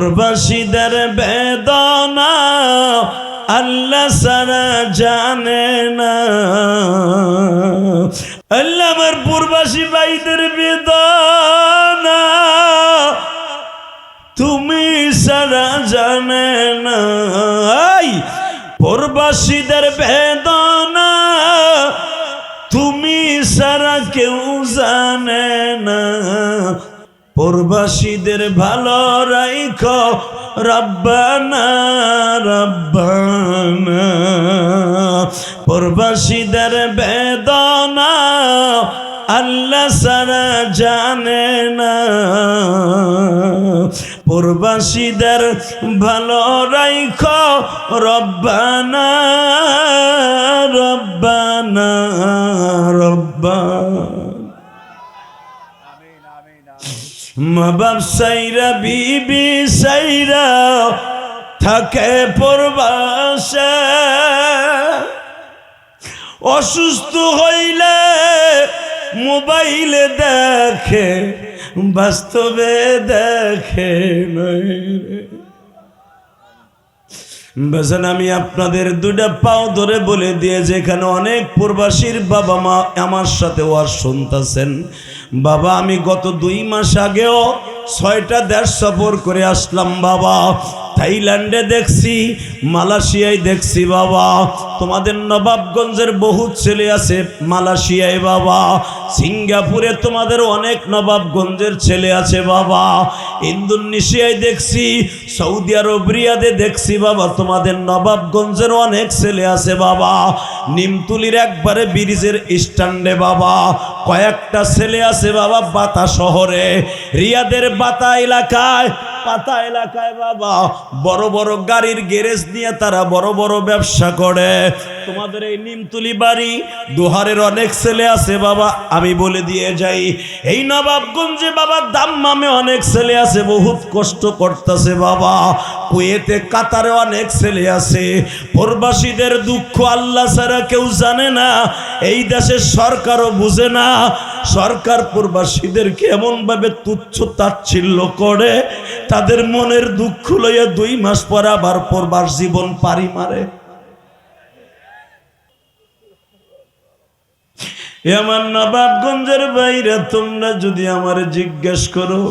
প্রবাসীদের বেদনা আল্লাহ সারা জানে না। আল্লাহ আমার প্রবাসী ভাইদের বেদনা তুমি সারা জানে না। প্রবাসীদের বেদনা তুমি সারা কেউ জানে না। প্রবাসীদের ভালো রাইখো রব্বানা রব্বানা। প্রবাসীদের বেদনা আল্লাহ সারা জানে না। প্রবাসীদের ভালো রাইখো রব্বানা রব্বানা রব্বানা। মা বাপ সাইরা বিবি সাইরা থাকে প্রবাসে, অসুস্থ হইলে মোবাইলে দেখে বাস্তবে দেখে বেজন। আমি আপনাদের দুইটা পাও ধরে বলে দিয়ে যেখানে অনেক প্রবাসীর বাবা মা আমার সাথে ওয়াজ শুনতেছেন, বাবা আমি গত 2 মাস আগেও 6টা দেশ সফর করে আসলাম বাবা। থাইল্যান্ডে দেখছি, মালয়েশিয়ায় দেখছি বাবা। তোমাদের নবাবগঞ্জের বহুত ছেলে আছে মালয়েশিয়ায় বাবা। সিঙ্গাপুরে তোমাদের অনেক নবাবগঞ্জের ছেলে আছে বাবা। ইন্দোনেশিয়ায় দেখছি, সৌদি আরব রিয়াদে দেখছি বাবা। তোমাদের নবাবগঞ্জের অনেক ছেলে আছে বাবা। নিমতুলির একবারে ব্রিজের স্ট্যান্ডে বাবা কয়েকটা ছেলে আছে বাবা। বাতা শহরে, রিয়াদের বাতা এলাকায় বাবা বড় বড় গাড়ির গ্যারেজ নিয়ে তারা বড় বড় ব্যবসা করে। তোমাদের এই নিমতুলি বাড়ি দোহারের অনেক ছেলে আছে বাবা। আমি বলে দিয়ে যাই, এই নবাবগঞ্জে বাবা দাম্মামে অনেক ছেলে আছে, বহুত কষ্ট করতেছে বাবা। কুয়েতে কাতারে অনেক ছেলে আছে। প্রবাসীদের দুঃখ আল্লাহ ছাড়া কেউ জানে না, এই দেশের সরকারও বুঝে না। সরকার প্রবাসীদেরকে এমন ভাবে তুচ্ছ তাচ্ছিল্য করে, তাদের মনের দুঃখ লইয়া 2 মাস পর আবার প্রবাস জীবন পারি মারে। আমার নবাবগঞ্জের বাইরে তোমরা যদি আমার জিজ্ঞেস করো,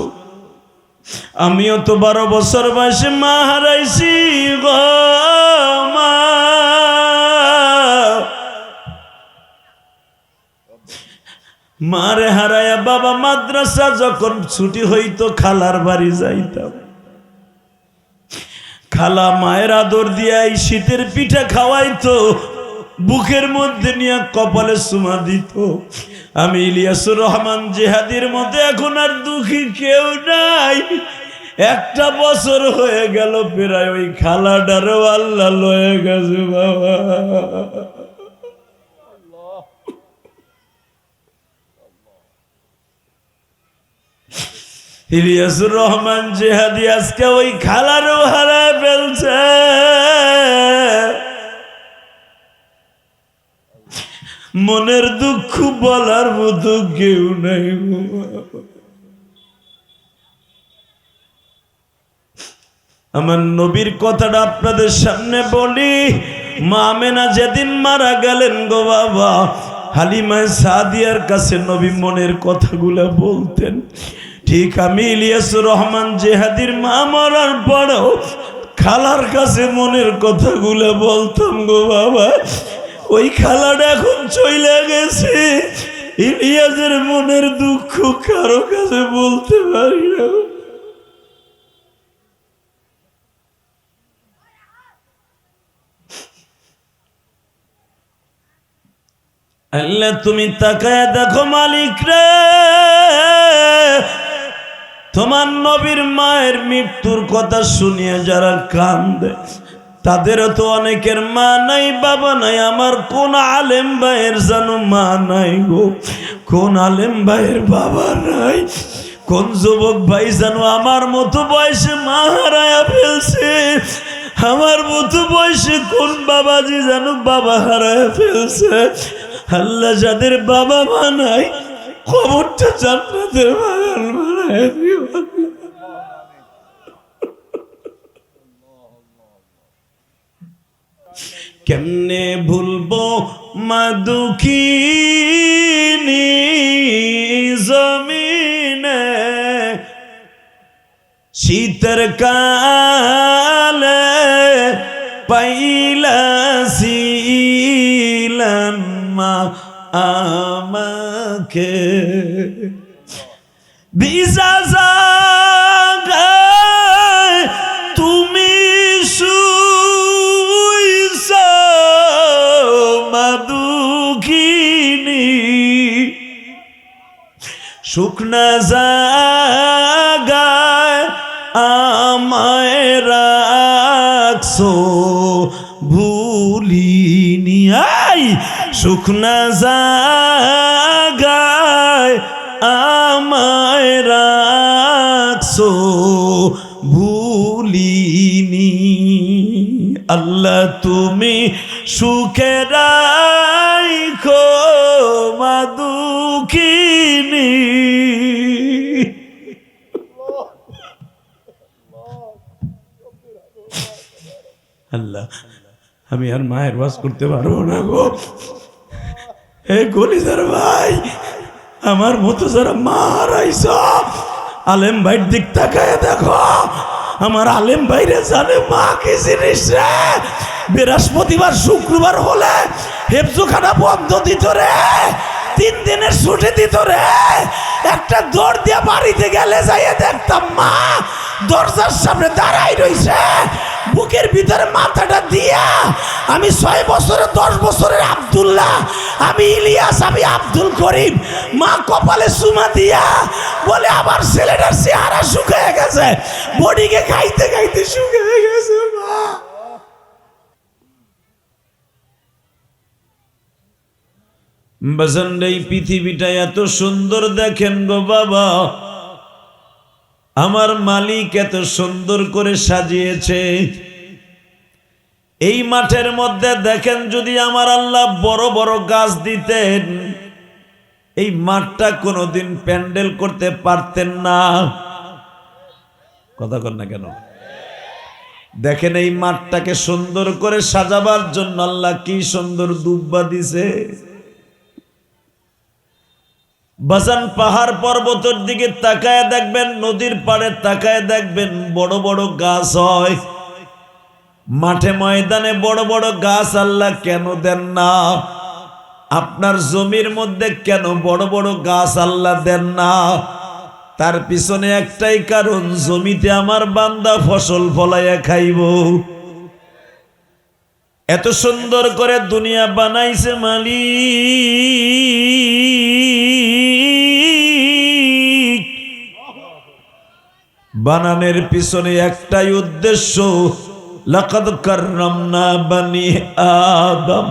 আমিও তো 12 বছর বয়সে মা হারাইছি গো মা। মারে হারায়া বাবা মাদ্রাসা যখন ছুটি হইতো খালার বাড়ি যাইতাম। খালা মায়ের আদর দিয়া এই শীতের পিঠা খাওয়াইতো, বুকের মধ্যে নিয়ে কপালে চুমা দিত। আমি ইলিয়াসুর রহমান জিহাদির মধ্যে এখন আর দুঃখী কেউ নাই। 1টা বছর হয়ে গেল প্রায়, ওই খালাটারও আল্লাহ লয়ে গেছে বাবা। ইলিয়াসুর রহমান জিহাদি আজকে ওই খালারও হারায় ফেলছে। মনের দুঃখ বলার মতো কেউ নাই। আমার নবীর কথাটা আপনাদের সামনে বলি। মা আমেনা যেদিন মারা গেলেন গো বাবা, হালিমা সাদিয়ার কাছে নবী মনের কথাগুলো বলতেন। ঠিক আমি ইলিয়াসুর রহমান জিহাদির মা মরার পরেও খালার কাছে মনের কথাগুলো বলতাম গো বাবা। ওই খালাটা এখন চলে গেছে, ইলিয়াসের মনের দুঃখ কারো কাছে বলতে পারি না। আল্লাহ তুমি তাকায় দেখো মালিক রে, তোমার নবীর মায়ের মৃত্যুর কথা শুনিয়ে যারা কান্দে, তাদেরও তো অনেকের মা নাই বাবা নাই। আমার কোন আলেম ভাইয়ের জানো মা নাই গো, কোন আলেম ভাইয়ের বাবা নাই, কোন যুবক ভাই জানো আমার মতো বয়সে মা হারায়া ফেলছে, আমার মতো বয়সে কোন বাবাজি জানো বাবা হারায়া ফেলছে। আল্লাহ যাদের বাবা মা নাই কবরটা জান্নাতের বাগান বানায় দিও। কেমনে ভুলবো মা দুঃখিনী জমিনে শীতের কালে পাইলাছিলেন মা আমাকে ভিজা জাগায় তুমি শুইছো মা দুঃখিনী শুকনা জাগায় আমায় রাখছো ভুলিনি আই শুকনা জাগায় আমায় রাখছো ভুলিনি আল্লাহ তুমি সুখে রাখো মা দুঃখিনী আল্লাহ আমি আর মায়ের বাস করতে পারবো না গো হে কলিজার ভাই আমার মতো যারা মা হারাইছ আলেম ভাইয়ের দিক তাকায় দেখো আমার আলেম ভাইরে জানে মা কি জিনিস রে বৃহস্পতিবার শুক্রবার হলে হেফজোখানা বন্ধ দিত রে 3 দিনের ছুটি দিত রে একটা দৌড় দিয়ে বাড়িতে গেলে যাইয়ে দেখতাম মা দরজার সামনে দাঁড়াই রইছে বুকের ভিতরে মাথাটা দিয়া আমি 6 বছরের 10 বছরের আব্দুল্লাহ আমি ইলিয়াস আমি আব্দুল করিম মা কপালে সুমা দিয়া বলে আমার ছেলেটার চেহারা শুকিয়ে গেছে বডিকে খাইতে খাইতে শুকিয়ে গেছে মা বাজান এই পৃথিবীটা এত সুন্দর দেখেন গো বাবা আমার মালিক এত সুন্দর করে সাজিয়েছে এই মাঠের মধ্যে দেখেন যদি আমার আল্লাহ বড় বড় গাছ দিতেন এই মাঠটা কোনোদিন প্যান্ডেল করতে পারতেন না কথা কর না কেন দেখেন এই মাঠটাকে সুন্দর করে সাজাবার জন্য আল্লাহ কি সুন্দর দুব্বা দিছে বাজান পাহাড় পর্বতের দিকে তাকায় দেখবেন নদীর পাড়ে তাকায় দেখবেন বড় বড় গাছ হয় মাঠে ময়দানে বড় বড় গাছ আল্লাহ কেন দেন না আপনার জমির মধ্যে কেন বড় বড় গাছ আল্লাহ দেন না তার পিছনে একটাই কারণ জমিতে আমার বান্দা ফসল ফলাইয়া খাইব এত সুন্দর করে দুনিয়া বানাইছে মালিক বানানোর পিছনে একটাই উদ্দেশ্য লাকাদ কাররামনা বানি আদম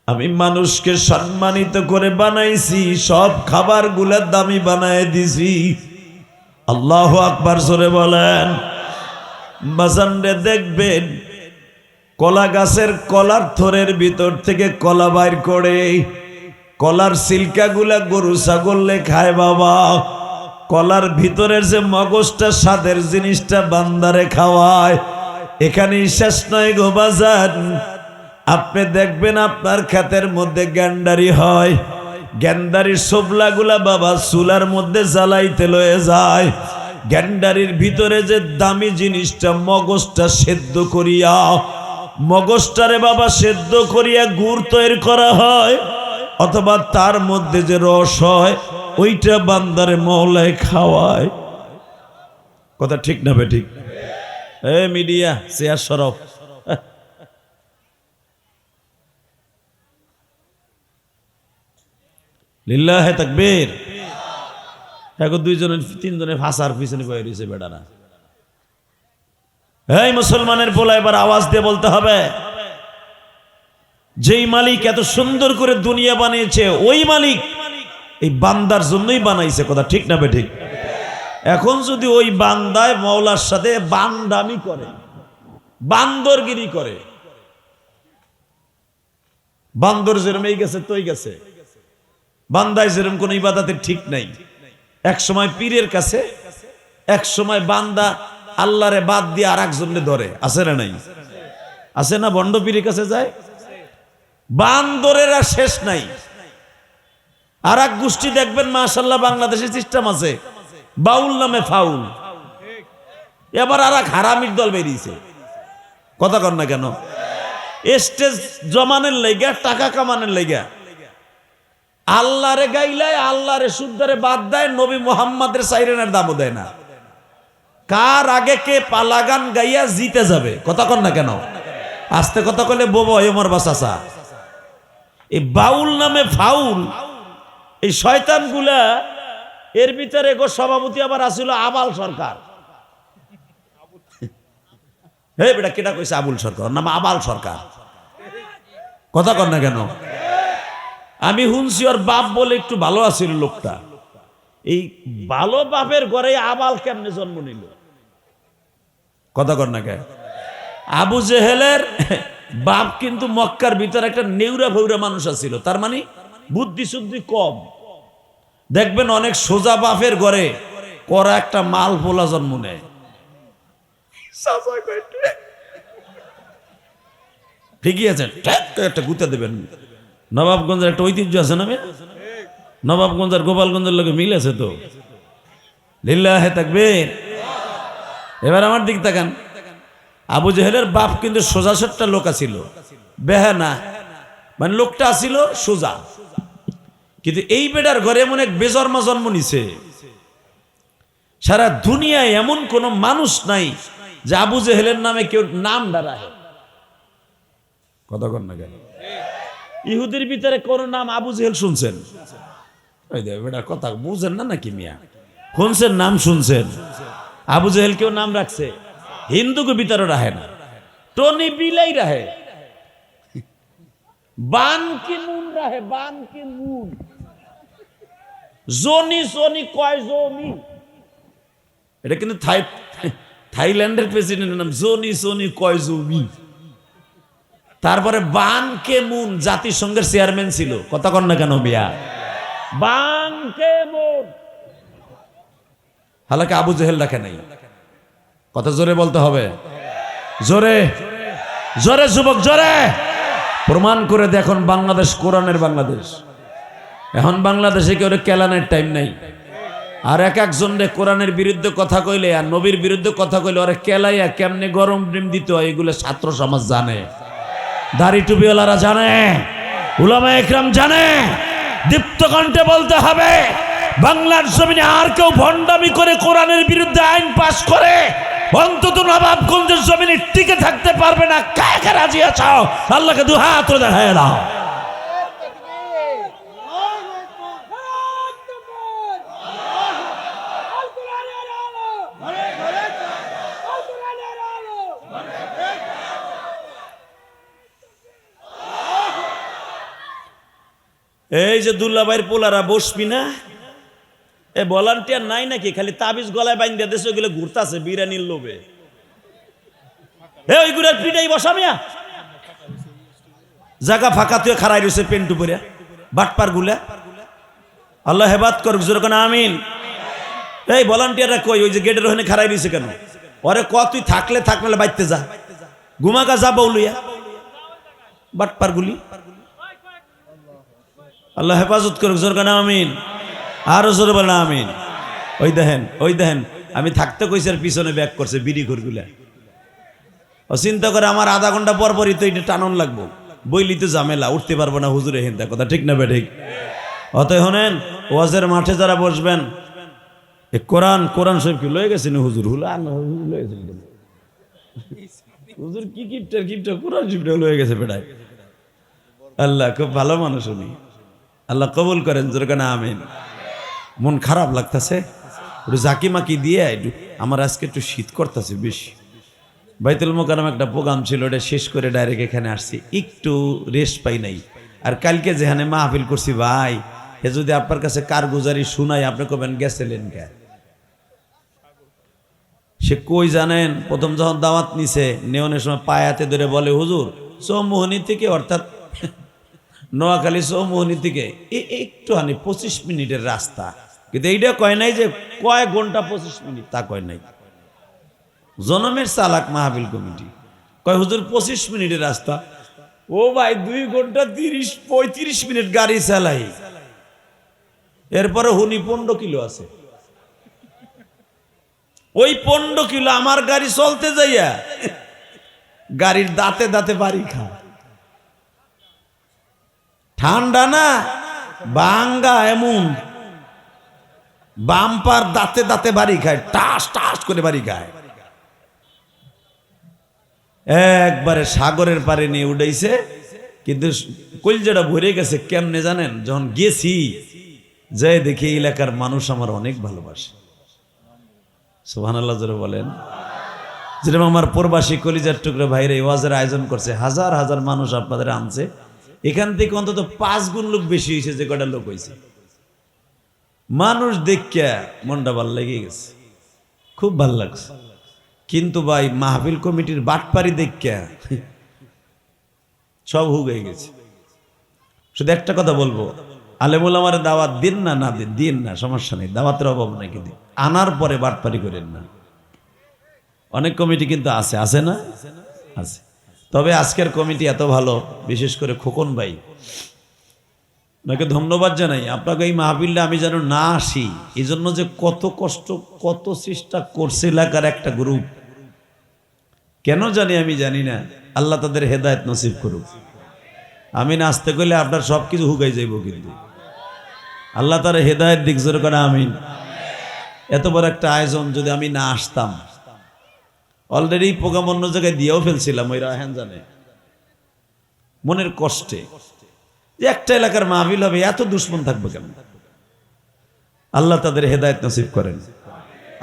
আমি মানুষকে সম্মানিত করে বানাইছি সব খাবারগুলো দামি বানায় দিছি আল্লাহু আকবার জোরে বলেন বাজানরে দেখবেন কলা গাছের কলার থরের ভিতর থেকে কলা বাইর করে কলার সিল্কাগুলা গরু ছাগলে খায় বাবা কলার ভিতরের যে মগজটা স্বাদের জিনিসটা বান্দারে খাওয়ায় এখানে শেষ নয় গো বাজান আপনি দেখবেন আপনার ক্ষেতের মধ্যে গ্যান্ডারি হয় গ্যান্ডারির সবলাগুলা বাবা চুলার মধ্যে জ্বালাইতে লয়ে যায় গ্যান্ডারির ভিতরে যে দামি জিনিসটা মগজটা সেদ্ধ করিয়া মগজটারে বাবা সেদ্ধ করিয়া গুড় তৈরি করা হয় অথবা তার মধ্যে যে রস হয় ওইটা বান্দারে মহলায় খাওয়ায় কথা ঠিক না বেঠিক এ মিডিয়া চেয়ার সরব লিল্লাহে তাকবীর এখন 2 জনের 3 জনের ভাষার পিছনে বয়ে রয়েছে বেটারা এই মুসলমানের পোলা এবার আওয়াজ দিয়ে বলতে হবে যেই মালিক এত সুন্দর করে দুনিয়া বানিয়েছে ওই মালিক এই বান্দার জন্যই বানাইছে কথা ঠিক না বেঠিক এখন যদি ওই বান্দায় মওলার সাথে বান্দামি করে বান্দরগিরি করে বান্দর যেরকম এই গেছে তোই গেছে বান্দায় যেরকম কোন ইবাদতের ঠিক নাই এক সময় পীরের কাছে এক সময় বান্দা আল্লাহরে বাদ দিয়ে আর একজনকে ধরে আছে না নাই আছে না, বন্ড পীরের কাছে যায়। বান্দরের আর শেষ নাই। আর এক গোষ্ঠী দেখবেন মাশাআল্লাহ বাংলাদেশের সিস্টেম আছে, বাউল নামে ফাউল। এবার আর এক হারামির দল বেরিয়েছে, কথা কর না কেন? স্টেজ জমানের লাইগা, টাকা কামানের লাইগা আল্লাহরে গাইলায়, আল্লাহরে শুদ্ধারে বাদ দেয়, নবী মুহাম্মাদের সাইরেনের দামও দেয় না। কার আগে কে পালাগান গাইয়া জিতে যাবে, কথা কর না কেন? আস্তে কথা কইলে বোবো আমার বাসাসা। এই বাউল নামে ফাউল, এই শয়তান গুলা, এর ভিতরে গো সভাপতি আবার আসিল আবাল সরকার। হে বেটা, কেটা কইছে আবুল সরকার? নাম আবাল সরকার, কথা কর না কেন? আমি শুনছি ওর বাপ বলে একটু ভালো আছিল লোকটা। এই ভালো বাপের ঘরে আবাল কেমনে জন্ম নিল, কথা কর না কেন? আবু জেহেলের বাপ কিন্তু মক্কার ভিতরে একটা নেউরা ভৌরা মানুষ আছিল, তার মানে বুদ্ধি শুদ্ধি কম। দেখবেন অনেক সোজা বাপের ঘরে করা একটা মাল পোলা জন্ম নেয়। ঠিকই আছে, একটা গুতে দেবেন। নবাবগঞ্জের একটা ঐতিহ্য আছে না, নবাবগঞ্জ আর গোপালগঞ্জের লোকে মিল আছে তো। লিল্লাহে তাকবীর। এবার আমার দিক তাকান। আবু জেহেলের বাপ কিন্তু সোজা সট্টা লোক আছিল, বেহানা, মানে লোকটা আছিল সোজা। কিন্তু এই বেটার ঘরে এমন এক বেজন্মা জন্ম নিছে, সারা দুনিয়ায় এমন কোন মানুষ নাই যে আবু জেহেলের নামে কেউ নাম দাঁড়ায়, কথা কর না কেন? ইহুদির ভিতরে কোন নাম আবু জেহেল শুনছেন? ওই দে বেটা, কথা বুঝেন না নাকি মিয়া? শুনছেন, নাম শুনছেন? আবু জেহেল কেউ নাম রাখছে? হিন্দুকে ভিতরে রাহে না, টনি বিলাই রাহে, বান কি মুন রাহে, বান কি মুন, জনি সনি কয় জমি। এটা কিন্তু থাইল্যান্ডের প্রেসিডেন্টের নাম, জনি সনি কয় জমি। তারপরে বান কে মুন জাতিসংঘের চেয়ারম্যান ছিল, কথা কন না কেন মিয়া? বান কে মুন, হালাকে আবু জেহেল রাখে নাই। কথা জোরে বলতে হবে, জোরে জোরে যুবক, জোরে প্রমাণ করে দেখুন। বাংলাদেশ কোরআনের বাংলাদেশ। এখন বাংলাদেশে কেউ কেলানের টাইম নাই। আর এক একজন রে কোরআনের বিরুদ্ধে কথা কইলে আর নবীর বিরুদ্ধে কথা কইলে ওরা কেলাইয়া কেমনে গরম ডিম দিতে হয় এগুলো ছাত্র সমাজ জানে, দাড়ি টুপিওয়ালারা জানে, উলামা একরাম জানে। দীপ্ত কণ্ঠে বলতে হবে, বাংলার জমিনে আর কেউ ভণ্ডামি করে কোরআনের বিরুদ্ধে আইন পাশ করে অন্তত নবাবগঞ্জের জমিনে টিকে থাকতে পারবে না। কাকে রাজি আছো? আল্লাহকে দু হাত দেখায় দাও। এই যে দুল্লাভাইয়ের পোলারা বসবি না, এ ভলান্টিয়ার নাই নাকি? খালি তাবিজ গলায় বাইন্দা দেশে ওইগুলো ঘুরতাছে বিরানির লোভে। ওইগুলোর পিঠাই বসামিয়া জায়গা ফাঁকা তুই খারাই রয়েছে পেন্টু পরে বাটপার গুলা। আল্লাহ হেবাত করুক, যেরকম আমিন। এই ভলান্টিয়াররা কই? ওই যে গেটের ওখানে খারাই রয়েছে কেন? ওরে ক তুই থাকলে থাকলে বাইতে যা, ঘুমাকা যা বউলুয়া বাটপার গুলি। আল্লাহ হেফাজত করুক, যেরকম আমিন। আরো জোরে বলেন আমিন। ওই দেখেন, ওই দেখেন, আমি থাকতে কইছে পিছনে ব্যাক করছে বিড়ি ঘরগুলা। ও চিন্তা করে আমার আধা ঘন্টা পর পরই তো এটা টানন লাগবো, বইলি তো ঝামেলা, উঠতে পারবো না হুজুরে হিন্দা, কথা ঠিক না বেঠিক? অতএব হনেন, ওয়াজের মাঠে যারা বসবেন, কোরআন কোরআন শরীফ কি লয়ে গেছেন হুজুর? লয়ে গেছেন হুজুর, কি কিপটার কিপটা কোরআন শরীফটা লয়ে গেছে বেটায়। আল্লাহ খুব ভালো মানুষ উনি, আল্লাহ কবুল করেন, যেরকম আমিন। মন খারাপ লাগতেছে, একটু জাকি মাকি দিয়ে একটু আমার আজকে একটু শীত করতেছে বেশি। বাইতুল মোকাররম একটা প্রোগ্রাম ছিল, ওটা শেষ করে ডাইরেক্ট এখানে আসছি, একটু রেস্ট পাই নাই। আর কালকে যেখানে মাহফিল করছি ভাই, এ যদি আপনার কাছে কারগুজারি শুনাই, আপনি কবেন গেছিলেন কে? সে কই জানেন? প্রথম যখন দাওয়াত নিছে, নেওয়ানোর সময় পায়াতে ধরে বলে, হুজুর চৌমোহনী থেকে, অর্থাৎ নোয়াখালী চৌমোহনী থেকে একটুখানি 25 মিনিটের রাস্তা। কিন্তু এইটা কয় নাই যে কয়েক ঘন্টা 25 মিনিট, তা কয় নাই। জনমের চালাক মাহফিল কমিটি কয় হুজুর 25 মিনিটের রাস্তা। ও ভাই 2 ঘন্টা 35 মিনিট গাড়ি চালাই, এরপরে হুনি 15 কিলো আছে। ওই 15 কিলো আমার গাড়ি চলতে যাইয়া গাড়ির দাঁতে দাঁতে বাড়ি খায়। ঠান্ডা না বাঙ্গা এমন বাম্পার দাঁতে দাঁতে বাড়ি খায়, টাস টাস করে বাড়ি খায়। একবারে সাগরের পারে নিয়ে উঠাইছে, কিন্তু কলজাটা ভরে গেছে কেমনে জানেন? যখন গেছি যে দেখি এলাকার মানুষ আমার অনেক ভালোবাসে। সুবহানাল্লাহ জোরে বলেন। যেরকম আমার প্রবাসী কলিজার টুকরা ভাইরা এই ওয়াজের আয়োজন করছে, হাজার হাজার মানুষ আপনাদের আনছে, এখান থেকে অন্তত 5 গুণ লোক বেশি হয়েছে যে কটা লোক হয়েছে। মানুষ দেখিয়া মনটা ভাল লেগে গেছে, খুব ভাল লাগছে। কিন্তু ভাই মাহফিল কমিটির বাটপারি দেখিয়া সব হুগাই গেছে। শুধু একটা কথা বলবো, আলেমুল আমার দাওয়াত দিন না না দিন না, সমস্যা নেই, দাওয়াতের অভাব নাই, কিন্তু আনার পরে বাটপারি করেন না। অনেক কমিটি কিন্তু আছে, আছে না? আছে। তবে আজকের কমিটি এত ভালো, বিশেষ করে খোকন ভাই, আপনাকে ধন্যবাদ জানাই। আপনাকে এই মাহফিলে আমি যেন না আসি, এই জন্য যে কত কষ্ট কত চেষ্টা করছে এলাকার একটা গ্রুপ, কেন জানি আমি জানি না। আল্লাহ তাদের হেদায়েত নসিব করুক। আমি না আসতে গেলে আপনার সব কিছু হুগাই যাইব, কিন্তু আল্লাহ তার হেদায়েত দিক জোর করে আমিন। এত বড় একটা আয়োজন যদি আমি না আসতাম, অলরেডি প্রোগ্রাম অন্য জায়গায় দিয়েও ফেলছিলাম, ওই রায়হান জানে, মনের কষ্টে যে একটা এলাকার মাহফিল হবে, এত দুশ্মন থাকবে কেন? আল্লাহ তাদের হেদায়েত নসিব করেন,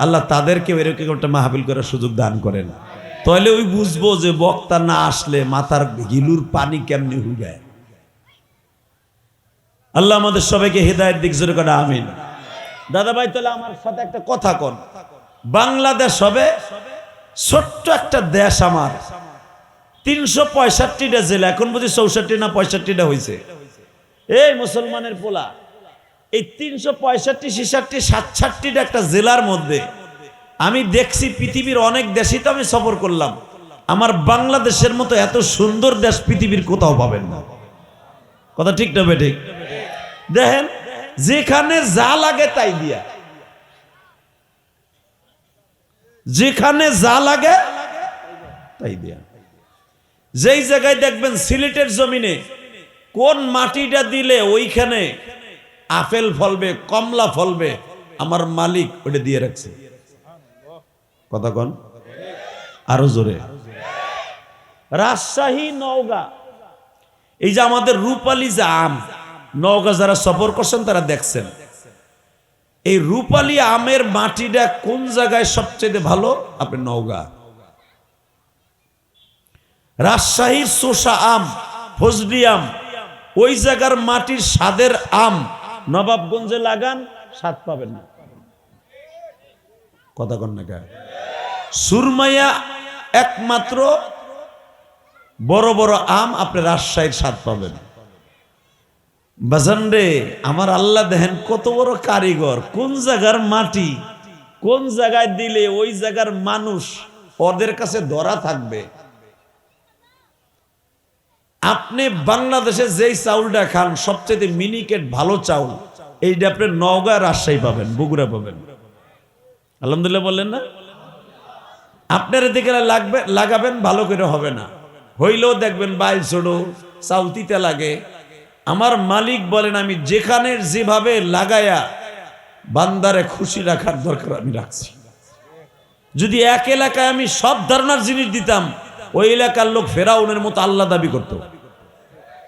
আল্লাহ তাদেরকে এরকম একটা মাহফিল করার সুযোগ দান করেন। তাহলে ওই বুঝবো যে বক্তা না আসলে মাথার গিলুর পানি কেমনি হুগায়। আল্লাহ আমাদের সবাইকে হেদায়েত দিক জোরে করে আমিন। দাদা ভাই, তাহলে আমার সাথে একটা কথা কন। বাংলাদেশ হবে ছোট্ট একটা দেশ, আমার 365টা জেলা, এখন বুঝি 64 না 65টা হয়েছে। এই মুসলমানের পোলা, এই 365, 66, 67টা একটা জেলার মধ্যে আমি দেখছি পৃথিবীর অনেক দেশই তো আমি সফর করলাম, আমার বাংলাদেশের মতো এত সুন্দর দেশ পৃথিবীর কোথাও পাবেন না। কথা ঠিক না বে ঠিক? দেখেন, যেখানে যা লাগে তাই দিয়া, যেখানে যা লাগে তাই দিয়া। যেই জায়গায় দেখবেন সিলেটের জমিনে কোন মাটিটা দিলে ওইখানে আপেল ফলবে, কমলা ফলবে, আমার মালিক ওটা দিয়ে রাখছে। কথা কন আরো জোরে। রাজশাহী, নওগাঁ, এই যে আমাদের রূপালী যে আম, নওগাঁ যারা সফর করছেন তারা দেখছেন, এই রূপালী আমের মাটিটা কোন জায়গায় সবচেয়ে ভালো? আপনি নওগাঁ। রাজশাহীর চোষা আম, ফজলি আম, ওই জায়গার মাটির স্বাদের আম নবাবগঞ্জে লাগান, স্বাদ পাবেন না। কথা কন না কে? সুরমাইয়া একমাত্র বড় বড় আম আপনি রাজশাহীর স্বাদ পাবেন। বাজান রে, আমার আল্লাহ দেখেন কত বড় কারিগর, কোন জায়গার মাটি কোন জায়গায় দিলে ওই জায়গার মানুষ ওদের কাছে ধরা থাকবে। আপনি বাংলাদেশে যেই চাউলটা খান সবচেয়ে মিনিকেট ভালো চাউল, এইটা আপনি নওগাঁ, রাজশাহী পাবেন, বগুড়া পাবেন। আলহামদুলিল্লাহ বললেন না? আপনার এদিকে লাগবে, লাগাবেন, ভালো করে হবে না, হইলেও দেখবেন বাইল ছোট, চাউল তিতা লাগে। আমার মালিক বলেন, আমি যেখানে যেভাবে লাগায়া বান্দারে খুশি রাখার দরকার আমি রাখছি। যদি এক এলাকায় আমি সব ধরনের জিনিস দিতাম, ওই এলাকার লোক ফেরাউনের মতো আল্লাহ দাবি করত।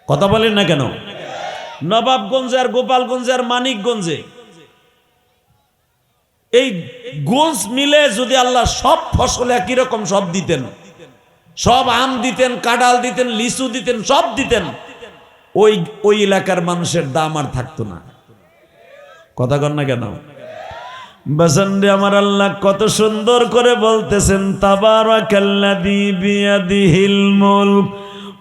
কথা বলেন না কেন? নবাবগঞ্জে আর গোপালগঞ্জে আর মানিকগঞ্জে, এই গঞ্জ মিলে যদি আল্লাহ সব ফসল একই রকম সব দিতেন, সব আম দিতেন, কাঁঠাল দিতেন, লিচু দিতেন, সব দিতেন, ওই ওই এলাকার মানুষের দাম আর থাকতো না। কথা কন না কেন? বাসান্ডে আমার আল্লাহ কত সুন্দর করে বলতেছেন, তাবারাকাল্লাযী বিয়াদিহিল মুলক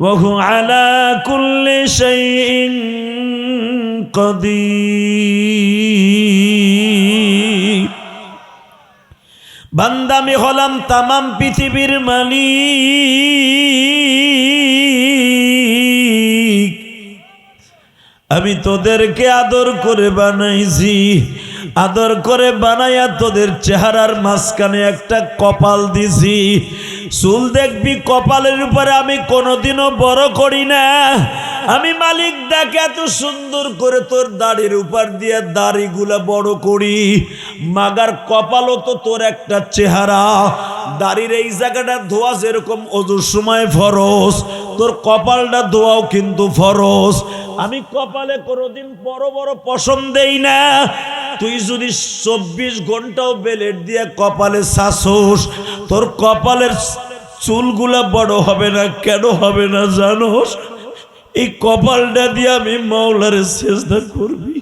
ওয়া হুয়া আলা কুল্লি শাইইন কাদির। বান্দা আমি হলাম তামাম পৃথিবীর মালিক, আমি তোদেরকে আদর করে বানাইছি, আদর করে বানাইয়া তোদের চেহারার মাঝখানে একটা কপাল দিছি। চুল দেখবি কপালের উপরে আমি কোনোদিনও বড় করি না। আমি মালিক দেখ এত সুন্দর করে তোর দাড়ির উপর দিয়ে দাড়িগুলা বড় করি। মাগার কপালও তো তোর একটা চেহারা, দাড়ির এই জায়গাটা ধোয়া যেরকম অজুর সময় ফরজ, তোর কপালটা ধোয়াও কিন্তু ফরজ। আমি কপালে কোনোদিন বড় বড় পশম দেই না। তুই যদি 24 ঘন্টাও বেলেট দিয়ে কপালে শাসোস, তোর কপালের চুলগুলা বড় হবে না। কেন হবে না জানোস? এই কপালটা দিয়ে আমি মাওলারে সেজদা করবি।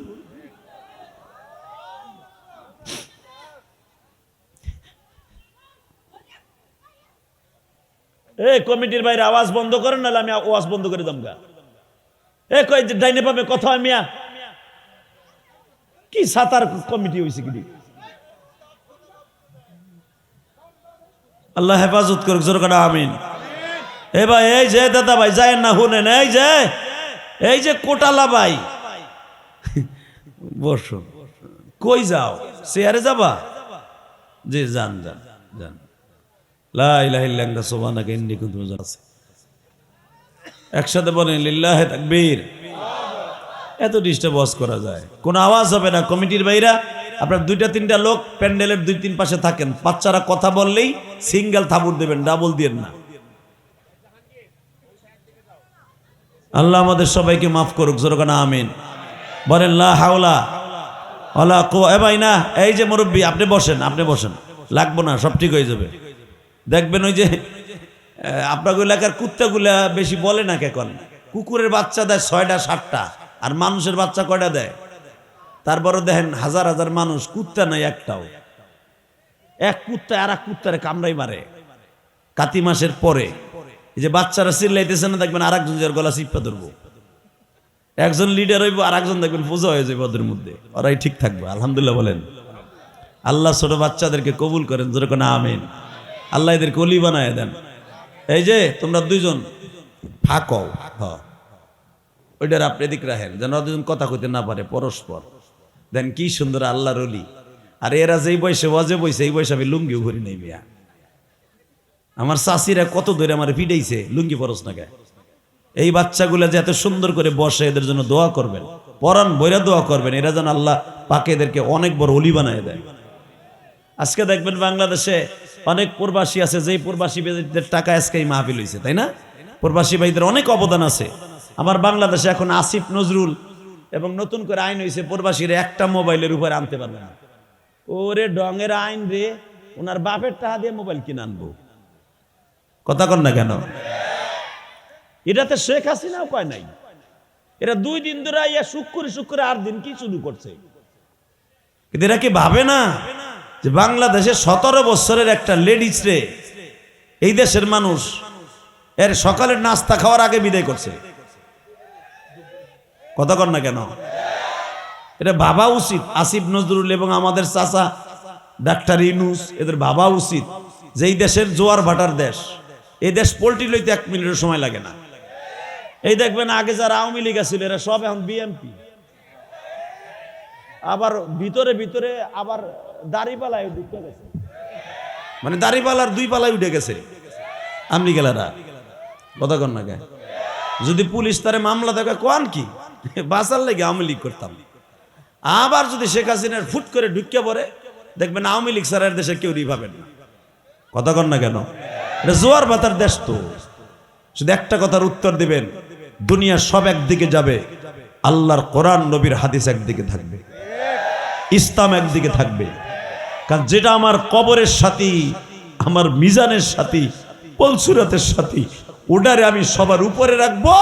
এই কমিটির বাইরে আওয়াজ বন্ধ করেন, নাহলে আমি আওয়াজ বন্ধ করে দাম গা। এ কই ডাইনে পাবে কথা হয় মিয়া, কি সাতার কমিটি হয়েছে কি? আল্লাহ হেফাজত করুক, জোর করে আমিন। এ ভাই, এই যে দাদা ভাই যায় না, শুনেন, এই যে কোটালা ভাই, বসো। কই যাও? চেয়ারে যাবা? জি যান যান যান। লা ইলাহা ইল্লাল্লাহ সুবহানাকা ইন্নী কুনতু মিনাজ জালিমিন। একসাথে বলেন লিল্লাহি তাকবীর। এত ডিস্টার্ব করা যায়? কোনো আওয়াজ হবে না। কমিটির বাইরা আপনার 2-3টা লোক প্যান্ডেলের 2-3 পাশে থাকেন, বাচ্চারা কথা বললেই সিঙ্গেল থাবুর দেবেন, ডাবল দিয়েন না। আল্লাহ আমাদের সবাইকে মাফ করুক, জোরে কানা আমিন বলেন। লা হাওলা ওয়ালা কুওয়া। এ ভাই না, এই যে মুরব্বী, আপনি বসেন, আপনি বসেন, লাগবো না, সব ঠিক হয়ে যাবে। দেখবেন ওই যে আপনার এলাকার কুত্তাগুলা বেশি বলে না কেন? কুকুরের বাচ্চা দেয় 6টা 7টা, আর মানুষের বাচ্চা কয়টা দেয়? তারপরও দেখেন হাজার হাজার মানুষ, কুত্তা নাই একটাও। এক কুত্তা আর এক কুত্তারে কামড়াই মারে। কাতি মাসের পরে এই যে বাচ্চারা চিল্লাইতেছে না, দেখবেন আর একজন গলা চিপা ধরবো। একজন লিডার হইব, আর একজন দেখবেন পূজা হয়ে যাবে ওদের মধ্যে। ওরাই ঠিক থাকবে। আলহামদুলিল্লাহ বলেন। আল্লাহ ছোট বাচ্চাদেরকে কবুল করেন, জোরে কোন আমিন। আল্লাহ এদেরকে অলি বানায় দেন। এই যে তোমরা দুইজন ফাঁকও, ওইটার আপনি এদিক রাখেন, যেন দুজন কথা কইতে না পারে পরস্পর। দেন কি সুন্দর আল্লাহর অলি। আর এরা যেই বয়সে ওয়াজে বইছে, এই বয়সে আমি লুঙ্গিও ভরি নাই মিয়া। আমার চাষিরা কত ধরে আমার পিটাইছে, লুঙ্গি পরস না কে? এই বাচ্চাগুলা যে এত সুন্দর করে বসে, এদের জন্য দোয়া করবেন, পরাণ বইরা দোয়া করবেন, এরা যেন আল্লাহ পাকে এদেরকে অনেক বড় অলি বানায় দেয়। আজকে দেখবেন বাংলাদেশে অনেক প্রবাসী আছে, যেই প্রবাসী ভাইদের টাকা আজকে এই মাহফিল হইছে, তাই না? প্রবাসী ভাইদের অনেক অবদান আছে। আমার বাংলাদেশে এখন আসিফ নজরুল এবং নতুন করে আইন হয়েছে, প্রবাসীরা একটা মোবাইলের উপরে আনতে পারবে না। ওরে ডঙের আইন রে, ওনার বাপের টাকা দিয়ে মোবাইল কিনে আনবো। কথা কন না কেন? এটাতে শেখ হাসিনাও কয় নাই। এরা 2 দিন ধরে ইয়া শুক্র 8 দিন কি শুরু করছে? কিন্তু এরা কি ভাবে না যে বাংলাদেশে 17 বছরের একটা লেডিস রে এই দেশের মানুষ এর সকালের নাস্তা খাওয়ার আগে বিদায় করছে? কথা কন না কেন? এটা ভাবা উচিত। আসিফ নজরুল এবং আমাদের চাচা ডাক্তার ইউনূস, এদের ভাবা উচিত যে এই দেশের জোয়ার ভাটার দেশ, এই দেশ পোল্ট্রি লইতে 1 মিনিটের সময় লাগে না। এই দেখবেন আগে যারা আওয়ামী লীগ ছিল এরা সব এখন বিএমপি। আবার ভিতরে ভিতরে আবার দাড়িপালায় ঢুকে গেছে, মানে দাড়িপালার 2 পালায় উঠে গেছে আওয়ামী লীগেরা। কথা কন না কে? যদি পুলিশ তারে মামলা দেবে কোন কি বাঁচার লেগে আওয়ামী লীগ করতাম। আবার যদি শেখ হাসিনার ফুট করে ঢুকে পড়ে, দেখবেন আওয়ামী লীগ সারার দেশে কেউ পাবেন না। কথা কন না কেন? এটা জোয়ার ভাটার দেশ তো। শুধু একটা কথার উত্তর দিবেন, দুনিয়া সব একদিকে যাবে, আল্লাহর কোরআন নবীর হাদিস একদিকে থাকবে, ইসলাম একদিকে থাকবে। কারণ যেটা আমার কবরের সাথী, আমার মিজানের সাথী, পলসুরাতের সাথী, ওটারে আমি সবার উপরে রাখবো।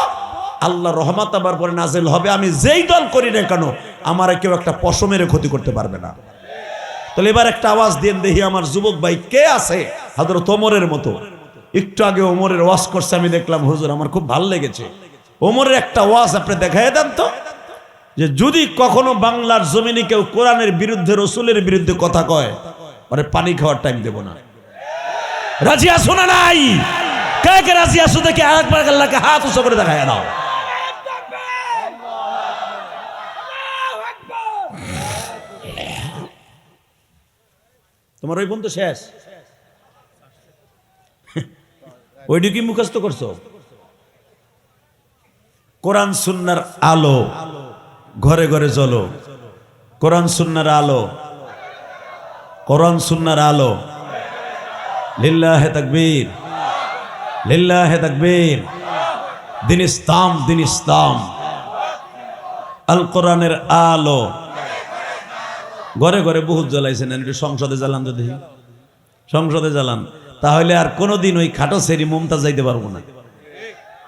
আল্লাহ রহমত আমার পরে নাজেল হবে। আমি যেই দল করি না কেন, আমার কেউ একটা পশমের ক্ষতি করতে পারবে না। তাহলে এবার একটা আওয়াজ দেন দেখি, আমার যুবক ভাই কে আছে হযরত ওমরের মতো? একটু আগে ওমরের ওয়াজ করছে, আমি দেখলাম, হুজুর আমার খুব ভালো লেগেছে। ওমরের একটা ওয়াজ আপনি দেখাই দেন তো, যে যদি কখনো বাংলার জমিনে কেউ কোরআনের বিরুদ্ধে, রসুলের বিরুদ্ধে কথা কয়, ওরে পানি খাওয়ার টাইম দেব না। রাজি আছো না নাই? কে কে রাজি আছো দেখে আরেকবার আল্লাহকে হাত উঁচু করে দেখায় দাও। তোমার ওই বন্ধু শেষ, ওইটি কি মুখস্থ করছো? কোরআন সুন্নাহর আলো ঘরে ঘরে জ্বলো। কোরআন সুন্নাহর আলো, কোরআন সুন্নাহর আলো। লিল্লাহে তাকবীর, লিল্লাহে তাকবীর। দিন ইসলাম, দিন ইসলাম। আল কোরআনের আলো ঘরে ঘরে বহুত জ্বালাইছেন, একটু সংসদে জ্বালান। যদি সংসদে জ্বালান তাহলে আর কোনোদিন ওই খাটো সেরি মমতা যাইতে পারবো না।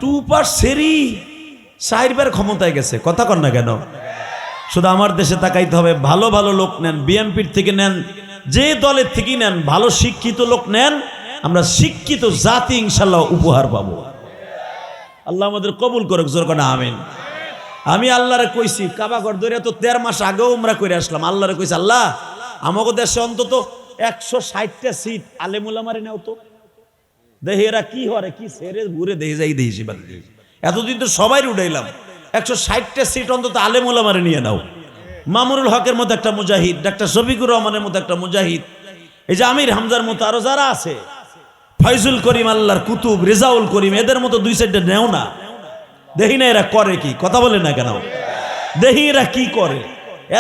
2% সেরি 4বার ক্ষমতায় গেছে, কথা কন না কেন? শুধু আমার দেশে তাকাইতে হবে, ভালো ভালো লোক নেন, বিএনপির থেকে নেন, যে দলের থেকেই নেন, ভালো শিক্ষিত লোক নেন, আমরা শিক্ষিত জাতি ইনশাল্লাহ উপহার পাবো। আল্লাহ আমাদের কবুল করুক, জোর করে আমিন। আমি আল্লাহরে কইছি, কাবাঘর ধরে তো 13 মাস আগেও উমরা করে আসলাম। আল্লাহরে কইছি, আল্লাহ আমাকে দেশে অন্তত 160টা সিট আলেমুলামারে নাও তো, দেখি এরা কি হরে কি সেরে ঘুরে দেখে যাই দেখি। এতদিন তো সবাই উঠাইলাম, 160টা সিট অন্তত আলেমুলামারে নিয়ে নাও। মামুনুল হকের মতো একটা মুজাহিদ, ডাক্তার শফিকুর রহমানের মতো একটা মুজাহিদ, এই যে আমির হামজার মতো আরো যারা আছে, ফয়জুল করিম, আল্লাহর কুতুব, রেজাউল করিম, এদের মতো 2-4টা নেও না। দেখি না এরা করে কি, কথা বলে না কেন? দেখি এরা কি করে।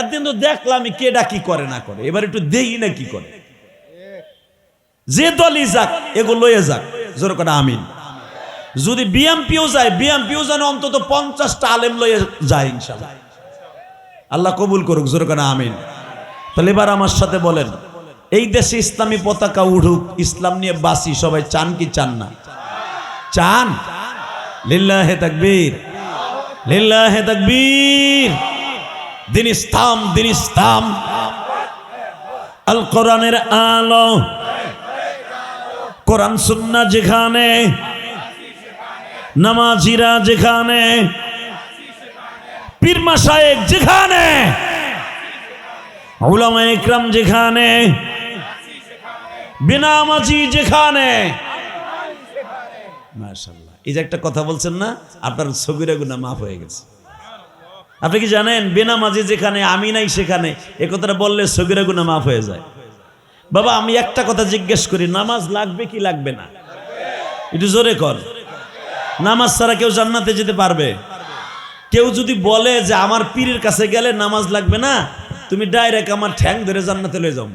একদিন তো দেখলাম কেডা কি করে না করে, এবার একটু দেখি না কি করে। যে দলই যাক এগুলো লয়ে যাক, জোর করে আমিন। যদি বিএমপিও যায়, বিএমপিও যেন অন্তত 50টা আলেম লয়ে যায় ইনশাআল্লাহ। আল্লাহ কবুল করুক, জোর করে আমিন। তাহলে এবার আমার সাথে বলেন, এই দেশে ইসলামী পতাকা উঠুক, ইসলাম নিয়ে বাসি, সবাই চান কি চান না? চান। লিল্লাহে তাকবীর, লিল্লাহে তাকবীর। দিন ইসলাম, দিন ইসলাম। আল কোরআনের আলো, কোরআন সুন্নাহ যেখানে, নামাজিরা যেখানে, পীর মাশায়েখ যেখানে, উলামা ইকরাম যেখানে, বেনামাজি যেখানে, মাশাআল্লাহ। এই যে একটা কথা বলছেন না, আপনার সগীরা গুনাহ মাফ হয়ে গেছে। আপনি কি জানেন, বেনামাজি যেখানে, আমি নাই সেখানে, এই কথাটা বললে সগীরা গুনাহ মাফ হয়ে যায়। বাবা আমি একটা কথা জিজ্ঞেস করি, নামাজ লাগবে কি লাগবে না? একটু জোরে কর। নামাজ ছাড়া কেউ জান্নাতে যেতে পারবে? কেউ যদি বলে যে আমার পীরের কাছে গেলে নামাজ লাগবে না, তুমি ডাইরেক্ট আমার ঠ্যাং ধরে জান্নাতে লয়ে যাও,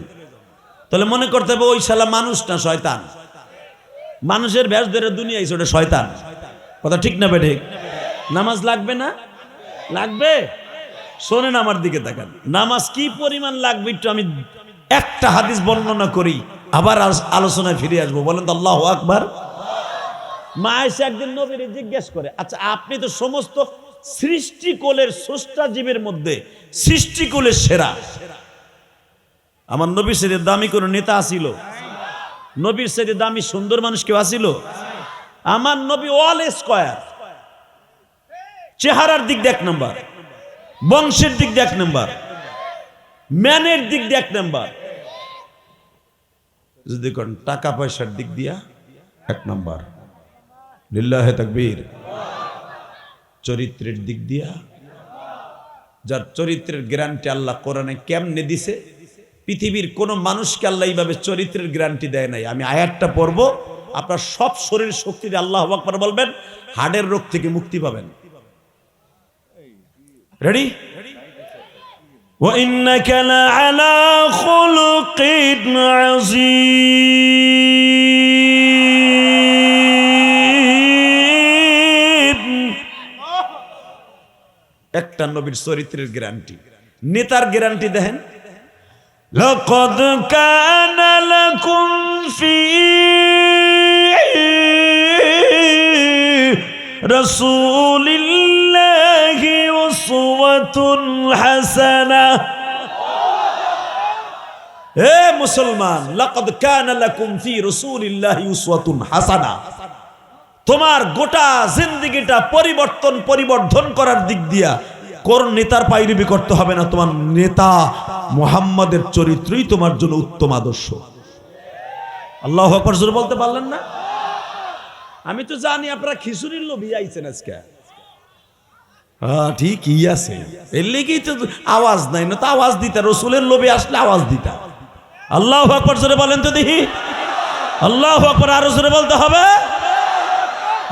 তাহলে মনে করতে হবে ওই শালা মানুষ না শয়তান। মানুষের ভেষ ধরে দুনিয়ায় ওটা শয়তান। কথা ঠিক না বে ঠিক? নামাজ লাগবে না? লাগবে। শোনেন আমার দিকে তাকান, নামাজ কি পরিমাণ লাগবে একটু আমি একটা হাদিস বর্ণনা করি, আবার আলোচনায় ফিরে আসবো। বলেন তো আল্লাহু আকবার। মা এসে একদিন নবীরে জিজ্ঞেস করে, আচ্ছা আপনি তো সমস্ত সৃষ্টিকুলের স্রষ্টা জীবের মধ্যে সৃষ্টিকুলের সেরা, আমার নবীর সাথে দামি কোন নেতা আসিল? নবীর সাথে দামি সুন্দর মানুষ কেউ আসিল? আমার নবী অল স্কয়ার, চেহারার দিক দিয়ে 1 নম্বর, বংশের দিক দিয়ে 1 নম্বর, ম্যানের দিক দিয়ে 1 নম্বর, যদি কোন টাকা পয়সার দিক দিয়া 1 নম্বর। লিল্লাহে তাকবীর। চরিত্রের দিক দিয়া, যার চরিত্রের গ্যারান্টি আল্লাহ কোরআনে কেমনে দিছে, পৃথিবীর কোন মানুষকে আল্লাহ এইভাবে চরিত্রের গ্যারান্টি দেয় নাই। আমি আয়াতটা পড়বো, আপনার সব শরীর শক্তি দিয়ে আল্লাহু আকবার বলবেন, হার্টের রোগ থেকে মুক্তি পাবেন। রেডি? ওয়া ইন্নাকা লাআলা খুলুকিন আযীম। একটা নবীর চরিত্রের গ্যারান্টি, নেতার গ্যারান্টি দেখেন। লাকাদ কানা লাকুম ফি রাসূলিল্লাহি উসওয়াতুন হাসানাহ। হে মুসলমান, লাকাদ কানা লাকুম ফি রাসূলিল্লাহি উসওয়াতুন হাসানাহ। তোমার গোটা জিন্দেগিটা পরিবর্ধন করার দিক দিয়া কোন নেতার পায়রবি করতে হবে না। তোমার নেতা মুহাম্মাদের চরিত্রই তোমার জন্য উত্তম আদর্শ। আল্লাহু আকবার জোরে বলতে পারলেন না? আমি তো জানি আপনারা খিচুড়ির লোভী আইছেন আজকে। হ্যাঁ ঠিকই আছে, এর লেগেই তো আওয়াজ নাই, না তো আওয়াজ দিতা, রসুলের লোভে আসলে আওয়াজ দিতা। আল্লাহু আকবার জোরে বলেন তো দেখি। আল্লাহু আকবার আরো জোরে বলতে হবে।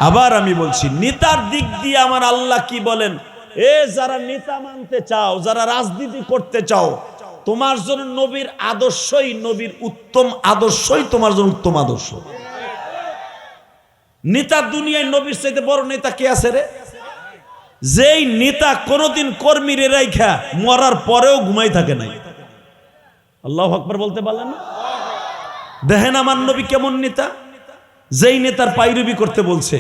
আবার আমি বলছি, নেতার দিক দিয়ে আমার আল্লাহ কি বলেন, এ যারা নেতা মানতে চাও, যারা রাজনীতি করতে চাও, তোমার জন্য নবীর আদর্শই, নবীর উত্তম আদর্শই তোমার জন্য উত্তম আদর্শ। নেতা দুনিয়ায় নবীর চাইতে বড় নেতা কে আছে রে? যেই নেতা কোনদিন কর্মীরে রাইখা মরার পরেও ঘুমাই থাকে নাই। আল্লাহু আকবার বলতে পারলেন না? দেখেন আমার নবী কেমন নেতা, যেই নেতার পাইরবি করতে বলছে।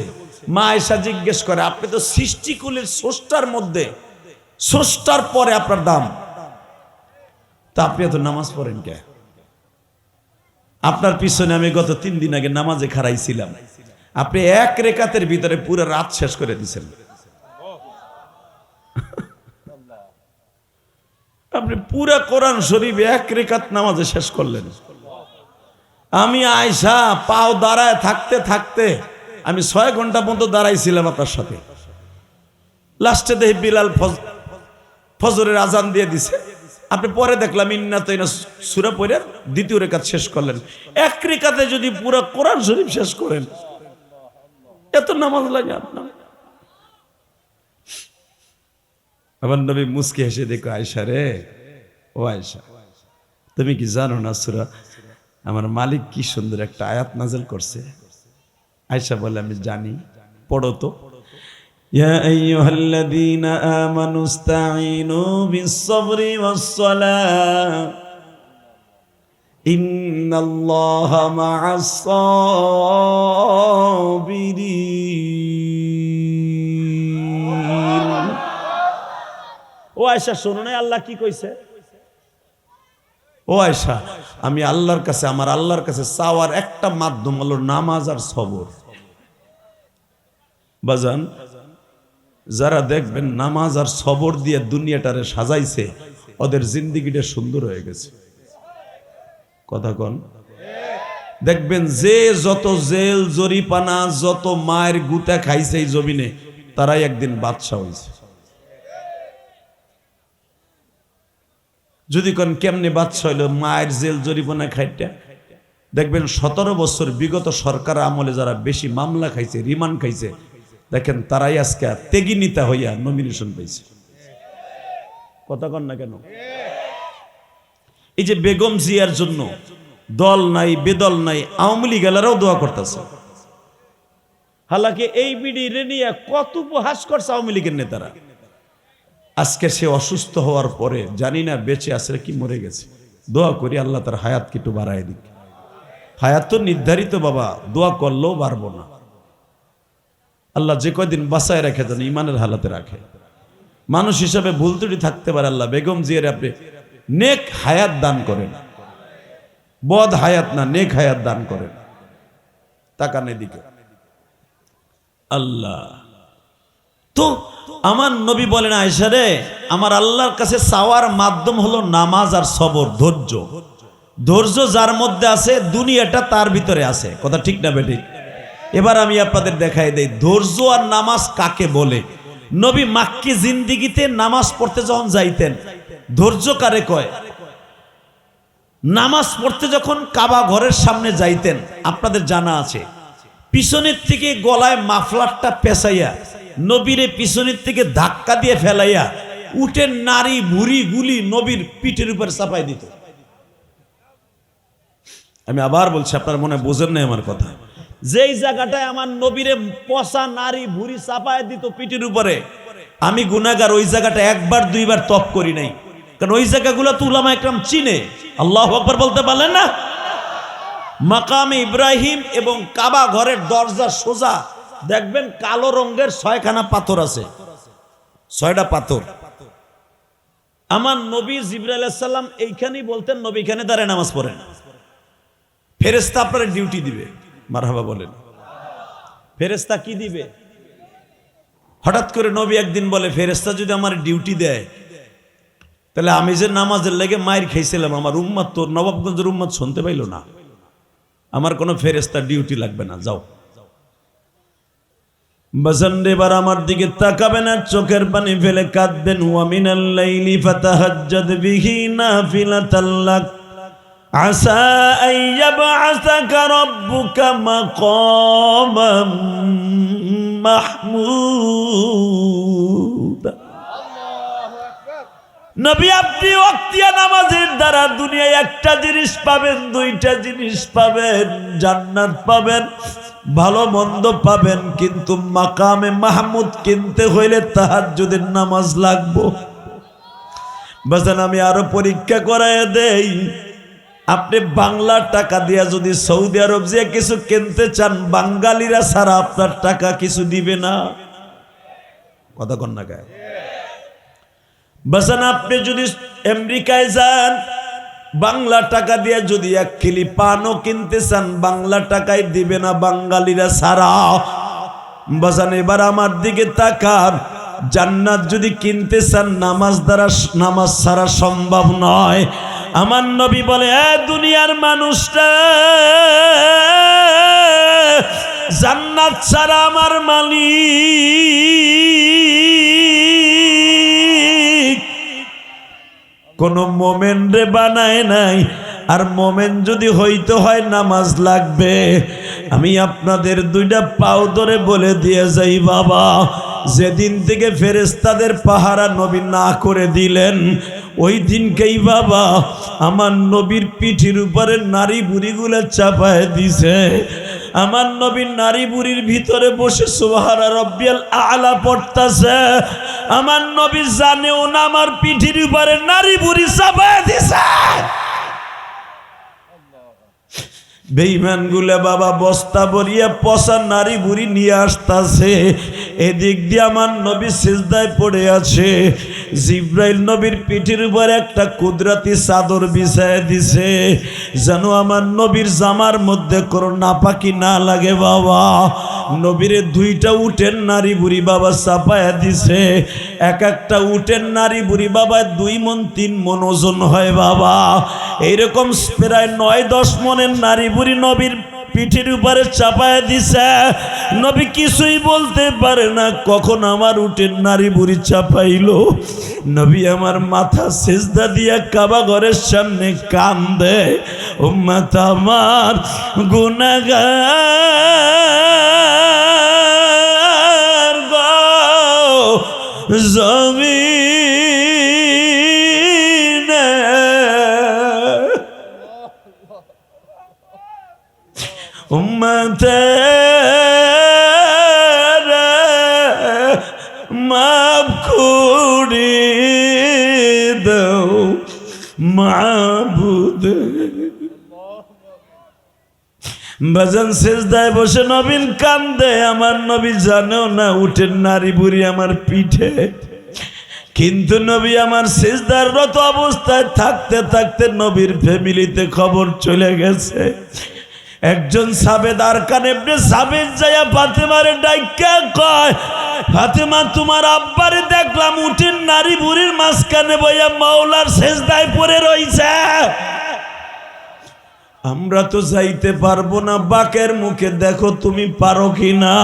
মা আয়েশা জিজ্ঞেস করে, আপনি তো সৃষ্টিকুলের স্রষ্টার মধ্যে, স্রষ্টার পরে আপনার দাম, তা আপনি এত নামাজ পড়েন কে? আপনার পিছনে আমি গত 3 দিন আগে নামাজে খাড়াইছিলাম, আপনি এক রেকাতের ভিতরে পুরো রাত শেষ করে দিয়েছেন। আপনি পুরা কোরআন শরীফ এক রেকাত নামাজে শেষ করলেন। আমি আয়েশা পাও দাঁড়ায় থাকতে থাকতে আমি 6 ঘন্টা পর্যন্ত দাঁড়াইছিলাম আপনার সাথে। লাস্টে দেখি বিলাল ফজরের আজান দিয়ে দিছে, আপনি পরে দেখলাম ইন্না তো সূরা পড়ে দ্বিতীয় রেকাত শেষ করলেন। এক রেকাতে যদি পুরো কোরআন শরীফ শেষ করেন, এত নামাজ লাগে আপনার? আমার নবী মুস্কি হেসে দেখো, আয়েশা রে, ও আয়েশা, তুমি কি জানো না সূরা আমার মালিক কি সুন্দর একটা আয়াত নাযিল করছে? আয়েশা বলে, আমি জানি, পড়ো তো। ইয়া আইয়ুহাল্লাযীনা আমানু ইসতাঈনু বিস-সাবরি ওয়াস-সালাহ ইন্নাল্লাহা মা'আস-সাবিরিন। ও আয়েশা, শোনো না আল্লাহ কি কইছে? ও আয়েশা, আমি আল্লাহর কাছে, আমার আল্লাহর কাছে চাওয়ার একটা মাধ্যম হলো নামাজ আর সবর। বাজান, যারা দেখবেন নামাজ আর সবর দিয়ে দুনিয়াটারে সাজাইছে, ওদের জিন্দেগিটা সুন্দর হয়ে গেছে। কথা কন? দেখবেন যে যত জেল জরিপানা, যত মায়ের গুতা খাইছে এই জমিনে, তারাই একদিন বাদশা হয়েছে। যদি কোন কেমনে বাদশা হইল, মায়ের জেল জরিপানা খাইটা, দেখবেন 17 বছর বিগত সরকার আমলে যারা বেশি মামলা খাইছে, রিমান্ড খাইছে, দেখেন তারাই আজকে তেগিনিতা হইয়া নমিনেশন পাইছে। কথা কন না কেন? এই যে বেগম জিয়ার জন্য দল নাই বেদল নাই, আওয়ামী লীগেরাও দোয়া করতেছে। হালাকি এই বিডি রেনিয়া কত উপহাস করছে আওয়ামী লীগের নেতারা। আজকে সে অসুস্থ হওয়ার পরে জানি না বেঁচে আছে কি মরে গেছে। দোয়া করি আল্লাহ তার হায়াতকে একটু বাড়ায় দিক। হায়াত তো নির্ধারিত বাবা, দোয়া করলেও বাড়বো না। আল্লাহ যে কয়দিন বাঁচায় রাখে যেন ইমানের হালাতে রাখে। মানুষ হিসাবে ভুল ত্রুটি থাকতে পারে, আল্লাহ বেগম জিয়ার আপনি নেক হায়াত দান করেন, বদ হায়াত না, নেক হায়াত দান করেন। তাকান এদিকে। আল্লাহ তো আমার নবী বলেন, আয়েশা রে, আমার আল্লাহর কাছে চাওয়ার মাধ্যম হলো নামাজ আর সবর, ধৈর্য। ধৈর্য যার মধ্যে আছে, দুনিয়াটা তার ভিতরে আছে। কথা ঠিক না বেঠিক? এবার আমি আপনাদের দেখাই দেই ধৈর্য আর নামাজ কাকে বলে। নবী মাক্কি জিন্দিগিতে নামাজ পড়তে যখন যাইতেন, ধৈর্য কারে কয়? নামাজ পড়তে যখন কাবা ঘরের সামনে যাইতেন, আপনাদের জানা আছে, পিছনের থেকে গলায় মাফলারটা পেঁচাইয়া নবীরে পিছনের থেকে ধাক্কা দিয়ে ফেলাইয়া উটের নারী ভুড়ি গুলি নবীর পিঠের উপর চাপাই দিত। আমি আবার বলছি, আপনার মনে বোঝেন না আমার কথা। যেই জায়গাটায় আমার নবীরে পচা নারী ভুড়ি চাপাই দিত পিঠের উপরে, আমি গুনাহগার, ওই জায়গাটা একবার দুইবার তপ করি নাই, কারণ ওই জায়গাগুলো তো উলামা একরাম চিনে। আল্লাহু আকবার বলতে পারলেন না? মাকামে ইব্রাহিম এবং কাবা ঘরের দরজা সোজা দেখবেন কালো রঙের 6খানা পাথর আছে, 6টা পাথর। আমার নবী জিবরাইল আলাইহিস সালাম এইখানেই বলতেন, নবী এখানে দাঁড়ায় নামাজ পড়েন, ফেরেশতা আপনার ডিউটি দিবে। মারহাবা বলেন। ফেরেশতা কি দিবে? হঠাৎ করে নবী একদিন বলে, ফেরেশতা যদি আমার ডিউটি দেয় তাহলে আমি যে নামাজের লেগে মায়ের খাইছিলাম, আমার উম্মত তো নবাবগঞ্জের উম্মত শুনতে পাইল না। আমার কোনো ফেরেস্তার ডিউটি লাগবে না, যাও। বাজানরে এবার আমার দিকে তাকাবেন আর চোখের পানি ফেলে কাঁদবেন। ওয়া মিনাল লাইলি ফাতাহাজ্জাদ বিহি নাফিলাতাল লাক আসা আন ইয়াবআসাকা রাব্বুকা মাকামান মাহমুদা। নবী আপনি ওয়াক্তিয়া নামাজের দ্বারা দুনিয়ায় একটা জিনিস পাবেন, দুইটা জিনিস পাবেন, জান্নাত পাবেন, ভালো মন্দ পাবেন, কিন্তু মাকামে মাহমুদ কিনতে হইলে তাহাজ্জুদের নামাজ লাগবো। বাজান আমি আরো পরীক্ষা করায় দেই, আপনি বাংলা টাকা দিয়া যদি সৌদি আরব যে কিছু কিনতে চান, বাঙালিরা ছাড়া আপনার টাকা কিছু দিবে না। কথা কন না গায় বাজান, আপনি যদি আমেরিকায় যান, বাংলা টাকা দিয়ে যদি 1 কিলি পানও কিনতে চান, বাংলা টাকায় দিবে না বাঙালিরা ছাড়া। বাজান এবার আমার দিকে তাকান, জান্নাত যদি কিনতে চান নামাজ ছাড়া সম্ভব নয়। আমার নবী বলে, দুনিয়ার মানুষটা জান্নাত ছাড়া আমার মালিক কোন মোমেন রে বানায় নাই। আর মোমেন যদি হইতে হয় নামাজ লাগবে। আমি আপনাদের 2টা পাও ধরে বলে দিয়ে যাই বাবা, যেদিন থেকে ফেরেশতাদের পাহারা নবী না করে দিলেন, ওই দিনকেই বাবা আমার নবীর পিঠির উপরে নারী বুড়িগুলো চাপায় দিছে। আমার নবীর নারী বুড়ির ভিতরে বসে সুবহানা রাব্বিয়াল আলা পড়তাছে। আমার নবী জানেও না আমার পিঠির উপরে নারী বুড়ি চাপায় দিছে। বেঈমান গুলা বাবা বস্তা ভরিয়া পচা নারী বুড়ি নিয়ে আসতেছে। এদিক দিয়ে আমার নবী সিজদায় পড়ে আছে। জিব্রাইল নবীর পিঠের উপর একটা কুদরতি চাদর বিছায় দিছে, যেন আমার নবীর জামার মধ্যে কোনো নাপাকি না লাগে বাবা। নবীরে 2টা উটের নারী বুড়ি বাবা চাপায়া দিছে। একটা উটের নারী বুড়ি বাবা 2 মণ 3 মণ ওজন হয় বাবা। এইরকম প্রায় 9-10 মণের নারী বুড়ি নবীর পিঠের উপরে চাপায় দিছে। নবী কিছুই বলতে পারে না, কখন আমার উটের নারী বুড়ি চাপাইলো। নবী আমার মাথা সিজদা দিয়া কাবা ঘরের সামনে কান্দে, উম্মত আমার গুনাহগার গো জমিনে উম্মতের মাফ করে দাও মাবুদ। বাজান সিজদায় বসে নবীন কান্দে। আমার নবী জানেও না উটের নারী বুড়ি আমার পিঠে, কিন্তু নবী আমার সিজদাররত অবস্থায় থাকতে থাকতে নবীর ফ্যামিলিতে খবর চলে গেছে। একজন সাবেদ আরকান ইবনে সাবেদ যায়া ফাতেমারে ডাইকা কয়, ফাতেমা তোমার আব্বারে দেখলাম উটের নারী বুড়ির মাঝখানে বইয়া মাওলার সিজদায় পড়ে রইছে। আমরা তো যাইতে পারবো না, বাকের মুখে দেখো তুমি পারো কিনা।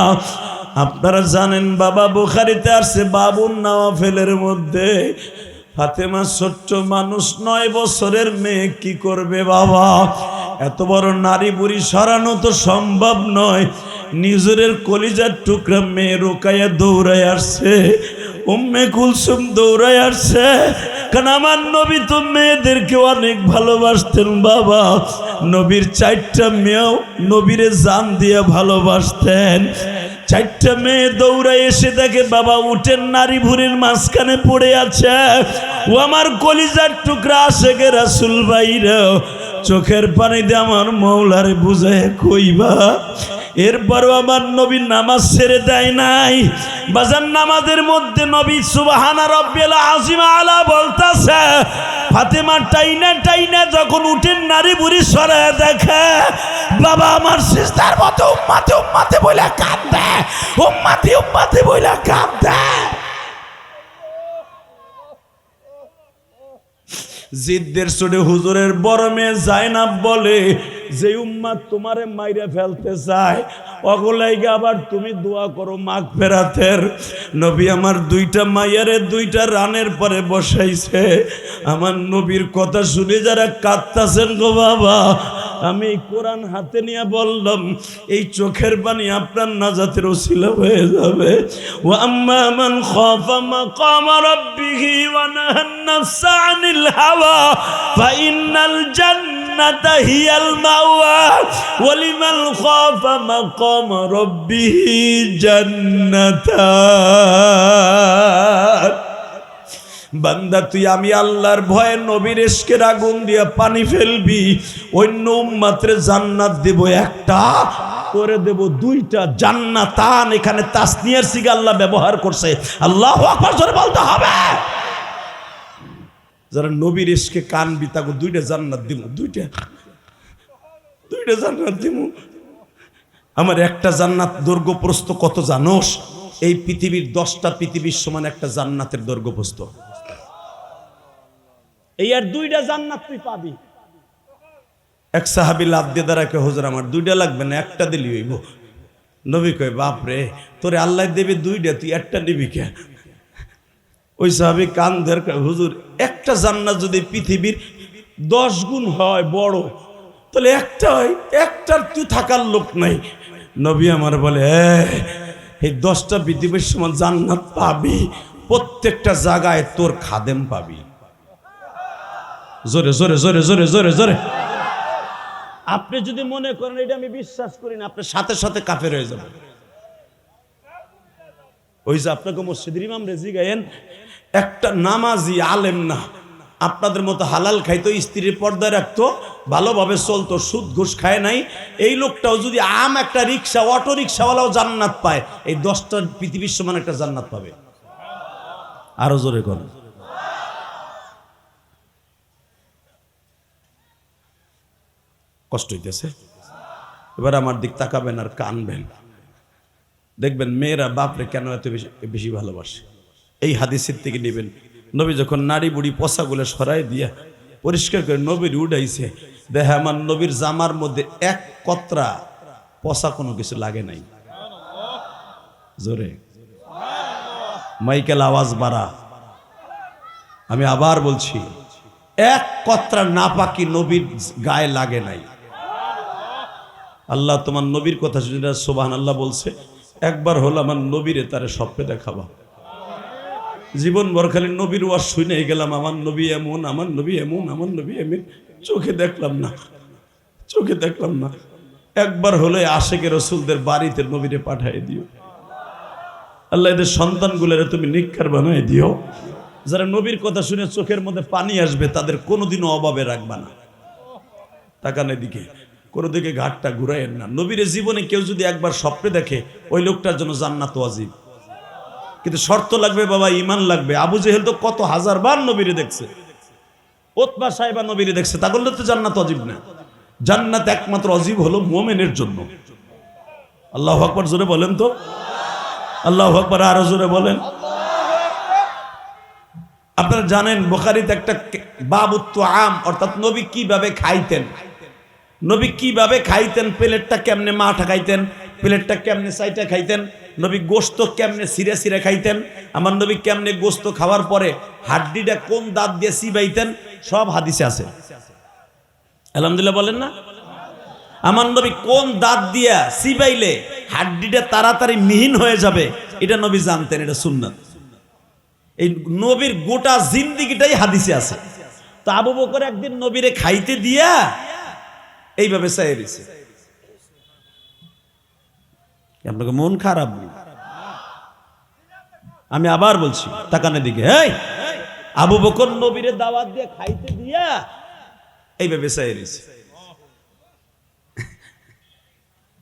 আপনারা জানেন বাবা, বুখারীতে আসছে বাবুন নওয়াফেলের মধ্যে ফাতেমা ছোট্ট মানুষ, 9 বছরের মেয়ে, কি করবে বাবা? এত বড় নারী বুড়ি সরানো তো সম্ভব নয়। নিজের কলিজার টুকরা মেয়ে রোকায়া দৌড়ায় আসছে, উম্মে কুলসুম দৌড়ায় আসছে। কারণ আমার নবী তো মেয়েদেরকে অনেক ভালোবাসতেন বাবা। নবীর 4টা মেয়েও নবীরে জান দিয়ে ভালোবাসতেন। 4টা মেয়ে দৌড়ায় এসে দেখে বাবা উটের নারী ভুরির মাঝখানে পড়ে আছে। ও আমার কলিজার টুকরা আশেকে রাসূল ভাইরা চোখের পানি দিয়ে আমার মওলারে বুঝায় কইবা। এরপরও আমার নবী নামাজ ছেড়ে দেয় নাই। বাজার নামাজের মধ্যে নবী সুবহানা রাব্বিয়াল আযীম আলা বলতাছে। ফাতেমা টাইনা টাইনা যখন উঠেন নারী বুড়ি সরায় দেখে বাবা আমার সিজদার মতো উম্মতে উম্মতে বইলা কাঁদে, উম্মতে উম্মতে বইলা কাঁদে। জিদ্দের সুরে হুজুরের বড় মেয়ে জাইনাব বলে, যে উম্মাত তোমারে মাইরে ফেলতে চায় অগলাইগে আবার তুমি দোয়া করো মাগফিরাতের। নবী আমার দুইটা মাইয়ারে দুইটা রানের পরে বসাইছে। আমার নবীর কথা শুনে যারা কাঁদতাছেন গো বাবা, আমি কোরআন হাতে নিয়ে বললাম এই চোখের পানি আপনার নাজাতের ওসিলা হয়ে যাবে। ওয়া আম্মা মান খাফা মাকাম রাব্বিহি ওয়া নাহান নাফসা আনিল হাওয়া ফা ইন্নাল জান্নাতা হিয়াল মাওয়া ওয়া লিমান খাফা মাকাম রাব্বিহি জান্নাতান। বান্দা তুই আমি আল্লাহর ভয়ে নবীর ইশকের আগুন দিয়ে পানি ফেলবি, অন্য উম্মতরে জান্নাত দেব একটা, করে দেব দুইটা। জান্নাতান এখানে তাসনিয়ার সিগা আল্লাহ ব্যবহার করছে। আল্লাহু আকবার জোরে বলতে হবে। যারা নবীর ইশকে কানবি তাকে দুইটা জান্নাত দিব, দুইটা জান্নাত দিব। আমার একটা জান্নাত দৈর্ঘ্য প্রস্থ কত জানোস? এই পৃথিবীর 10টা পৃথিবীর সমান একটা জান্নাতের দৈর্ঘ্য প্রস্থ। এই আর দুইটা জান্নাত তুই পাবি। এক সাহাবী লাভ দিয়ে দাঁড়াকে, হুজুর আমার দুইটা লাগবে না, একটা দিলি হইব। নবী কয় বাপ রে, তোরে আল্লাহ দেবে দুইটা, তুই একটা নিবি কে? ওই সাহাবী কান ধরে কয়, হুজুর একটা জান্নাত যদি পৃথিবীর 10 গুণ হয় বড়, তাহলে একটা হয়, একটার তুই থাকার লোক নাই। নবী আমার বলে, এই 10টা পৃথিবীর সমান জান্নাত পাবি, প্রত্যেকটা জায়গায় তোর খাদেম পাবি। জোরে জোরে জোরে জোরে জোরে জোরে। আপনি যদি মনে করেন এটা আমি বিশ্বাস করি না, আপনার সাথে সাথে কাফের হয়ে যাবেন। ওই যে আপনাকে মসজিদের ইমাম রেজি গায়েন, একটা নামাজি আলেম না, আপনাদের মতো হালাল খাইতো, স্ত্রীর পর্দায় রাখতো, ভালোভাবে চলতো, সুদ ঘুষ খায় নাই, এই লোকটাও যদি একটা রিক্সা অটো রিক্সাওয়ালাও জান্নাত পায়, এই 10টা পৃথিবীর সমান একটা জান্নাত পাবে। আরো জোরে করেন। কষ্ট হইতেছে? এবার আমার দিক তাকাবেন আর কানবেন, দেখবেন মেয়েরা বাপরে কেন এত বেশি ভালোবাসে। এই হাদিসের থেকে নেবেন, নবী যখন নারী বুড়ি পশাগুলো সরাই দিয়া পরিষ্কার করে নবীর উঠাইছে, দেখে আমার নবীর জামার মধ্যে এক কতরা পশা কোনো কিছু লাগে নাই। জোরে মাইকেল আওয়াজ বাড়া, আমি আবার বলছি, এক কতরা নাপাকি নবীর গায়ে লাগে নাই। আল্লাহ তোমার নবীর কথা শুনে সুবহানাল্লাহ বলছে, একবার হলো আমার নবীরে তারে স্বপ্নে দেখাবা। জীবন ভর খালি নবীর ওয়াজ শুনে গেলাম, আমার নবী এমন, আমার নবী এমন, আমার নবী এমন, চোখে দেখলাম না, চোখে দেখলাম না। একবার হলে আশেকে রসুলদের বাড়িতে নবীরে পাঠিয়ে দিও। আল্লাহ এদের সন্তানগুলোরে তুমি নিক্ষার বানাই দিও। যারা নবীর কথা শুনে চোখের মধ্যে পানি আসবে তাদের কোনোদিনও অভাবে রাখবা না। তাকানের দিকে কোনো দিকে ঘাটটা ঘুরাইয়েন না। নবীর জীবনে কেউ যদি একবার স্বপ্নে দেখে, ওই লোকটার জন্য জান্নাত ওয়াজিব, কিন্তু শর্ত লাগবে বাবা, ঈমান লাগবে। আবু জেহেল তো কত হাজারবার নবীরে দেখছে, উতবা সাহেবা নবীরে দেখছে, তা বললে তো জান্নাত ওয়াজিব না। জান্নাত একমাত্র ওয়াজিব হলো মুমিনের জন্য। আল্লাহু আকবার জোরে বলেন তো, আল্লাহু আকবার আরো জোরে বলেন। আপনারা জানেন বুখারীতে একটা বাবুত তুআম, অর্থাৎ নবী কিভাবে খাইতেন, নবী কিভাবে খাইতেন, প্লেটটা কেমনে মাঠা খাইতেন, প্লেটটা কেমনে সাইটা খাইতেন, নবী গোস্ত কেমনে সিরে সিরে খাইতেন, আমার নবী কেমনে গোস্ত খাওয়ার পরে হাড্ডিটা কোন দাঁত দিয়ে চিবাইতেন, সব হাদিসে আছে। আলহামদুলিল্লাহ বলেন না? আমার নবী কোন দাঁত দিয়া চিবাইলে হাড্ডিটা তাড়াতাড়ি মিহিন হয়ে যাবে, এটা নবী জানতেন, এটা সুন্নাত। এই নবীর গোটা জিন্দিগিটাই হাদিসে আছে। তো আবু বকর একদিন নবীরে খাইতে দিয়া এইভাবে চাইয়ে দিছে। আপনাকে মন খারাপ? আমি আবার বলছি, তাকানের দিকে, এই আবু বকর নবীরে দাওয়াত দিয়ে খাইতে দিয়া এইভাবে চাইয়ে দিছে।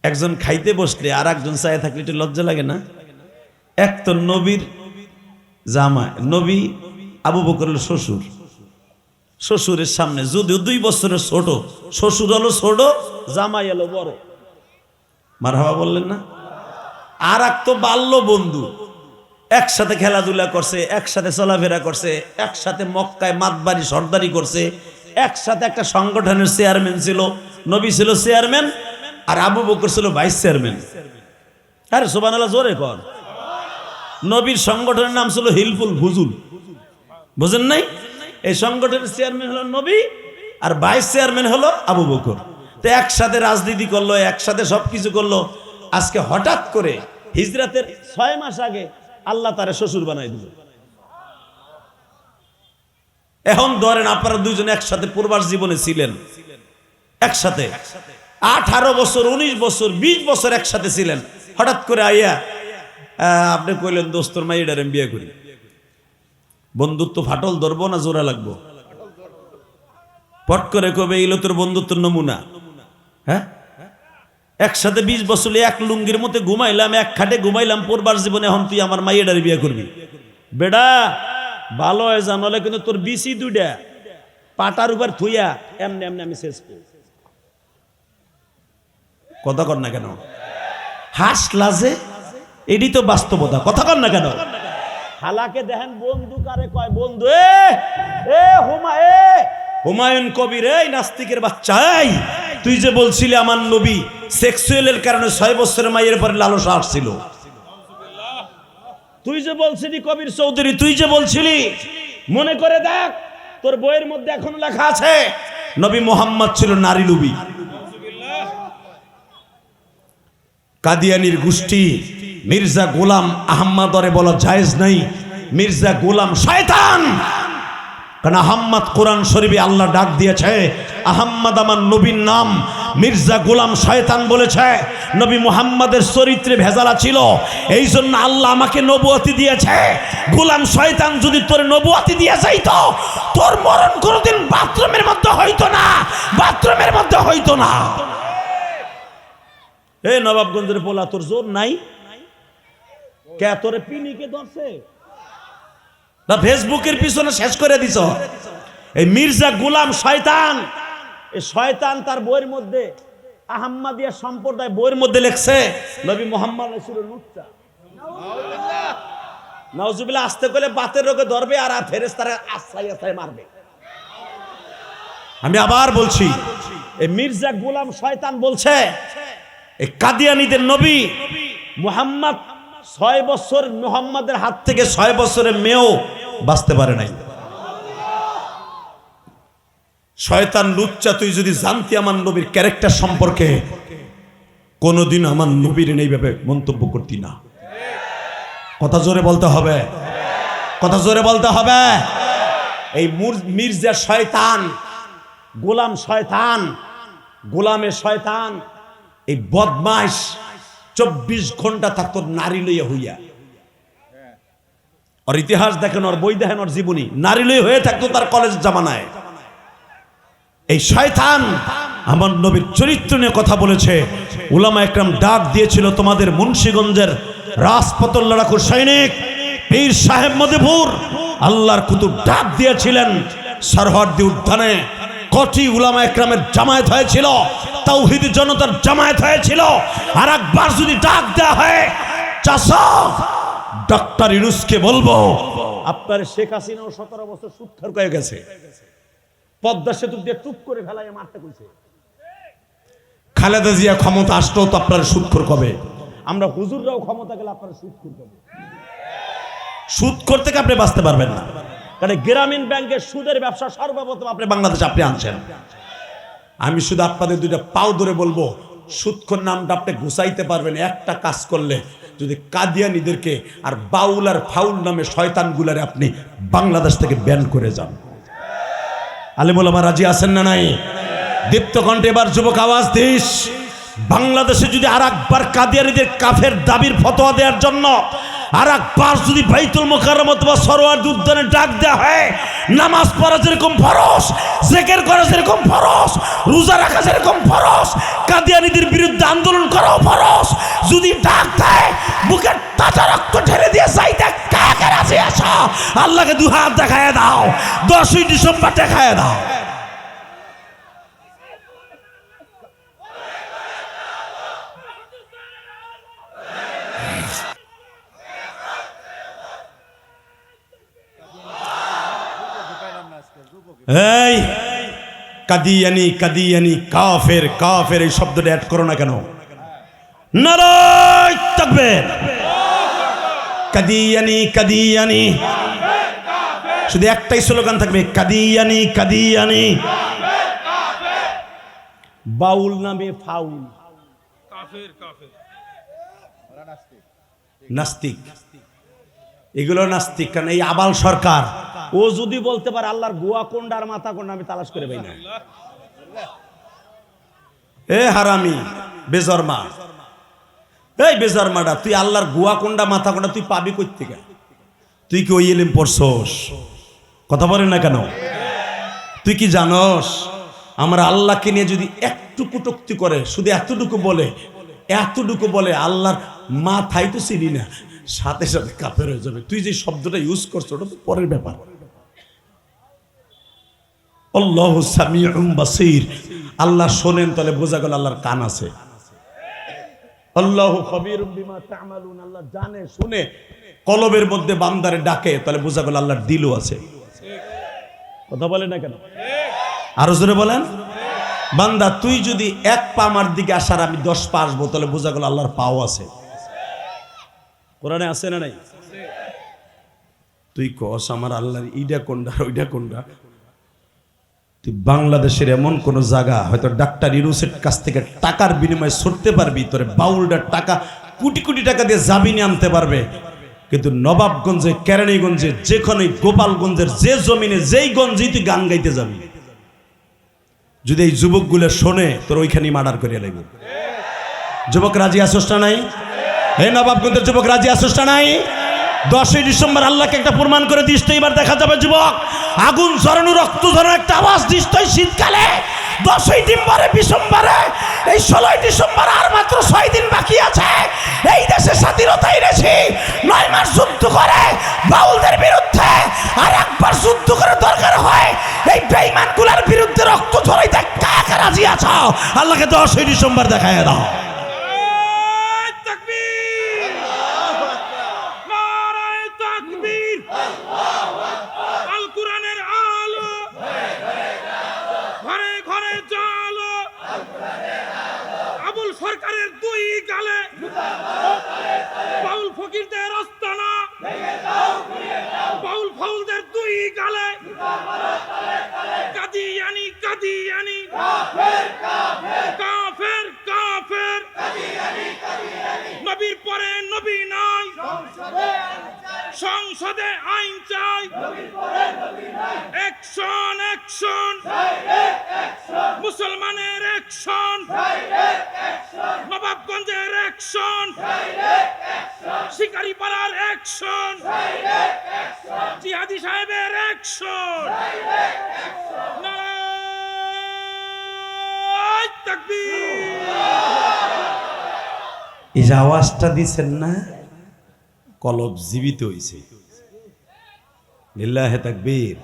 একজন খাইতে বসলে আর একজন চাইয়ে থাকলে একটু লজ্জা লাগে না? এক তো নবীর জামাই, নবী আবু বকরের শ্বশুর, শ্বশুরের সামনে যদিও 2 বছরের ছোট, শ্বশুর হলো ছোট, জামাই এলো বড়। মারহাবা বললেন না? আর এক তো বাল্য বন্ধু, একসাথে খেলাধুলা করছে, একসাথে চলাফেরা করছে, একসাথে মক্কায় মাতবাড়ি সর্দারি করছে, একসাথে একটা সংগঠনের চেয়ারম্যান ছিল, নবী ছিল চেয়ারম্যান আর আবু বকর ছিল ভাইস চেয়ারম্যান। আরে সুবহানাল্লাহ জোরে কর। নবীর সংগঠনের নাম ছিল হিলফুল ফুজুল, বুঝেন নাই? এই সংগঠনের চেয়ারম্যান হলো নবী আর ভাইস চেয়ারম্যান হলো আবু বকর। তো একসাথে রাজনীতি করলো, একসাথে সবকিছু করলো। আজকে হঠাৎ করে হিজরাতের 6 মাস আগে আল্লাহ তারে শ্বশুর বানাই দিল। এখন ধরেন আপনারা দুইজন একসাথে পূর্বাস জীবনে ছিলেন, একসাথে 18 বছর 19 বছর 20 বছর একসাথে ছিলেন। হঠাৎ করে আইয়া আপনি কইলেন দোস্তর মাইডার আমি বিয়ে করি। বন্ধুত্ব ফাটল ধরবো না জোড়া লাগবো? পট করে কবে এলো তোর বন্ধুত্ব নমুনা? হ্যাঁ, একসাথে 20 বছর এক লুঙ্গির মধ্যে ঘুমাইলাম, এক খাটে ঘুমাইলাম পূর্বার জীবনে, এখন তুই আমার মাইডার বিয়ে করবি? বেডা ভালো হয় জানলে কিন্তু তোর বিসি দুইটা পাটার উপর থুইয়া এমনি এমনি আমি শেষ করি। কথা কর না কেন? হাস লাজে, এডি তো বাস্তবতা। কথা কর না কেন? হালাকে দেখেন বন্ধু কারে কয়? বন্ধু হুমায়ুন কবির, এই নাস্তিকের বাচ্চা, তুই যে বলছিলি আমার নবী সেক্সুয়ালের কারণে 6 বছরের মায়ের পরে লালসা আসছিল, তুই যে বলছিলি কবির চৌধুরী, তুই যে বলছিলি, মনে করে দেখ তোর বইয়ের মধ্যে এখনো লেখা আছে নবী মোহাম্মদ ছিল নারী লোভী। কাদিয়ানির গোষ্ঠী মির্জা গোলাম আহম্মদরে বলা জায়েজ নাই, মির্জা গোলাম শয়তান। কারণ আহম্মদ কোরআন শরীফে আল্লাহ ডাক দিয়েছে, আহম্মদ আমার নবীর নাম, মির্জা গোলাম শয়তান বলেছে। নবী মুহাম্মাদের চরিত্রে ভেজালা ছিল, এই জন্য আল্লাহ আমাকে নবুয়তি দিয়েছে। গোলাম শয়তান যদি তোর নবুয়তি দিয়ে যাইতো, তোর মরণ কোনোদিন বাথরুমের মধ্যে হইতো না, বাথরুমের মধ্যে হইতো না। এ নবাবগঞ্জের পোলা, তোর জোর নাই কে? তোরে পিনিকে ধরছে না ফেসবুকের পিছনে শেষ করে দিছ? এই মির্জা গোলাম শয়তান, এই শয়তান তার বইয়ের মধ্যে, আহম্মদিয়া সম্প্রদায় বইয়ের মধ্যে লেখছে নবী মুহাম্মদ ছিল লুচ্চা। নাউজুবিল্লাহ। আসতে গেলে বাতের রোগে ধরবে আর ফেরেশতারা আছাই আছাই মারবে। আমি আবার বলছি, এই মির্জা গোলাম শয়তান বলছে এই কাদিয়ানীদের নবী মুহাম্মদ 6 বছর, মুহাম্মাদের হাত থেকে 6 বছরের মেয়েও বাঁচতে পারে নাই। শয়তান লুচ্চা, তুই যদি জানতি আমার নবীর ক্যারেক্টার সম্পর্কে, কোনোদিন আমার নবীর এইভাবে মন্তব্য করতি না। কথা জোরে বলতে হবে, কথা জোরে বলতে হবে। এই মির্জা শয়তান, গোলাম শয়তান, গোলামের শয়তান, এই বদমাইশ 24 ঘন্টা থাকতো নারী লইয়া হইয়া। আর ইতিহাস দেখেন, ওর বই দেখেন, ওর জীবনী নারী লইয়া হয়ে থাকতো তার কলেজ জামানায়। এই শয়তান আমার নবীর চরিত্র নিয়ে কথা বলেছে। উলামা একরাম ডাক দিয়েছিল, তোমাদের মুন্সিগঞ্জের রাজপথর লড়াকু সৈনিক পীর সাহেব মদিপুর আল্লাহর কুতুব ডাক দিয়েছিলেন সরহদ্দি উদ্যানে। কোটি উলামা একরামের জামায়াত হয়েছিল, তাওহীদ জনতার জামায়াত হয়েছিল। আর একবার যদি ডাক দেওয়া হয়, চাচা ডক্টর ইউনূসকে বলবো, আপনার শেখ হাসিনাও 17 বছর সুৎখর হয়ে গেছে, পদ্মা সেতু দিয়ে টুক করে ফেলায় মারতে কইছে। খালেদা জিয়া ক্ষমতা আসলেও তো আপনার সুৎখর কবে? আমরা হুজুররাও ক্ষমতা গেলে আপনার সুৎখর কবে? সুৎখর থেকে আপনি বাঁচতে পারবেন না, কারণ গ্রামীণ ব্যাংকের সুদের ব্যবসা সর্বপ্রথম আপনি বাংলাদেশে আপনি আনছেন। আমি শুধু আপনাদের দুইটা পাও ধরে বলবো, সুৎখর নামটা আপনি ঘুষাইতে পারবেন একটা কাজ করলে, যদি কাদিয়ানীদেরকে আর বাউল আর ফাউল নামে শয়তানগুলারে আপনি বাংলাদেশ থেকে ব্যান করে যান। আলেমুল আমার রাজি আছেন না নাই? দীপ্ত কণ্ঠে এবার যুবক আওয়াজ দিস। বাংলাদেশে যদি আর একবার কাদিয়ানীদের কাফের দাবির ফতোয়া দেওয়ার জন্য আর একবার যদি বাইতুল মুকাররম অথবা সরওয়ার্দী উদ্যানে ডাক দেওয়া হয়, নামাজ পড়া যেরকম ফরজ, জিকির করা যেরকম ফরজ, রোজা রাখা যেরকম ফরজ, কাদিয়ানীদের বিরুদ্ধে আন্দোলন করাও ফরজ। যদি ডাক দেয়, বুকের তাজা রক্ত ঢেলে দিয়ে যাইতে কাকে রাজি আছো? আল্লাহকে 2 হাত দেখায় দাও, 10ই ডিসেম্বর দেখায় দাও। এই কাদিয়ানি কাদিয়ানি কাফের কাফের এই শব্দটা অ্যাড করো না কেন? নারায়ে তাকবীর। কাদিয়ানি কাদিয়ানি, শুধু একটাই স্লোগান থাকবে, কাদিয়ানি কাদিয়ানি। বাউল নামে ফাউল, নাস্তিক, এগুলো নাস্তিক। কারণ এই আবাল সরকার ও যদি বলতে পারে আল্লাহর গোয়া কোনটা আর মাথা কোনটা, আমি তালাশ করে পাই না। এ হারামি বেজরমা, এই বেজরমাটা, তুই আল্লাহর গোয়া কোনটা মাথা কোনটা তুই পাবি কই থেকে? তুই কি ওই ইলম পড়ছস? কথা বলেন না কেন? তুই কি জানস আমরা আল্লাহকে নিয়ে যদি একটু কটূক্তি করে, শুধু এতটুকু বলে আল্লাহর মাথায় তো চিনি না, সাথে সাথে কাফের হয়ে যাবে। তুই যে শব্দটা ইউজ করছো ওটা তো পরের ব্যাপার। আল্লাহু সামিউম বাসীর, আল্লাহ শোনেন, তাহলে বোঝা গেল আল্লাহর কান আছে। আল্লাহু খাবীরুম বিমা তা'মালুন, আল্লাহ জানে শুনে কলবের মধ্যে বান্দারে ডাকে, তাহলে বোঝা গেল আল্লাহর দিলও আছে। কথা বলে না কেন? আরো জোরে বলেন। বান্দা তুই যদি এক পা আমার দিকে আসার আমি 10 পা আসবো, তাহলে বোঝা গেল আল্লাহর পাও আছে। কোরআনে আছে না নাই? তুই কস আমার আল্লাহর ইডা কোনটা ওইটা কোনটা? তুই বাংলাদেশের এমন কোন জায়গা হয়তো ডাক্তার ইউনুসের কাছ থেকে টাকার বিনিময়ে ছুটতে পারবি, তোরে বাউলটার টাকা কোটি কোটি টাকা দিয়ে জামিনে আনতে পারবে, কিন্তু নবাবগঞ্জে, কেরানীগঞ্জে, যেখানে গোপালগঞ্জের যে জমিনে যেই গঞ্জেই তুই গান গাইতে যাবি, যদি এই যুবকগুলো শোনে তোর ওইখানেই মার্ডার করে লাগবে। যুবক রাজি আসোস না নাই? হে নবাবগঞ্জের যুবক রাজি আসোস না নাই? 10ই ডিসেম্বর আল্লাহকে একটা প্রমাণ করে দিস তো, এবার দেখা যাবে যুবক আগুন ঝরানো রক্ত ঝরানো একটা আওয়াজ দিস তো শীতকালে। 10ই ডিসেম্বরে এই 16ই ডিসেম্বর আর মাত্র 6 দিন বাকি আছে। এই দেশে স্বাধীনতা এনেছি 9 মাস যুদ্ধ করে বাউলদের বিরুদ্ধে, আর একবার যুদ্ধ করে দরকার হয় এই বেঈমানগুলোর বিরুদ্ধে রক্ত ঝরাইতে কাকে রাজি আছো? আল্লাহকে 10ই ডিসেম্বর দেখায় দাও। সরকারের দুই গালে বাউল ফকিরদের আস্তানা, বাউল ফাউলদের দুই গালে কাদিয়ানি কাদিয়ানি, কাফের কাফের, নবীর পরে নবী নাই, সংসদে আইন চাই, অ্যাকশন অ্যাকশন, মুসলমানের অ্যাকশন, নবাবগঞ্জের অ্যাকশন, শিকারিপাড়ার অ্যাকশন, জিহাদি সাহেবের অ্যাকশন। নারায়ে তাকবীর। এই যে আওয়াজটা দিচ্ছেন না, কলব জীবিত হয়েছে। লিল্লাহে তাকবীর।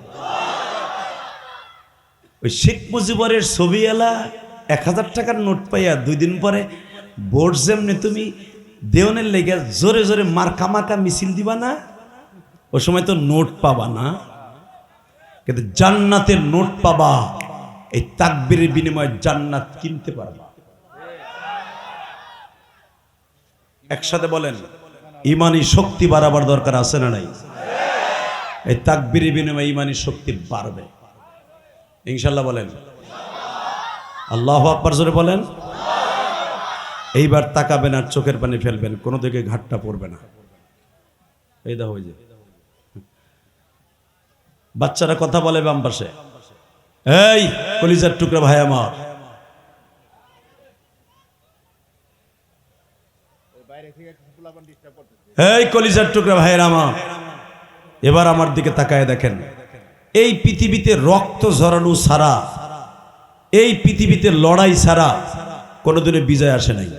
ওই শেখ মুজিবরের ছবি এলা 1000 টাকার নোট পাইয়া 2 দিন পরে ভোট যেমনি তুমি দেওয়ানের লেগে জোরে জোরে মার্কা মার্কা মিছিল দিবা না, ওই সময় তো নোট পাবা না, কিন্তু জান্নাতের নোট পাবা। এই তাকবীরের বিনিময়ে জান্নাত কিনতে পারবা। একসাথে বলেন, ইমানি শক্তি বাড়াবার দরকার আছে না নাই? এই তাকবীরের বিনিময়ে ইমানি শক্তি বাড়বে ইনশাআল্লাহ। বলেন আল্লাহু আকবার, জোরে বলেন। এইবার তাকাবেন আর চোখের পানি ফেলবেন, কোনো দিকে ঘাটটা পড়বে না। এই দা হয়ে যায়, বাচ্চারা কথা বলে বাম পাশে। এই কলিজার টুকরা ভাই আমার, এই কলিজার টুকরা ভাইয়ের আমার, এবার আমার দিকে তাকায় দেখেন। এই পৃথিবীতে রক্ত ঝরানো ছাড়া, এই পৃথিবীতে লড়াই ছাড়া কোনোদিনে বিজয় আসে নাই।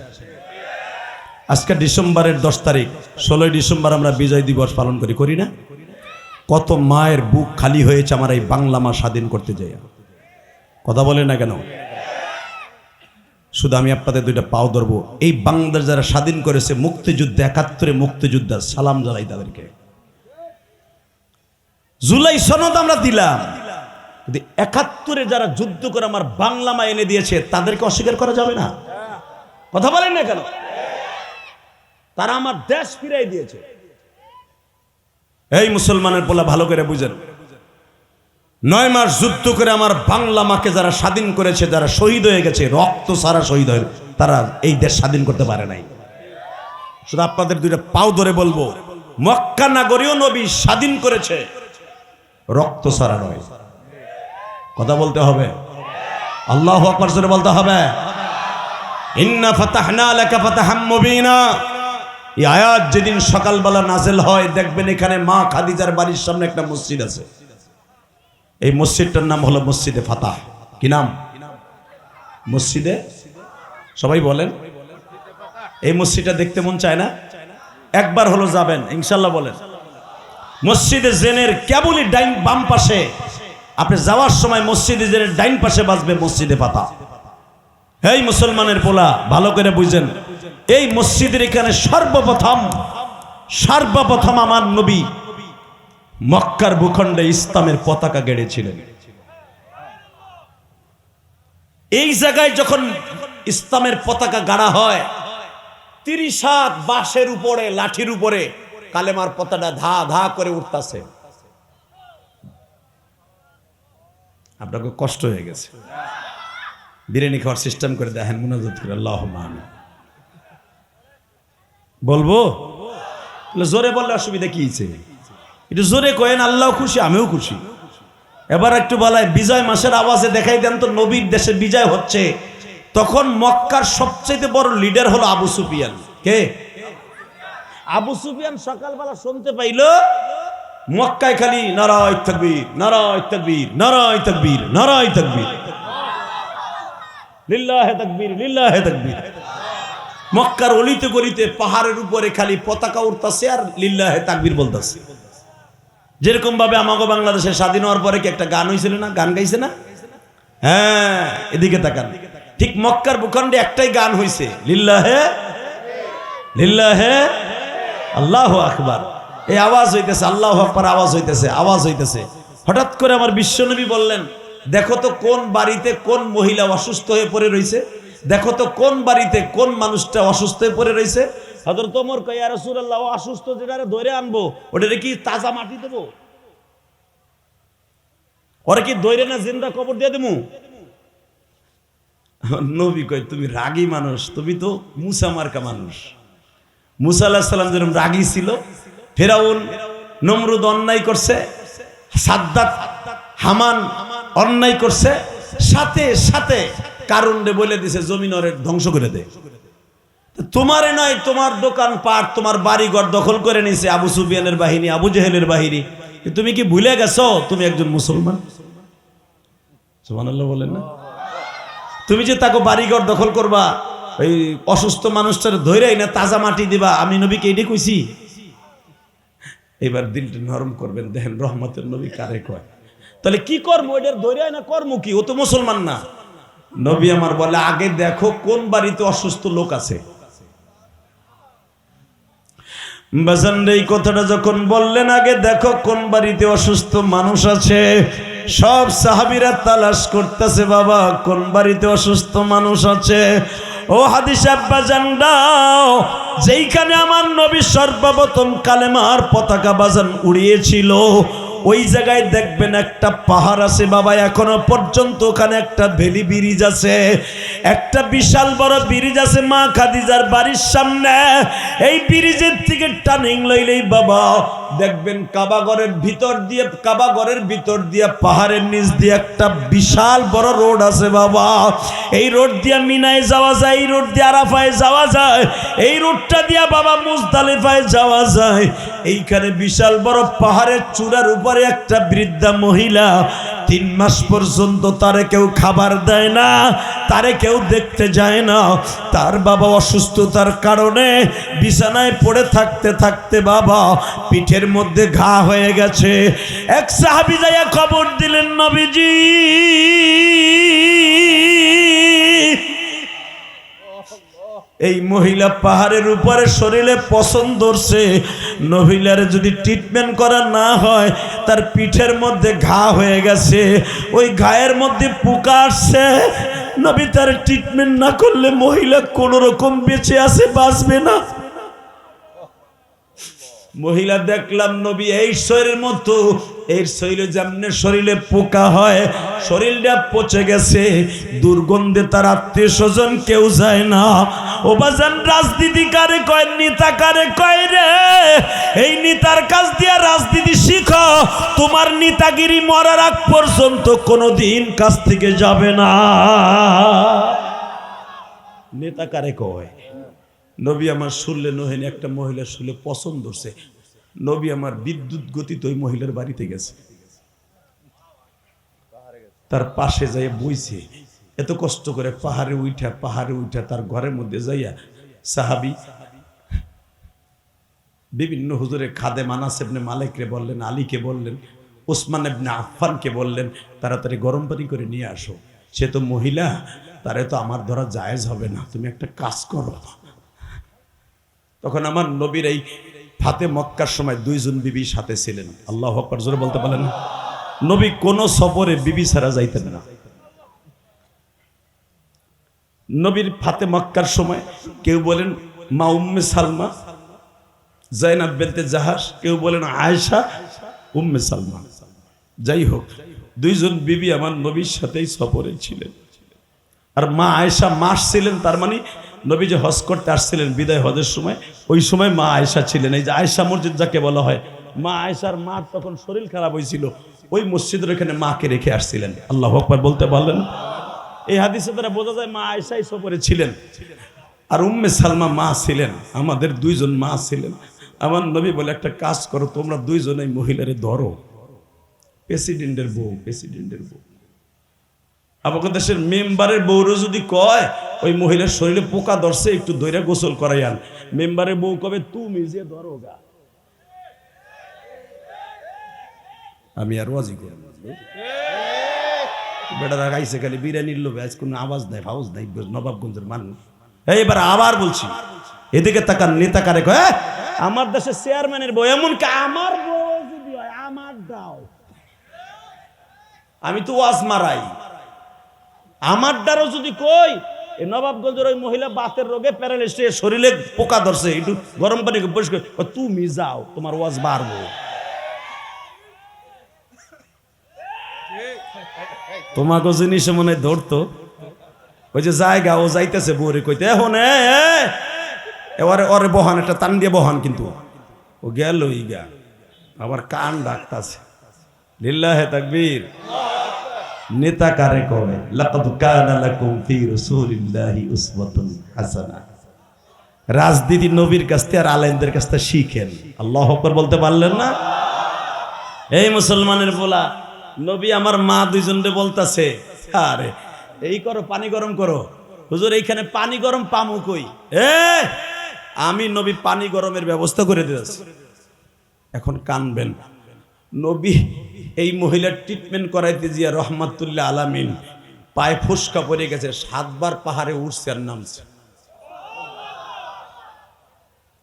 আজকে ডিসেম্বরের 10 তারিখ, 16ই ডিসেম্বর আমরা বিজয় দিবস পালন করি না? কত মায়ের বুক খালি হয়েছে আমার এই বাংলা মা স্বাধীন করতে যাই। কথা বলে না কেন? শুধু আমি আপনাদের 2টা পাও ধরবো। এই বাংলাদেশ যারা স্বাধীন করেছে, মুক্তিযুদ্ধে 71 মুক্তিযোদ্ধা, সালাম জানাই তাদেরকে। জুলাই সনদ আমরা দিলাম, কিন্তু ৭১-এ যারা যুদ্ধ করে আমার বাংলা মা এনে দিয়েছে তাদেরকে অস্বীকার করা যাবে না? কথা বলেন না কেন? তারা আমার দেশ ফিরাই দিয়েছে। এই মুসলমানের পোলা ভালো করে বুঝেন, 9 মাস যুদ্ধ করে আমার বাংলা মাকে যারা স্বাধীন করেছে, যারা শহীদ হয়ে গেছে, রক্ত সারা শহীদ হয়ে, তারা এই দেশ স্বাধীন করতে পারে নাই। শুধু আপনাদের দুইটা পাও ধরে বলবো, মক্কা নগরীও নবী স্বাধীন করেছে, রক্ত সারা নয়। কথা বলতে হবে, আল্লাহু আকবার জোরে বলতে হবে। ইন্না ফাতাহনা লাকা ফাতাহাম মুবিনা। এই আয়াত যেদিন সকালবেলা নাজেল হয়, দেখবেন এখানে মা খাদিজার বাড়ির সামনে একটা মসজিদ আছে। এই মসজিদটার নাম হলো মসজিদে ফাতাহ। কি নাম? মসজিদে, সবাই বলেন। এই মসজিদটা দেখতে মন চায় না? একবার হলো যাবেন ইনশাল্লাহ বলেন। মসজিদে জেনের কেবলই ডাইন বাম পাশে, আপনি যাওয়ার সময় মসজিদে জেনের ডাইন পাশে বাজবে মসজিদে ফাতাহ। এই মুসলমানের পোলা ভালো করে বুঝেন, এই মসজিদের এখানে সর্বপ্রথম আমার নবী মক্কার ভূখণ্ডে ইসলামের পতাকা গেড়েছিলেন। এই জায়গায় যখন ইসলামের পতাকা গাড়া হয়, 30 হাত বাঁশের উপরে, লাঠির উপরে কালেমার পতাকা ধা ধা করে উঠতেছে। আপনাকে কষ্ট হয়ে গেছে, বিরিয়ানি খাওয়ার সিস্টেম করে দেখেন, মুনাজাত করে আল্লাহুম্মা আমিন বলবো। জোরে বললে অসুবিধা কি হয়েছে? একটু জোরে কয়েন, আল্লাহ খুশি, আমিও খুশি। এবার একটু বলায় বিজয় মাসের আওয়াজে দেখাই দেন তো, নবীর দেশে বিজয় হচ্ছে। তখন মক্কার সবচেয়ে বড় লিডার হলো আবু সুফিয়ান। কে? আবু সুফিয়ান সকালবেলা শুনতে পাইল মক্কায় খালি নারায়ে তাকবীর, নারায়ে তাকবীর, নারায়ে তাকবীর, নারায়ে তাকবীর, লিল্লাহে তাকবীর, লিল্লাহে তাকবীর। মক্কার অলিতে গলিতে পাহাড়ের উপরে খালি পতাকা উঠতেছে আর লিল্লাহে তাকবীর বলতেছে। যেরকম ভাবে আমাগো বাংলাদেশে স্বাধীন হওয়ার পরে কি একটা গান হয়েছিল না? গান গাইছে না? হ্যাঁ, এদিকে তাকান। ঠিক মক্কার ভূখণ্ডে একটাই গান হয়েছে, লিল্লাহে লিল্লাহে আল্লাহু আকবার। এই আওয়াজ হইতেছে, আল্লাহু আকবার আওয়াজ হইতেছে, আওয়াজ হইতেছে। হঠাৎ করে আমার বিশ্বনবী বললেন, দেখো তো কোন বাড়িতে কোন মহিলা অসুস্থ হয়ে পড়ে রয়েছে, দেখো তো কোন বাড়িতে কোন মানুষটা অসুস্থ হয়ে পড়ে রয়েছে। হযরত ওমর কয়, ইয়া রাসূলুল্লাহ, অসুস্থ যেটারে ধরে আনবো ওটারে কি তাজা মাটি দেবো? ওরে কি দইরে না জিন্দা কবর দিয়ে দেবো? নবী কয়, তুমি রাগী মানুষ, তুমি তো মুসা মার্কা মানুষ। মুসা আলাইহিস সালাম যেরকম রাগী ছিল, ফেরাউন নমরুদ অন্যায় করছে, সাদ্দাত হামান অন্যায় করছে, সাথে সাথে কারণে বলে দিছে জমিন ওরে ধ্বংস করে দে। তোমারে নয়, তোমার দোকান পাট, তোমার বাড়িঘর দখল করে নিছে আবু সুফিয়ানের বাহিনী, আবু জেহেলের বাহিনী। তুমি কি ভুলে গেছো তুমি একজন মুসলমান? সুবহানাল্লাহ বলেন না? তুমি যে তাকে বাড়িঘর দখল করবা, ওই অসুস্থ মানুষটার ধৈরাই না তাজা মাটি দিবা, আমি নবীকে এটাই কইছি? এবার দিলটা নরম করবেন, দেখেন রহমতের নবী কারে কয়। তাহলে কি করবো? এটার ধৈরাই না কর্ম কি? ও তো মুসলমান না। নবী আমার বলে, আগে দেখো কোন বাড়িতে অসুস্থ লোক আছে। বাজান এই কথাটা যখন বললেন, আগে দেখো কোন বাড়িতে অসুস্থ মানুষ আছে, সব সাহাবীরা তালাশ করতেছে, বাবা কোন বাড়িতে অসুস্থ মানুষ আছে। ও হাদিস আব্বাজান দাও, যেইখানে আমার নবী সর্বপ্রথম কালেমার পতাকা বাজান উড়িয়েছিল, ওই জায়গায় দেখবেন একটা পাহাড় আছে বাবা, এখনো পর্যন্ত ওখানে একটা ভেলি ব্রিজ আছে, একটা বিশাল বড় ব্রিজ আছে মা খাদিজার বাড়ির সামনে। এই ব্রিজের থেকে টার্নিং লইলেই বাবা দেখবেন কাবাগরের ভিতর দিয়ে পাহাড়ের নিচ দিয়ে একটা বিশাল বড় রোড আছে বাবা। এই রোড দিয়ে মিনায় যাওয়া যায়, এই রোড দিয়ে আরাফায় যাওয়া যায়, এই রোডটা দিয়ে বাবা মুজদালিফায় যাওয়া যায়। এইখানে বিশাল বড় পাহাড়ের চূড়ার উপরে একটা বৃদ্ধা মহিলা, 3 মাস পর্যন্ত তারে কেউ খাবার দেয় না, তারে কেউ দেখতে যায় না। তার বাবা অসুস্থতার কারণে বিছানায় পড়ে থাকতে থাকতে বাবা পিঠের মধ্যে ঘা হয়ে গেছে। এক সাহাবী যাইয়া খবর দিলেন, নবীজি এই মহিলা পাহাড়ের উপরে শরীরে পছন্দ ধরছে, মহিলার যদি ট্রিটমেন্ট করা না হয় তার পিঠের মধ্যে ঘা হয়ে গেছে, ওই ঘায়ের মধ্যে পোকা আসছে। নবী তার ট্রিটমেন্ট না করলে মহিলা কোন রকম বেঁচে আছে, বাঁচবে না। মহিলা দেখলাম নবী এই শরীরের মতো, এই শরীরে যেমন শরীরে পোকা হয়, শরীরটা পচে গেছে, দুর্গন্ধে তার আত্মীয় স্বজন কেউ যায় না। ও বাজান, রাজনীতি কারে কয়, নেতা কারে কয় রে? এই নেতার কাছ দিয়া রাজনীতি শিখো, তোমার নেতাগিরি মরার আগ পর্যন্ত কোনোদিন কাছ থেকে যাবে না। নেতা কারে কয়? নবী আমার শুনলে নহেন একটা মহিলার শুনলে পছন্দ হচ্ছে, নবী আমার বিদ্যুৎ গতিতে ওই মহিলার বাড়িতে গেছে, তার পাশে যাই বইছে, এত কষ্ট করে পাহাড়ে উঠা তার ঘরের মধ্যে যাইয়া সাহাবী বিভিন্ন হুজুরে খাদেম আনাস ইবনে মালিকরে বললেন, আলীকে বললেন, ওসমান ইবনে আফফানকে বললেন, তাড়াতাড়ি গরম পানি করে নিয়ে আসো, সে তো মহিলা, তারে তো আমার ধরা জায়েজ হবে না, তুমি একটা কাজ করো। তখন আমার নবীর এই ফাতে মক্কার সময় দুইজন বিবি সাথে ছিলেন। আল্লাহু আকবার, জোরে বলতে পারেন না? নবী কোন সফরে বিবি ছাড়া যাইতেন না। নবীর ফাতে মক্কার সময় কেউ বলেন মা উম্মে সালমা, জাইনাব বিনতে জাহাশ, কেউ বলেন আয়েশা উম্মে সালমা। যাই হোক, দুইজন বিবি আমার নবীর সাথেই সফরে ছিলেন। আর মা আয়েশা মাস ছিলেন, তার মানে নবী যে হজ করতে আসছিলেন বিদায় হজের সময়, ওই সময় মা আয়েশা ছিলেন। এই যে আয়েশা মসজিদ যাকে বলা হয়, মা আয়েশার মার তখন শরীর খারাপ হয়েছিল, ওই মসজিদের এখানে মাকে রেখে আসছিলেন। আল্লাহু আকবার বলতে পারলেন? এই হাদিসে দ্বারা বোঝা যায় মা আয়েশাই সফরে ছিলেন, আর উম্মে সালমা মা ছিলেন। আমাদের দুইজন মা ছিলেন। আমার নবী বলে, একটা কাজ করো, তোমরা দুইজনেই মহিলারে ধরো, প্রেসিডেন্টের বউ, প্রেসিডেন্টের বউ। আমাদের দেশের মেম্বারের বউরও যদি কয় ওই মহিলার শরীরে পোকা ধরছে, একটু দইরা গোসল করাই আন, মেম্বারের বউ কবে তুমি যে ধরো গা। আমি আর ওয়াজি করব, বেটারা গাইছে খালি বিরিয়ানির লোভে, আজ কোনো আওয়াজ দেয়, ফাউজ দেয়, নবাবগঞ্জের মানুষ। এইবার আবার বলছি, এদিকে তাকান, নেতা কারে কয়? আমার দেশের চেয়ারম্যানের বউ, এমনকি আমার বউ যদি হয় আমার দাও, আমি তো ওয়াজ মারাই, আমার দ্বারও যদি কই এই নবাবগঞ্জের ওই মহিলা বাতের রোগে প্যারালাইসিস, শরীরে পোকা ধরছে, একটু গরম পানি পরিষ্কার, তুমি যাও, তোমার ওয়াজ বাড়বো। তোমাকে জিনিস মনে ধরতো, ওই যে জায়গা ও যাইতেছে বউরে কইতে, এখন এবারে ওরে বহান, একটা টান দিয়ে বহান, কিন্তু ও গেল ইগা, আবার কান ডাকতাছে। লিল্লাহে তাকবীর। নেতা কারে কয়? লাকাদ কানা লাকুম ফি রাসূলিল্লাহি উসওয়াতুন হাসানা। রাজনীতি নবীর কাছ থেকে আর আলেমদের কাছ থেকে শিখেন। আল্লাহু আকবার বলতে পারলেন না? এই মুসলমানের বলা, নবী আমার মা দুইজনরে বলতাছে, আরে এই করো, পানি গরম করো। হুজুর এইখানে পানি গরম পামু কই? আমি নবী পানি গরমের ব্যবস্থা করে দিয়েছি। এখন কানবেন, নবী এই মহিলার ট্রিটমেন্ট করাইতে গিয়া রহমাতুল্লাহ আলামিন পায়ে ফুসকা পড়ে গেছে, 7 বার পাহাড়ে উঠছে আর নামছে।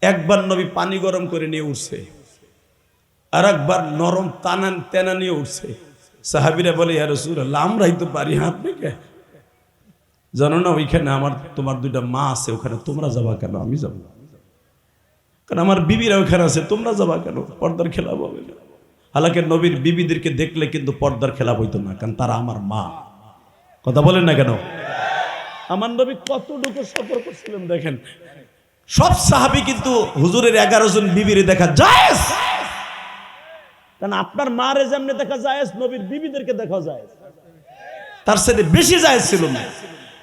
একবার নবী পানি গরম করে নিয়ে উঠছে, আর একবার নরম তেনা নিয়ে উঠছে। সাহাবীরা বলে, ইয়া রাসূলুল্লাহ, আমরাই তো পারি, আপনি কে? জানো না ওইখানে তোমার 2টা মা আছে, ওখানে তোমরা যাবা কেন? আমি যাবো, কারণ আমার বিবিরা ওখানে আছে, তোমরা যাবা কেন? পর্দার খেলাপ হবে না। হালাকে নবীর বিবিদেরকে দেখলে কিন্তু পর্দার খেলাপ হইতো না, কারণ তারা আমার মা। কথা বলেন না কেন? আমার নবী কতটুকু সতর্ক ছিলেন দেখেন। সব সাহাবী কিন্তু হুজুরের 11 জন বিবিরে দেখা জায়েজ, কারণ আপনার মারে যেমনে দেখা জায়েজ, নবীর বিবিদেরকে দেখা জায়েজ, তার সাথে বেশি জায়েজ ছিল না।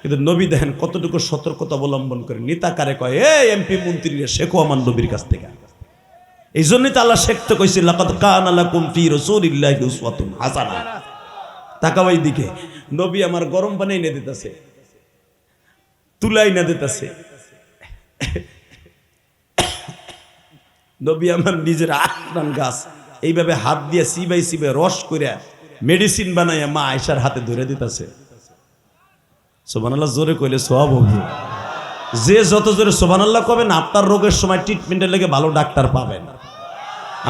কিন্তু নবী দেখেন কতটুকু সতর্কতা অবলম্বন করে। নেতা কারে কয়? এমপি মন্ত্রীরা শেখো আমার নবীর কাছ থেকে। এই জন্যই তো আল্লাহ শেখতে কইছে, লাকাদ কানা লাকুম ফি রাসূলিল্লাহি উসওয়াতুন হাসানা। তাকাও এই দিকে, নবী আমার গরম পানি এনে দিতেছে, তুলাই না দিতেছে। নবী আমার নিজের আখরান গাছ এইভাবে হাত দিয়ে সিবাই রস করে মেডিসিন বানাইয়া মা আয়েশার হাতে ধরে দিতেছে। সুবহানাল্লাহ, জোরে কইলে সওয়াব হবে। যে যত জোরে সুবহানাল্লাহ কবেন আপনার রোগের সময় ট্রিটমেন্টের লেগে ভালো ডাক্তার পাবেন।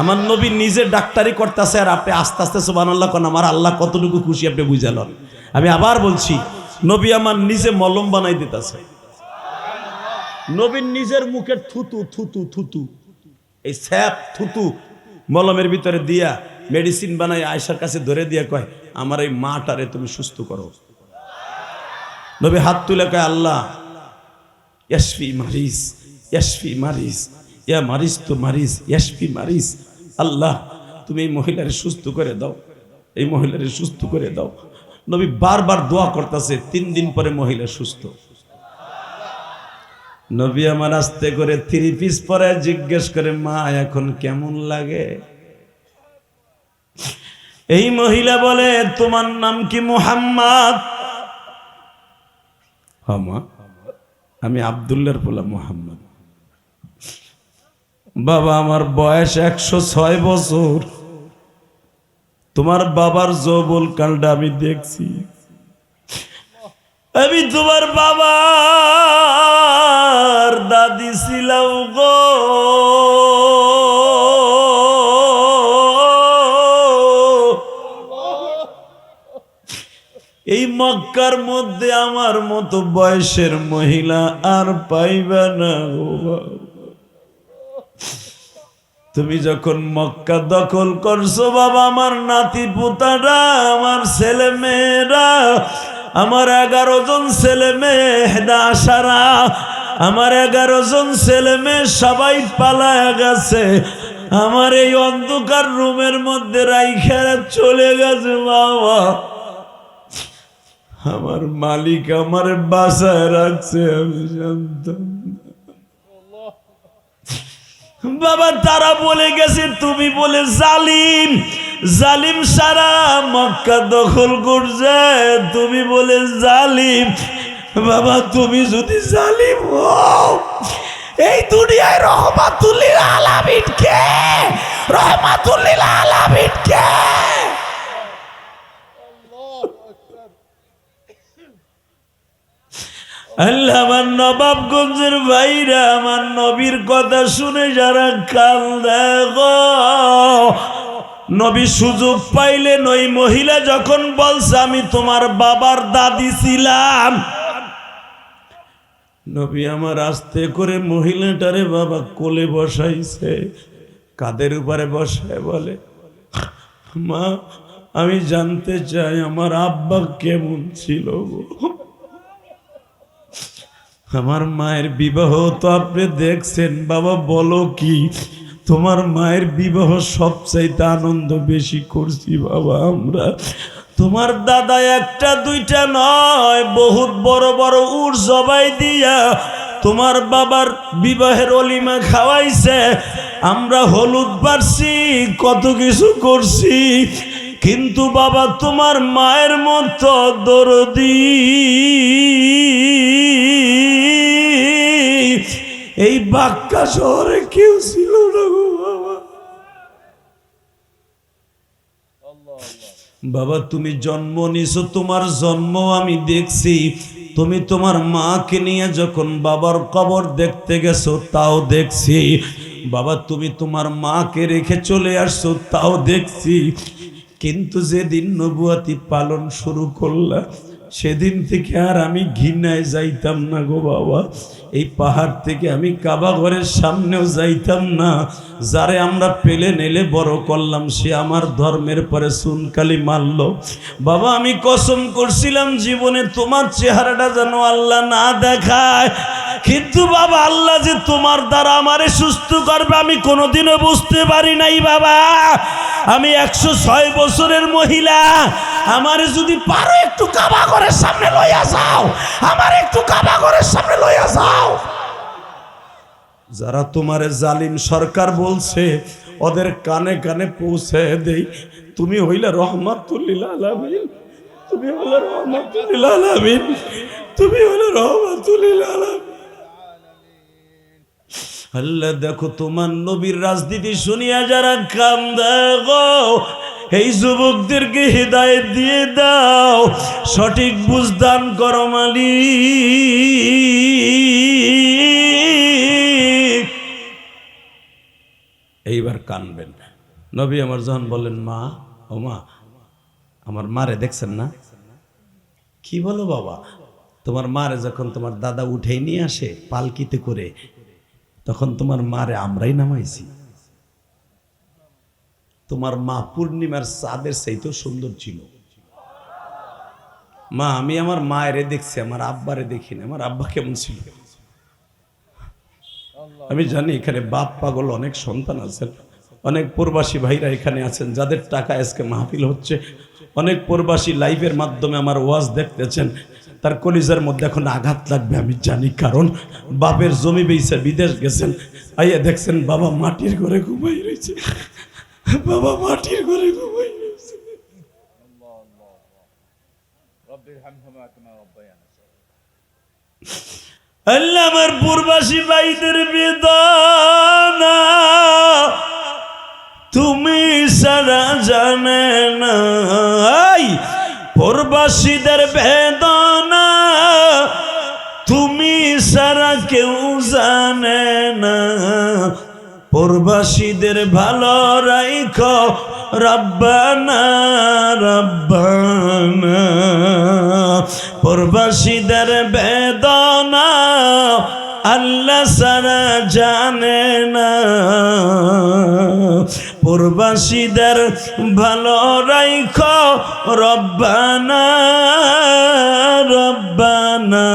আমার নবী নিজে ডাক্তারি করতেছে আর আপনি আস্তে আস্তে সুবহানাল্লাহ কোন, আমার আল্লাহ কতটুকু খুশি আপনি বুঝালেন। আমি আবার বলছি, নবী আমার নিজে মলম বানাই দিতেছে। নবীর নিজের মুখের থুতু থুতু থুতু, এই স্যাপ থুতু মলমের ভিতরে দিয়া মেডিসিন বানাই আয়েশার কাছে ধরে দিয়া কয়, আমার এই মাটারে তুমি সুস্থ করো। নবী হাত তুলে কয়, আল্লাহ ইয়াশফি মারিস, ইয়াশফি মারিস, ইয়া মারিস তো মারিস, ইয়াশফি মারিস। আল্লাহ তুমি এই মহিলারে সুস্থ করে দাও, এই মহিলারে সুস্থ করে দাও। নবী বারবার দোয়া করতেছে। 3 দিন পরে মহিলা সুস্থ। নবী আমার আস্তে করে 3 পিস পরে জিজ্ঞেস করে, মা এখন কেমন লাগে? এই মহিলা বলে, তোমার নাম কি মুহাম্মদ? হ্যাঁ মা, আমি আব্দুল্লাহর পোলা মুহাম্মদ। বাবা আমার বয়স 106 বছর। তোমার বাবার যৌবন কালটা আমি দেখছি। আমি তোমার বাবার দাদি ছিলাম গো। এই মক্কার মধ্যে আমার মতো বয়সের মহিলা আর পাইবা না গো বাবা। তুমি যখন মক্কা দখল করছো বাবা, আমার নাতি পুতারা, আমার ছেলে মেয়েরা, আমার 11 জন ছেলে মেয়ে, হেদা আশারা, আমার 11 জন ছেলে মেয়ে সবাই পালায়া গেছে। আমার এই অন্ধকার রুমের মধ্যে রাইখা চলে গেছে বাবা। আমার মালিক আমার বাসায় রাখছে, আমি জানতাম বাবা। তারা বলে গেছে তুমি বলে জালিম, জালিম সারা মক্কা দখল করছে, তুমি বলে জালিম। বাবা তুমি যদি জালিম হও, এই দুনিয়ায় রহমাতুল লিল আলামিন কে? রহমাতুল লিল আলামিন কে? আল্লাহ আমার নবাবগঞ্জের ভাইরা, আমার নবীর কথা শুনে যারা কান্দে গো। নবী সুযোগ পাইলেন, ওই মহিলা যখন বলছে আমি তোমার বাবার দাদি ছিলাম, নবী আমার আস্তে করে মহিলাটারে বাবা কোলে বসাইছে, কাদের উপরে বসায় বলে, মা আমি জানতে চাই আমার আব্বা কেমন ছিল গো। আমার মায়ের বিবাহ তো আপনি দেখছেন বাবা, বলো কি তোমার মায়ের বিবাহ সবচাইতে আনন্দ বেশি করছি বাবা আমরা। তোমার দাদা 1টা 2টা নয়, বহুত বড় বড় উট জবাই দিয়া তোমার বাবার বিবাহের অলিমা খাওয়াইছে। আমরা হলুদ বাড়ছি, কত কিছু করছি, কিন্তু বাবা তোমার মায়ের মতো দরদি এই বাক্কা শহরে কেউ ছিল না গো বাবা। বাবা তুমি জন্ম নিছো, তোমার জন্ম আমি দেখছি। তুমি তোমার মাকে নিয়ে যখন বাবার কবর দেখতে গেছো তাও দেখছি বাবা। তুমি তোমার মাকে রেখে চলে আসছো তাও দেখছি। কিন্তু যেদিন নবুয়াতি পালন শুরু করলা সেদিন থেকে আর আমি ঘৃণায় যাইতাম না গো বাবা। এই পাহাড় থেকে আমি কাবা ঘরের সামনেও যাইতাম না। যারে আমরা পেলে নেলে বড় করলাম সে আমার ধর্মের পরে সুনকালি মারল বাবা। আমি কসম করছিলাম জীবনে তোমার চেহারাটা যেন আল্লাহ না দেখায়, কিন্তু বাবা আল্লাহ যে তোমার দ্বারা আমারে সুস্থ করবে আমি কোনোদিনও বুঝতে পারি নাই বাবা। আমি 106 বছরের মহিলা, আমারে যদি পারো একটু কাবা ঘরের সামনে লইয়া যাও, আমার একটু কাবা ঘরের সামনে লইয়া যাও। যারা তোমারে জালিম সরকার বলছে ওদের কানে কানে পৌঁছে দেই, তুমি হইলে রহমাতুল লিল আলামিন, তুমি হইলে রহমাতুল লিল আলামিন, তুমি হইলে রহমাতুল লিল আলামিন। আল্লাহ দেখো তোমার নবীর রাজনীতি শুনিয়া যারা কান্দে গো, এই যুবকদেরকে হিদায়াত দিয়ে দাও, সঠিক বুঝদান করো মালিক। এইবার কানবেন। নবী আমার যখন বললেন, মা, ও মা, আমার মারে দেখছেন না? কি বলো বাবা? তোমার মারে যখন তোমার দাদা উঠেই নিয়ে আসে পালকিতে করে, তখন তোমার মারে আমরাই নামাইছি। তোমার মা পূর্ণিমার চাঁদের চাইতেও সুন্দর ছিল। মা, আমি আমার মায়েরে দেখছি, আমার আব্বারে দেখিনি। আমার আব্বা কেমন ছিল? আমি জানি এখানে বাপ পাগল অনেক সন্তান আছেন, অনেক প্রবাসী ভাইরা এখানে আছেন যাদের টাকা আজকে মাহফিল হচ্ছে, অনেক প্রবাসী লাইভের মাধ্যমে আমার ওয়াজ দেখতেছেন। তার কলিজার মধ্যে এখন আঘাত লাগবে আমি জানি, কারণ বাপের জমি বেচে বিদেশ গেছেন, আইয়া দেখছেন বাবা মাটির ঘরে ঘুমাই রয়েছে, বাবা মাটির ঘরে ঘুমাই রয়েছে। আল্লাহ আমার প্রবাসী ভাইদের বেদনা তুমি সারা জানে না, প্রবাসীদের বেদনা তুমি সারা কেউ জানে না। প্রবাসীদের ভালো রাইখো রব্বানা রব্বানা, প্রবাসীদের বেদনা আল্লাহ সারা জানে না। প্রবাসীদের ভালো রাইখো রব্বানা রব্বানা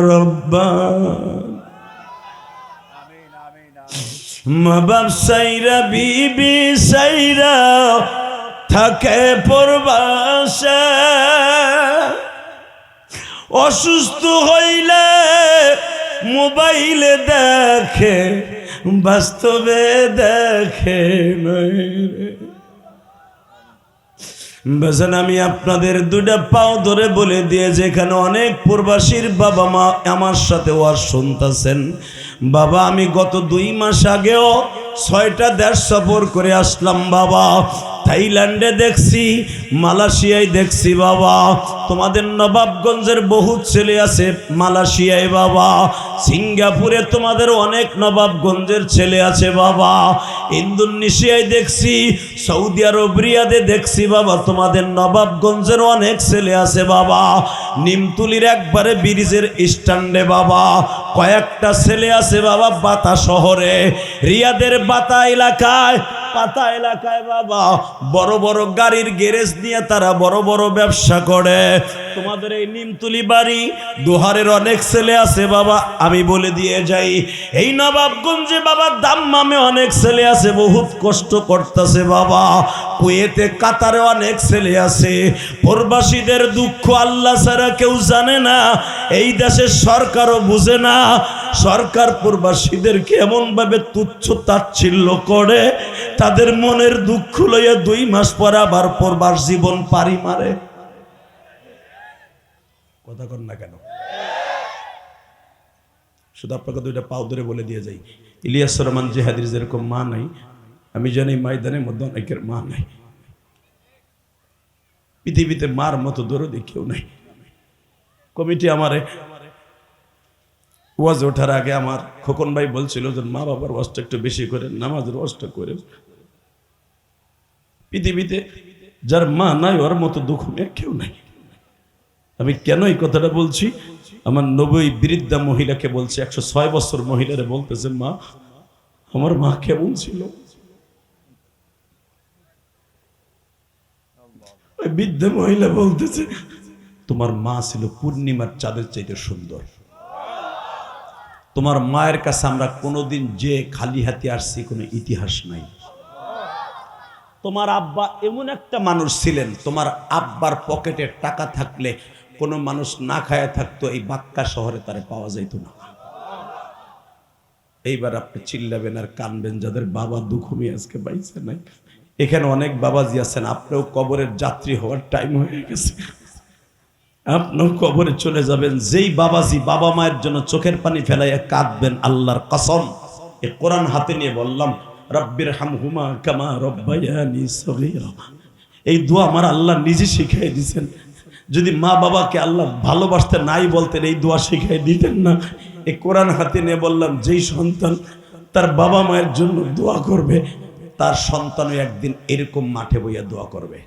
রব্বানা। মা বাপ সাইরা বিবি সাইরা থাকে প্রবাসে, অসুস্থ হইলে মোবাইলে দেখে, বাস্তবে দেখে বেজান। আমি আপনাদের দুটা পাও ধরে বলে দিয়ে, যেখানে অনেক প্রবাসীর বাবা মা আমার সাথে ওয়াজ শুনতেছেন, বাবা আমি গত 2 মাস আগেও 6টা দেশ সফর করে আসলাম বাবা। থাইল্যান্ডে দেখছি, মালয়েশিয়ায় দেখছি বাবা, তোমাদের নবাবগঞ্জের বহু ছেলে আছে মালয়েশিয়ায় বাবা, সিঙ্গাপুরে তোমাদের অনেক নবাবগঞ্জের ছেলে আছে বাবা, ইন্দোনেশিয়ায় দেখছি, সৌদি আরব রিয়াদে দেখছি বাবা, তোমাদের নবাবগঞ্জের অনেক ছেলে আছে বাবা, নিমতুলির একবারে ব্রিজের স্ট্যান্ডে বাবা কয়েকটা ছেলে আছে বাবা, বাতা শহরে, রিয়াদের বাতা এলাকায় বাবা বড় বড় গাড়ির গ্যারেজ নিয়ে তারা বড় বড় ব্যবসা করে। তোমাদের এই নিমতুলি বাড়ি দোহারের অনেক ছেলে আছে বাবা, আমি বলে দিয়ে যাই, এই নবাবগঞ্জে বাবা দাম্মামে অনেক ছেলে আছে, বহুত কষ্ট করতেছে বাবা, কুয়েতে কাতারে অনেক ছেলে আছে। প্রবাসীদের দুঃখ আল্লাহ ছাড়া কেউ জানে না, এই দেশের সরকারও বুঝে না। সরকার প্রবাসীদেরকে এমন ভাবে তুচ্ছ তাচ্ছিল্য করে, তাদের মনের দুঃখ লইয়া 2 মাস পর আবার প্রবাস জীবন পারি মারে। কথা কর না কেন? শুধু আপনাকে 2টা পাও ধরে বলে দিয়ে যাই, ইলিয়াস রহমান জিহাদির যেরকম মা নাই, আমি জানি ময়দানের মধ্যে অনেকের মা নাই। পৃথিবীতে মার মতো দরদি কেউ নাই। কমিটি আমারে ওয়াজ ওঠার আগে আমার খোকন ভাই বলছিল যে মা বাবার ওয়াজটা একটু বেশি করেন, নামাজের ওয়াজটা করেন। পৃথিবীতে যার মা নাই ওর মতো দুঃখ কেউ নাই। আমি কেন এই কথাটা বলছি? আমার 90 বৃদ্ধা মহিলাকে বলছে, 106 বছর মহিলারে বলতেছে, মা আমার মা কেমন ছিল? বৃদ্ধা মহিলা বলতেছে, তোমার মা ছিল পূর্ণিমার চাঁদের চাইতে সুন্দর। তোমার মায়ের কাছে আমরা কোনোদিন যে খালি হাতে আসছি কোনো ইতিহাস নাই। তোমার আব্বা এমন একটা মানুষ ছিলেন, তোমার আব্বার পকেটে টাকা থাকলে কোনো মানুষ না খায়া থাকতো, এই বাক্কা শহরে তারে পাওয়া যাইত না। এইবার আপনি চিল্লাবেন আর কানবেন যাদের বাবা দুঃখমি আজকে বাইছে নাই। এখানে অনেক বাবাজি আছেন, আপনিও কবরের যাত্রী হওয়ার টাইম হয়ে গেছে, আপনিও কবরে চলে যাবেন। যেই বাবাজি বাবা মায়ের জন্য চোখের পানি ফেলাইয়া কাঁদবেন, আল্লাহর কসম এ কোরআন হাতে নিয়ে বললাম, রব্বির হামহুমা কামা রব্বায়ানি সগীরা। এই দোয়া আমার আল্লাহ নিজে শিখিয়ে দিয়েছেন। যদি মা বাবাকে আল্লাহ ভালোবাসতে নাই বলতেন, এই দোয়া শিখিয়ে দিতেন না। এই কোরআন হাতে নিয়ে বললাম, যেই সন্তান তার বাবা মায়ের জন্য দোয়া করবে, তার সন্তানও একদিন এরকম মাঠে বইয়া দোয়া করবে।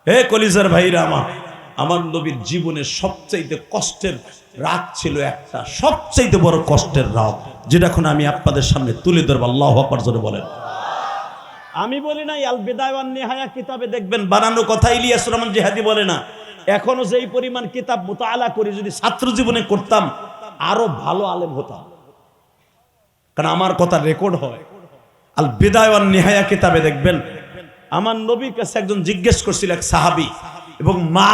হে কলিজার ভাইরা, আমার নবীর জীবনের সবচাইতে কষ্টের রাত ছিল একটা, সবচাইতে বড় কষ্টের রাত, যেটা এখন আমি আপনাদের সামনে তুলে ধরবো। আল্লাহু আকবার জোরে বলেন। আমি বলি নাই, আল বিদায়া ওয়ান নিহায়া কিতাবে দেখবেন বানানো কথা, ইলিয়াস রহমান জিহাদি বলে না। এখনো যেই পরিমাণ কিতাব মুতাআলা করি, যদি ছাত্র জীবনে করতাম আরো ভালো আলেম হতাম, কারণ আমার কথা রেকর্ড হয়। আল বিদায়া ওয়ান নিহায়া কিতাবে দেখবেন, আমার নবীর কাছে একজন জিজ্ঞেস করছিল, এক সাহাবী, এবং মা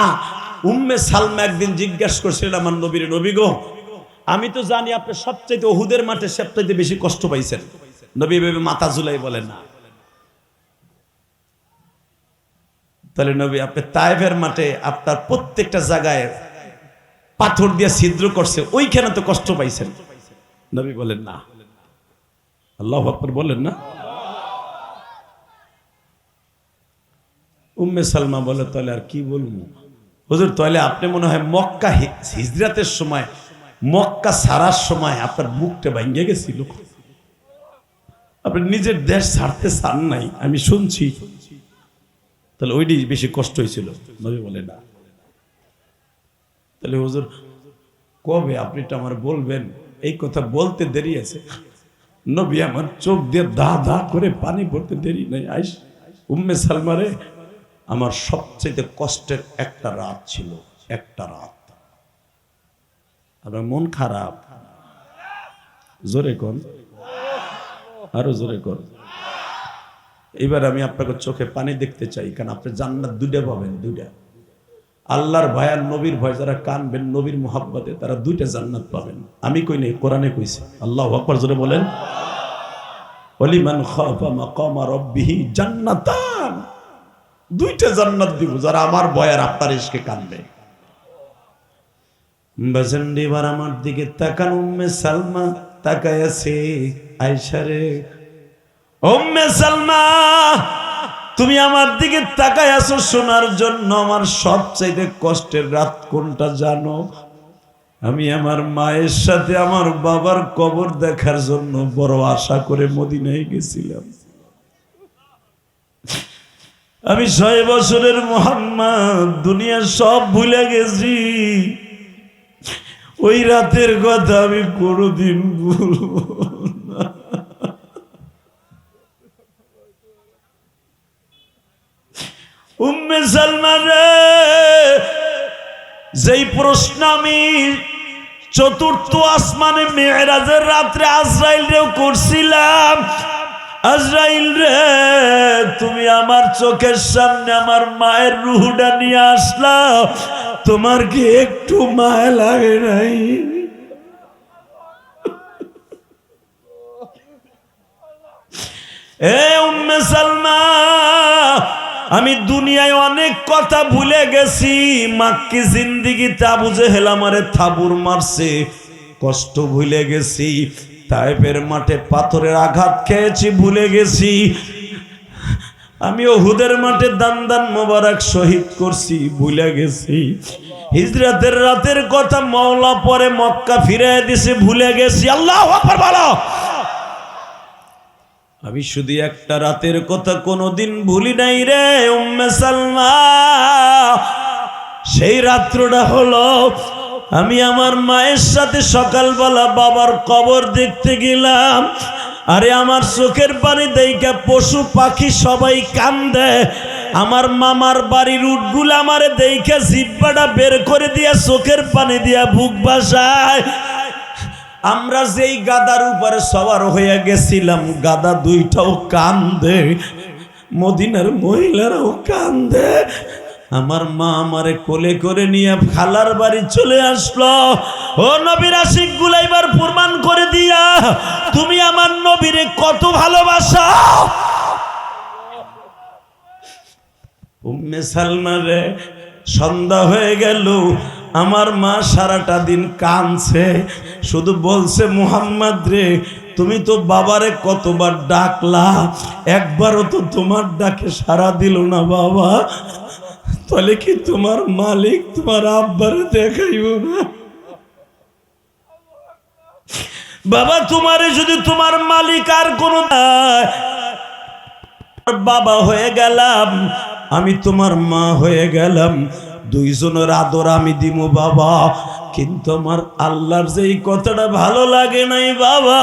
উম্মে সালমা একদিন জিজ্ঞেস করছিলেন আমার নবীর, নবী গো, আমি তো জানি আপনি সবচাইতে উহুদের মাঠে সবচাইতে বেশি কষ্ট পাইছেন। নবী ভেবে মাথা ঝুলাই বলেন না। তাহলে নবী, আপনি তায়েফের মাঠে আপনার প্রত্যেকটা জায়গায় পাথর দিয়ে ছিদ্র করছে, ওইখানে তো কষ্ট পাইছেন। নবী বলেন না। আল্লাহু আকবার বলেন না। উম্মে সালমা বলে, তাহলে আর কি বলবো হুজুর, তাহলে আপনি মনে হয় মক্কা হিজরাতের সময়, মক্কা ছাড়ার সময় আপনার বুকটা ভাঙিয়ে গেছিল, আপনি নিজের দেশ ছাড়তে চান নাই, আমি শুনছি। তাহলে ওইটি বেশি কষ্ট হয়েছিল। নবী বলে না। তাহলে হুজুর কবে আপনি তো আমার বলবেন? এই কথা বলতে দেরি আছে। নবী আমার চোখ দিয়ে দা দা করে পানি পড়তে দেরি নাই। আইস উম্মে সালমারে, আমার সবচেয়ে কষ্টের একটা রাত ছিল, একটা রাত। আপনার মন খারাপ? জোরে কোন, আরো জোরে কোন। এবার আমি আপনাকে চোখে পানি দেখতে চাই, কারণ আপনি জান্নাত দুইটা পাবেন, দুইটা। আল্লাহর ভয় আর নবীর ভয় যারা কানবেন নবীর মুহাব্বতে, তারা দুইটা জান্নাত পাবেন। আমি কই নাই, কোরআনে কইছে। আল্লাহু আকবার জোরে বলেন। ওয়ালিমান খাফা মাকামা রাব্বিহি জান্নাতান, দুইটা জান্নাত দিব যারা আমার ভয় আর আপনার ইশকে কানবে। বাজানডি এবার আমার দিকে তাকান। উম্মে সালমা তাকায় আছে। আয়েশা রে, উম্মে সালমা তুমি আমার দিকে তাকায় আছো শোনার জন্য। আমার সবচাইতে কষ্টের রাত কোনটা জানো? আমি আমার মায়ের সাথে আমার বাবার কবর দেখার জন্য বড় আশা করে মদিনায় গেছিলাম। আমি 6 বছরের মুহাম্মদ, দুনিয়া সব ভুলে গেছি। ওই রাতের কথা আমি কোনোদিন ভুলবো না। উম্মে সালমা রে, যেই প্রশ্ন আমি 4th আসমানে মেরাজের রাত্রে আজরাইল রেও করছিলাম, আজরাইল রে তুমি আমার চোখের সামনে আমার মায়ের রুহটা নিয়ে আসলা, তোমার কি একটু মায়া লাগে নাই? এ উম্মে সালমা, আমি দুনিয়ায় অনেক কথা ভুলে গেছি। মাক্কি জিন্দেগিতে আবু জেহেল আমারে থাবুর মারছে, কষ্ট ভুলে গেছি। তায়েফের মাঠে পাথরের আঘাত খেয়েছি, ভুলে গেছি। আমি উহুদের মাঠে দান মোবারক শহীদ করছি, ভুলে গেছি। হিজরাতের রাতের কথা মাওলা পরে মক্কা ফিরিয়ে দিছে, ভুলে গেছি। আল্লাহু আকবার বলো। আমি শুধু একটা রাতের কথা কোনোদিন ভুলি নাই রে উম্মে সালমা। সেই রাত্রটা হলো, আমি আমার মায়ের সাথে সকালবেলা বাবার কবর দেখতে গেলাম। আরে আমার চোখের পানি দেইখা পশু পাখি সবাই কান্দে। আমার মামার বাড়ির উটগুলো আমারে দেইখা জিহ্বাটা বের করে দিয়া চোখের পানি দিয়া বুক ভাসায়। আমরা যেই গাদার উপরে সওয়ার হয়ে গেছিলাম, গাদা দুইটাও কান্দে, মদিনার মহিলারাও কান্দে। আমার মা আমারে কোলে করে নিয়ে খালার বাড়ি চলে আসলো। ও নবীর আশিক গুলা এবার প্রমাণ করে দিয়া তুমি আমার নবীরে কত ভালোবাসো। উম্মে সালমা রে, সন্ধ্যা হয়ে গেল, আমার মা সারাটা দিন কাঁদছে, শুধু বলছে মুহাম্মদ রে তুমি তো বাবারে কতবার ডাকলা, একবারও তো তোমার ডাকে সাড়া দিল না বাবা। তাহলে কি তোমার মালিক তোমার আব্বারে দেখাইব না? বাবা তোমারে যদি তোমার মালিক আর কোন বাবা হয়ে গেলাম, আমি তোমার মা হয়ে গেলাম, দুইজনের আদর আমি দিব বাবা, কিন্তু আমার আল্লাহর যে এই কথাটা ভালো লাগে নাই বাবা।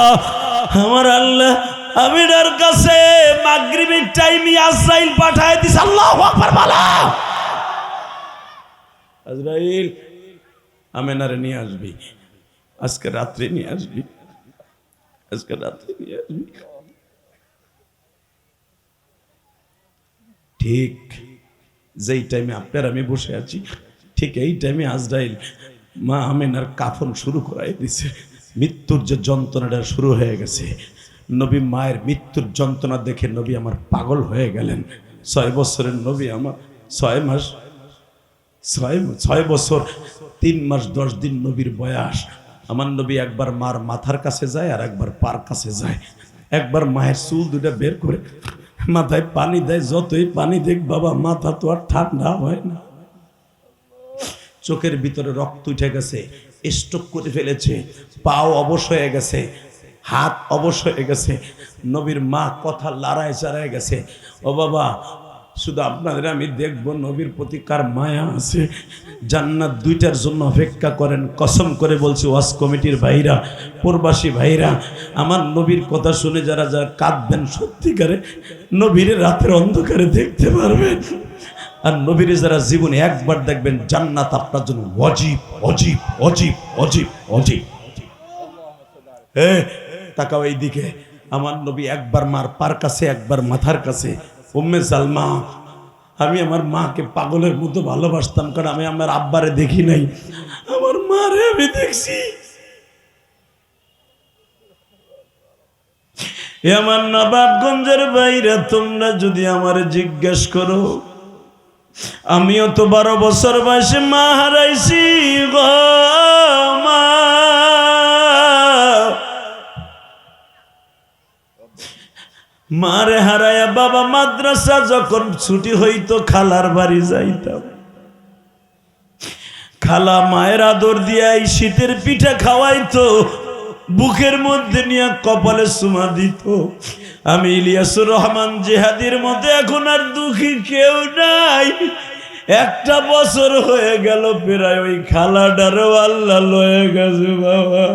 আমার আল্লাহ আমিনার কাছে মাগরিবের টাইমে আজরাইল পাঠায় দিছে। আল্লাহু আকবার বলা। আজরাইল আমিনারে নিয়ে আসবি, আজকে রাত্রে নিয়ে আসবি, আজকে রাত্রে নিয়ে আসবি। ঠিক যেই টাইমে আপনার আমি বসে আছি, ঠিক এই টাইমে আজরাইল মা আমিনার কাফন শুরু করাই দিছে। মৃত্যুর যে যন্ত্রণাটা শুরু হয়ে গেছে, নবী মায়ের মৃত্যুর যন্ত্রণা দেখে নবী আমার পাগল হয়ে গেলেন। 6 বছরের নবী আমার 6 বছর 3 মাস 10 দিন নবীর বয়স। আমার নবী একবার মার মাথার কাছে যায় আর একবার পার কাছে যায়। একবার মায়ের চুল দুটা বের করে মাথায় পানি দেয়, যতই পানি দেখ বাবা মাথা তো আর ঠান্ডা হয় না। চোখের ভিতরে রক্ত উঠে গেছে, স্ট্রোক করে ফেলেছে, পাও অবশ হয়ে গেছে, হাত অবশ হয়ে গেছে। নবীর মা কথা লড়াই চাড়ায় গেছে। ও বাবা, শুধু আপনাদের আমি দেখবো নবীর প্রতি কার মায়া আছে। জান্নাত 2টার জন্য অপেক্ষা করেন, কসম করে বলছি ওয়াজ কমিটির ভাইরা, প্রবাসী ভাইরা, আমার নবীর কথা শুনে যারা যারা কাঁদবেন, সত্যিকারে নবীর রাতের অন্ধকারে দেখতে পারবেন। আর নবীর যারা জীবনে একবার দেখবেন, জান্নাত আপনার জন্য ওয়াজিব ওয়াজিব ওয়াজিব ওয়াজিব ওয়াজিব। তাকাও এইদিকে, আমার নবী একবার মার পার কাছে, একবার মাথার কাছে। উম্মে সালমা, আমি আমার মাকে পাগলের মতো ভালোবাসতাম, কারণ আমি আমার আব্বারে দেখি নাই, আমার মারে আমি দেখছি। আমার নবাবগঞ্জের বাইরে তোমরা যদি আমারে জিজ্ঞেস করো, আমিও তো 12 বছর বয়সে মা হারাইছি গো মা। মারে হারায়া বাবা মাদ্রাসা যখন ছুটি হইতো খালার বাড়ি যাইতাম। খালা মায়ের আদর দিয়া এই শীতের পিঠা খাওয়াইতো, বুকের মধ্যে নিয়ে কপালে চুমা দিত। আমি ইলিয়াসুর রহমান জিহাদির মতো এখন আর দুঃখী কেউ নাই। 1টা বছর হয়ে গেল প্রায়, ওই খালাটারও আল্লাহ লয়ে গেছে বাবা।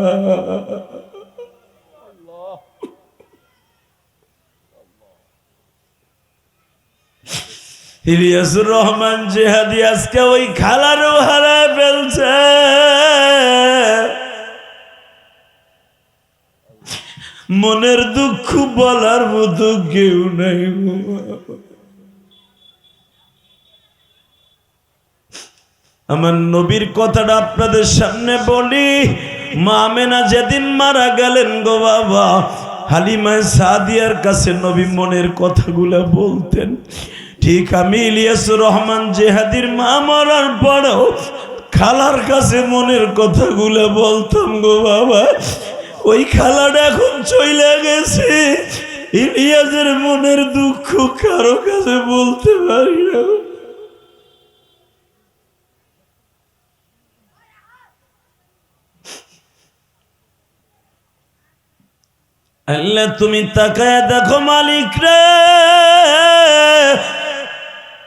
ইলিয়াসুর রহমান জিহাদি আজকে ওই খালারও হারায় ফেলছে। মনের দুঃখ বলার মতো কেউ নাই। আমার নবীর কথাটা আপনাদের সামনে বলি। মা আমেনা যেদিন মারা গেলেন গো বাবা, হালিমা সাদিয়ার কাছে নবী মনের কথাগুলো বলতেন। ঠিক আমি ইলিয়াসুর রহমান জিহাদির মা মরার পরও খালার কাছে মনের কথাগুলো বলতাম গো বাবা। ওই খালাটা এখন চলে গেছে, ইলিয়াসের মনের দুঃখ কারো কাছে বলতে পারি না। আল্লাহ তুমি তাকায় দেখো মালিক রে,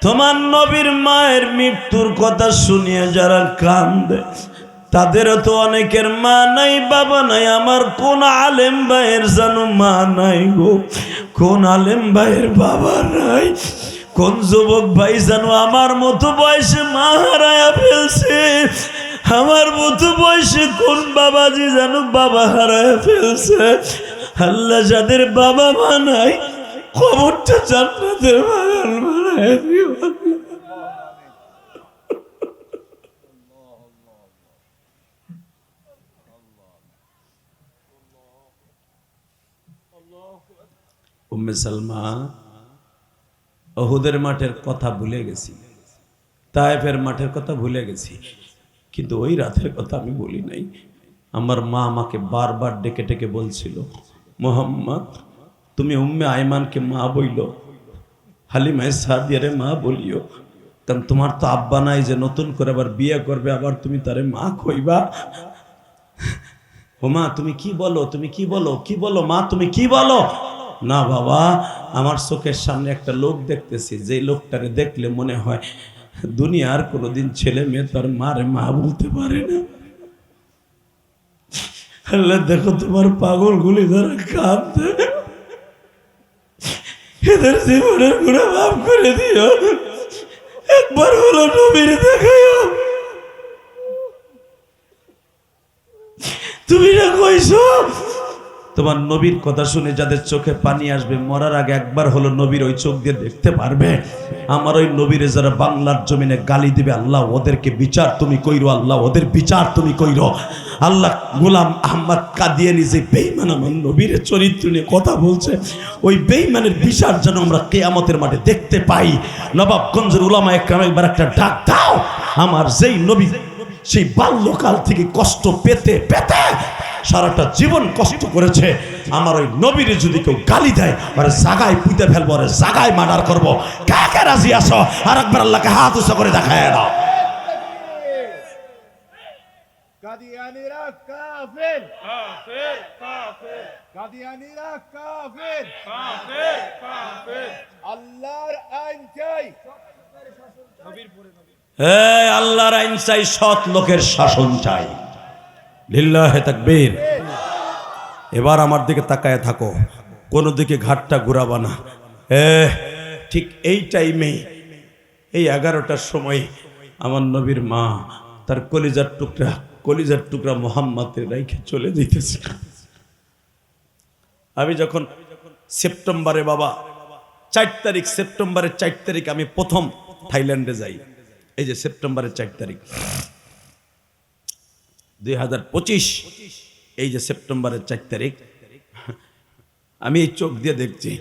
তোমার নবীর মায়ের মৃত্যুর কথা শুনিয়ে যারা কান্দে, তাদেরও তো অনেকের মা নাই বাবা নাই। আমার কোন আলেম ভাইয়ের যেন মা নাই গো, কোন আলেম ভাইয়ের বাবা নাই, কোন যুবক ভাই যেন আমার মতো বয়সে মা হারায়া ফেলছে, আমার মতো বয়সে কোন বাবাজি যেন বাবা হারায়া ফেলছে। আল্লাহ যাদের বাবা মা নাই, খবরটা জান্নাতের বাগান বানায় দিও। উম্মে সালমা, উহুদের মাঠের কথা ভুলে গেছি, তায়েফের মাঠের কথা ভুলে গেছি, কিন্তু ওই রাতের কথা আমি বলি নাই। আমার মা আমাকে বারবার ডেকে ডেকে বলছিল, মোহাম্মদ তুমি উম্মে আয়মানকে মা বইল, হালিমায়ে সাদিয়ারে মা বলিও, কারণ তোমার তো আব্বা নাই যে নতুন করে আবার বিয়ে করবে, আবার তুমি তারে মা কইবা। ও মা তুমি কি বলো, তুমি কি বলো, কি বলো মা, তুমি কি বলো? না বাবা, আমার চোখের সামনে একটা লোক দেখতেছি, যে লোকটাকে দেখলে মনে হয় দুনিয়ার কোনোদিন ছেলে মেয়ে তার মারে মা বলতে পারে না। আল্লাহ দেখো তোমার পাগল গুলি ধরে কাঁদতে, এদের জীবনের গুণা মাফ করে দিও, একবার হলো নবীর দেখাইও। তুমি না কইছো তোমার নবীর কথা শুনে যাদের চোখে পানি আসবে, মরার আগে একবার হলো নবীর ওই চোখ দিয়ে দেখতে পারবে। আমার ওই নবীরে যারা বাংলার জমিনে গালি দিবে, আল্লাহ ওদেরকে বিচার তুমি কইরো, আল্লাহ ওদের বিচার তুমি কইরো। আল্লাহ গোলাম আহমদ কাদিয়ানী যে বেঈমান আমার নবীর চরিত্র নিয়ে কথা বলছে, ওই বেঈমানের বিচার যেন আমরা কিয়ামতের মাঠে দেখতে পাই। নবাবগঞ্জের উলামায়ে কেরাম একবার একটা ডাক দাও, আমার যেই নবী সেই বাল্যকাল থেকে কষ্ট পেতে পেতে সারাটা জীবন কষ্ট করেছে, আমার ওই নবীর যদি কেউ গালি দেয়, ওরে জাগায় পুঁতে ফেলবো, ওরে জাগায় মার্ডার করবো। কাকে রাজি আসো? আর একবার আল্লাহকে হাত উঁচু করে দেখায় দাও। কাদিয়ানীরা কাফের, কাফের কাফের কাদিয়ানীরা কাফের, কাফের কাফের। আল্লাহর আইন চাই। আল্লাহর আইন চাই, সৎ লোকের শাসন চাই। লিল্লাহে তাকবীর। এবার আমার দিকে তাকায় থাকো, কোনো দিকে ঘাটটা ঘুরাবা না। ঠিক এই টাইমে, এই 11টার সময় আমার নবীর মা তার কলিজার টুকরা মোহাম্মদের রাইখে চলে যেতেছে। আমি যখন সেপ্টেম্বরে বাবা 4 তারিখ, সেপ্টেম্বরের 4 তারিখ আমি প্রথম থাইল্যান্ডে যাই। এই যে সেপ্টেম্বরের 4 তারিখ 2025, এই যে সেপ্টেম্বরের 4 তারিখ, আমি এই চোখ দিয়ে দেখছি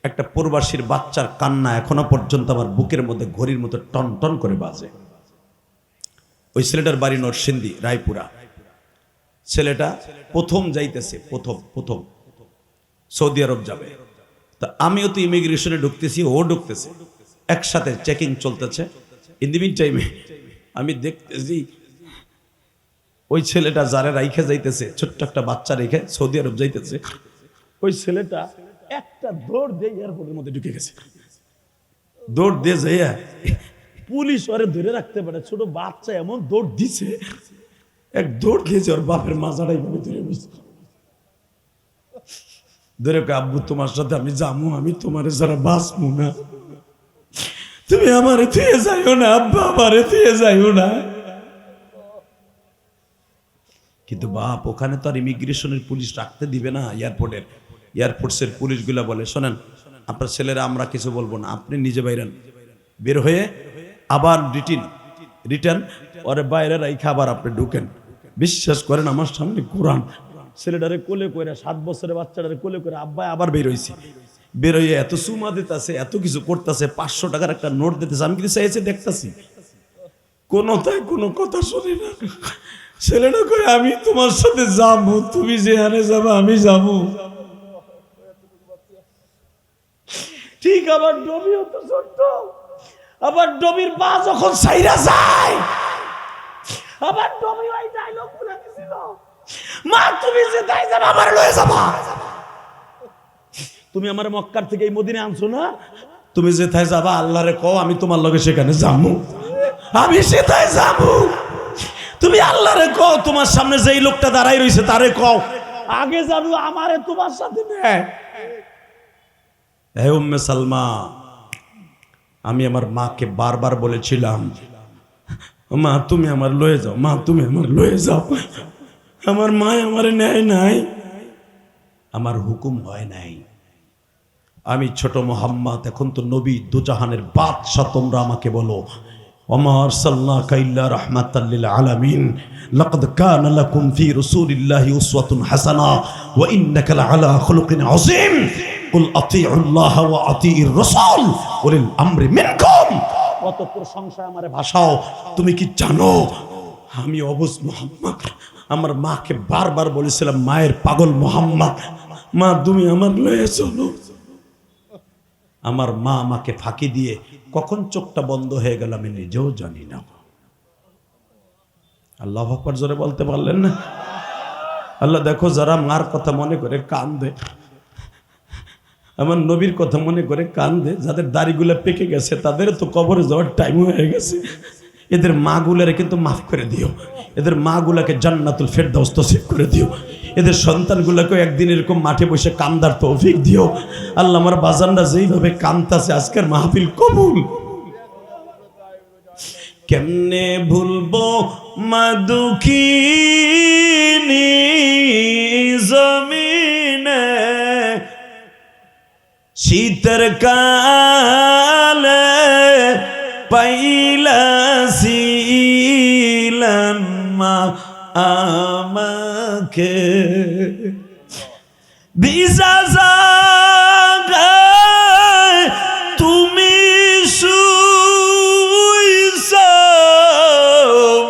একটা প্রবাসীর বাচ্চার কান্না এখনো পর্যন্ত আমার বুকের মধ্যে ঘড়ির মতো টন টন করে বাজে। ওই ছেলেটার বাড়ি নরসিংদী, রায়পুরা। ছেলেটা প্রথম যাইতেছে, প্রথম সৌদি আরব যাবে। তা আমিও তো ইমিগ্রেশনে ঢুকতেছি, ও ঢুকতেছে, একসাথে চেকিং চলতেছে। ইন দি মিন টাইমে আমি দেখতেছি ওই ছেলেটা যারা রাইখে যাইতেছে, ছোট্ট একটা বাচ্চা রেখে সৌদি আরব যাইতেছে, ওই ছেলেটা একটা দৌড় দিয়ে এয়ারপোর্টের মধ্যে ঢুকে গেছে। দৌড় দিয়ে যাইয়া পুলিশ ওরে ধরে রাখতে পারে, ছোট বাচ্চা এমন দৌড় দিছে, এক দৌড় দিয়েছে, ওর বাপের মাজাটাই ভাবে ধরে বসে ধরে, আব্বু তোমার সাথে আমি যাবো, আমি তোমার যারা বাঁচবো না, তুমি আমারে থুয়ে যাইও না আব্বা, আমারে থুয়ে যাইও না। কিন্তু বাপ ওখানে তো আর ইমিগ্রেশনের পুলিশ রাখতে দিবে না। এয়ারফোর্সের পুলিশগুলা বলে, শোনেন আপনার ছেলেরা আমরা কিছু বলবো না, আপনি নিজে বাইরেন, বের হয়ে আবার রিটার্ন ওরে বাইরে রাইখা আবার আপনি ঢুকেন। বিশ্বাস করেন আমার সামনে কোরআন, ছেলেটারে কোলে করে, 7 বছরের বাচ্চাটারে কোলে করে আব্বা আবার বের হয়েছি। বের হয়ে এত সুমা দিতেছে, এত কিছু করতেছে, 500 টাকার একটা নোট দিতেছে। আমি কিন্তু চাইছি দেখতেছি, কোনো কথা শুনি না। ছেলেটা করে আমি তোমার সাথে যাবো, তুমি যেখানে যাবো আমি যাবো। ঠিক আবার ডবিও তো ছোট্ট, আবার ডবির পা যখন সাইরা যায়, আবার ডবি ওই ডায়লগ বলে দিছিল, মা তুমি যেটাই যাবা আমার লয়ে যাবা। তুমি আমার মক্কার থেকে এই মদিনে আনছো না, তুমি যেটাই যাবা আল্লাহরে কও আমি তোমার লগে সেখানে যাবো, আমি সেটাই যাবো। তুমি আল্লাহরে কও, তোমার সামনে যেই লোকটা দাঁড়াই রইছে তারে কও আগে যাবো, আমারে তোমার সাথে নেয়। হে উম্মে সালমা, আমি আমার মাকে বারবার বলেছিলাম, মা তুমি আমার লয়ে যাও, মা তুমি আমার লয়ে যাও। আমার মা আমারে নেয় নাই, আমার হুকুম হয় নাই। আমি ছোট মোহাম্মদ, এখন তো নবী, দুজাহানের বাদশা, তোমরা আমাকে বলো ওমা আরসালনাকা ইল্লা রাহমাতাল লিল আলামিন লাকাদ কানা লাকুম ফি রাসূলিল্লাহি উসওয়াতুন হাসানাহ ওয়া ইন্নাকা লাআলা খুলুকিন আযীম কুল আতিউল্লাহ ওয়া আতিউর রাসূল উলিল আমরি মিনকুম। কত প্রশংসা আমারে ভাষাও, তুমি কি জানো আমি অবুজ মোহাম্মদ আমার মাকে বারবার বলেছিলাম, মায়ের পাগল মোহাম্মদ মা তুমি আমার লয়ে চলো। আমার মা আমাকে ফাঁকি দিয়ে কখন চোখটা বন্ধ হয়ে গেল আমি নিজেও জানি না। আল্লাহু আকবার জোরে বলতে পারলেন না? আল্লাহ দেখো যারা মার কথা মনে করে কান্দে, আমার নবীর কথা মনে করে কান্দে, যাদের দাড়িগুলো পেকে গেছে তাদের তো কবরে যাওয়ার টাইম হয়ে গেছে, এদের মাগুলারে কিন্তু মাফ করে দিও, এদের মাগুলাকে জান্নাতুল ফেরদাউস নসিব করে দিও, এদের সন্তানগুলোকে একদিন এরকম মাঠে বসে কান্দার তৌফিক দিও। আল্লাহ আমার বাজানরা যেইভাবে কান্দাছে আজকের মাহফিল কবুল। কেমনে ভুলবো মাদুকিনী জমিনে শীতের কালে পাইলাছিলেন মা আমাকে ভিজা জায়গায় তুমি শুইছো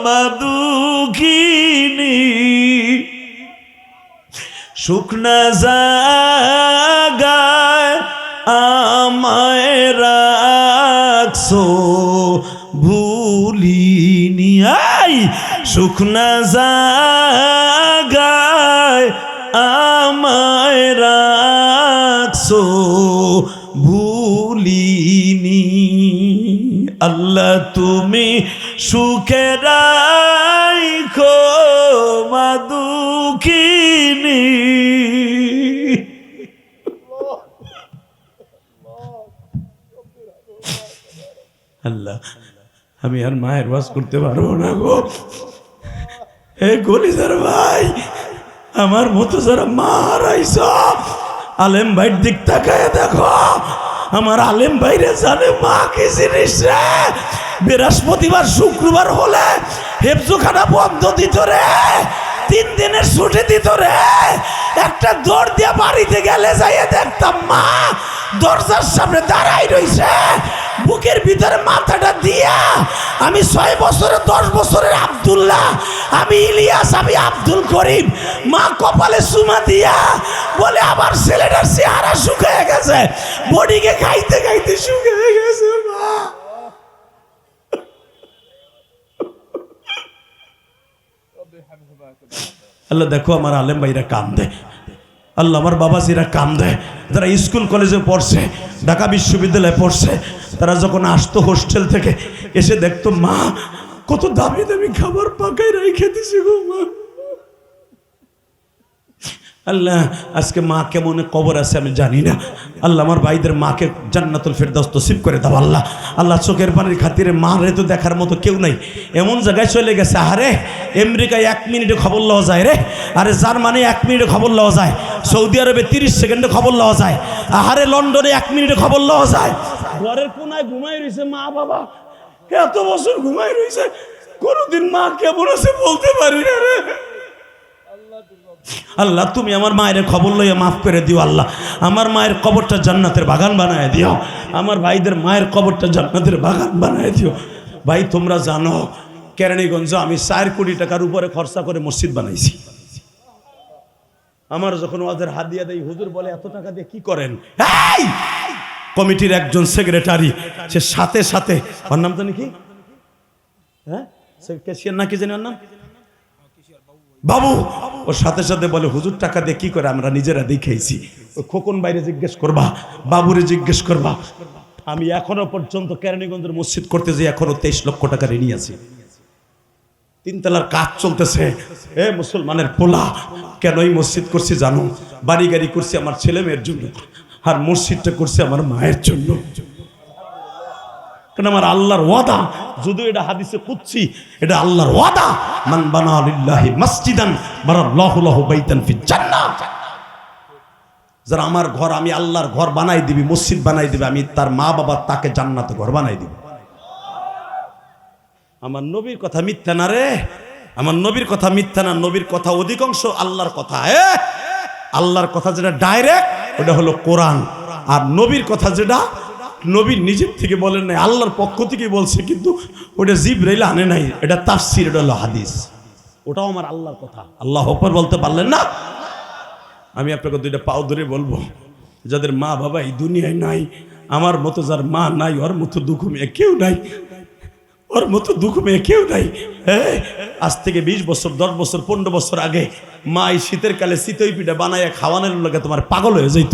মাদুকিনী শুকনা জায়গায় আমায় রাখছো ভুলিনি। আই শুকনা জায়গায় আমায় রাখছো ভুলিনি। আল্লাহ তুমি সুখে রাখো মাদুকিনী। আল্লাহ আমি আর মায়ের ওয়াজ করতে পারবো না গো। এ গলিদার ভাই, আমার মতো যারা মা হারাইছ আলেম ভাইয়ের দিক তাকায় দেখো, আমার আলেম ভাইরে জানে মা কি জিনিস রে। বৃহস্পতিবার শুক্রবার হলে হেফজোখানা বন্ধ দিত রে, 3 দিনের ছুটি দিত রে। একটা দৌড় দিয়ে বাড়িতে গেলে যাইয়ে দেখতাম মা দরজার সামনে দাঁড়াই রইছে, বুকের ভিতরে মাথাটা দিয়া আমি 6 বছরের 10 বছরের আব্দুল্লাহ, আমি ইলিয়াস, আমি আব্দুল করিম। মা কপালে চুমা দিয়া বলে আমার ছেলেটার চেহারা শুকিয়ে গেছে, বডিকে খাইতে খাইতে শুকিয়ে গেছে মা। আল্লাহ দেখো আমার আলেম ভাইরা কান্দে, আল্লাহ আমার বাবাজিরা কান্দে, যারা স্কুল কলেজে পড়ছে, ঢাকা বিশ্ববিদ্যালয়ে পড়ছে, তারা যখন আসতো হোস্টেল থেকে এসে দেখতো মা কত দামি দামি খাবার পাকায় রেখে দিছে গো মা। আল্লাহ আজকে মা কেমন কবর আছে আমি জানি না, আল্লাহ আমার ভাইদের মাকে জান্নাতুল ফেরদাউস নসিব করে দাও আল্লাহ। আল্লাহ চোখের পানির খাতিরে মা রে তো দেখার মতো কেউ নাই, এমন জায়গায় চলে গেছে। আরে আমেরিকায় 1 মিনিটে খবর লওয়া যায় রে, আরে জার্মানি 1 মিনিটে খবর লওয়া যায়, সৌদি আরবে 30 সেকেন্ডে খবর লওয়া যায়, আহারে লন্ডনে 1 মিনিটে খবর লওয়া যায়। ঘরের কোনায় ঘুমাই রয়েছে মা বাবা, এত বছর ঘুমাই রয়েছে, কোনোদিন মা কেমন আছে বলতে পারি না রে। আল্লাহ তুমি আমার মায়ের খবর লইয়া মাফ করে দিও আল্লাহ, আমার মায়ের কবরটা জান্নাতের বাগান বানায় দিও, আমার ভাইদের মায়ের কবরটা জান্নাতের বাগান বানায় দিও। ভাই তোমরা জানো কেরানীগঞ্জ আমি 4 কোটি টাকার উপরে খরচা করে মসজিদ বানাইছি। আমার যখন ওয়াজের হাদিয়া দেই হুজুর বলে এত টাকা দিয়ে কি করেন? এই কমিটির একজন সেক্রেটারি, সে সাথে সাথে, ওর নাম জানি কি, হ্যাঁ কেশিয়ার নাকি জানি ওর নাম, বাবু, ওর সাথে সাথে বলে হুজুর টাকা দিয়ে কি করে? আমরা নিজেরা দেখেছি। ওই খোকন বাইরে জিজ্ঞেস করবা, বাবুরে জিজ্ঞেস করবা। আমি এখনো পর্যন্ত কেরানীগঞ্জের মসজিদ করতে যাই, এখনো 23 লক্ষ টাকা ঋণী আছি। 3 তলার কাজ চলতেছে। এ মুসলমানের পোলা, কেন এই মসজিদ করছি জানো? বাড়ি গাড়ি করছি আমার ছেলে মেয়ের জন্য, আর মসজিদটা করছি আমার মায়ের জন্য। কারণ আমার আল্লাহর ওয়াদা, যদি এটা হাদিসে কুদসি, এটা আল্লাহর ওয়াদা, মান বানা লিল্লাহি মসজিদান বারাল্লাহু লাহু বাইতান ফিল জান্নাহ। যারা আমার ঘর, আমি আল্লাহর ঘর বানাই দিবি, মসজিদ বানাই দিবে, আমি তার মা বাবা তাকে জান্নাতে ঘর বানাই দিব। আমার নবীর কথা মিথ্যা না রে, আমার নবীর কথা মিথ্যা না, নবীর কথা অধিকাংশ আল্লাহর কথা। আল্লাহর কথা যেটা ডাইরেক্ট ওটা হলো কোরআন, আর নবীর কথা যেটা নবী নিজের থেকে বলেন নাই, আল্লাহর পক্ষ থেকে বলছে, কিন্তু ওটা জিবরাইল আনে নাই, এটা তাফসীর, এটা হলো হাদিস, ওটাও আমার আল্লাহর কথা। আল্লাহু আকবার বলতে পারলেন না? আমি আপনাকে দুইটা পাও ধরে বলবো, যাদের মা বাবা এই দুনিয়ায় নাই, আমার মতো যার মা নাই, ওর মতো দুঃখ মেয়ে কেউ নাই, ওর মতো দুঃখ মেয়ে কেউ নাই। হ্যাঁ, আজ থেকে 20 বছর 10 বছর 15 বছর আগে মা এই শীতের কালে চিতই পিঠা বানায় খাওয়ানোর লাগে তোমার পাগল হয়ে যাইত।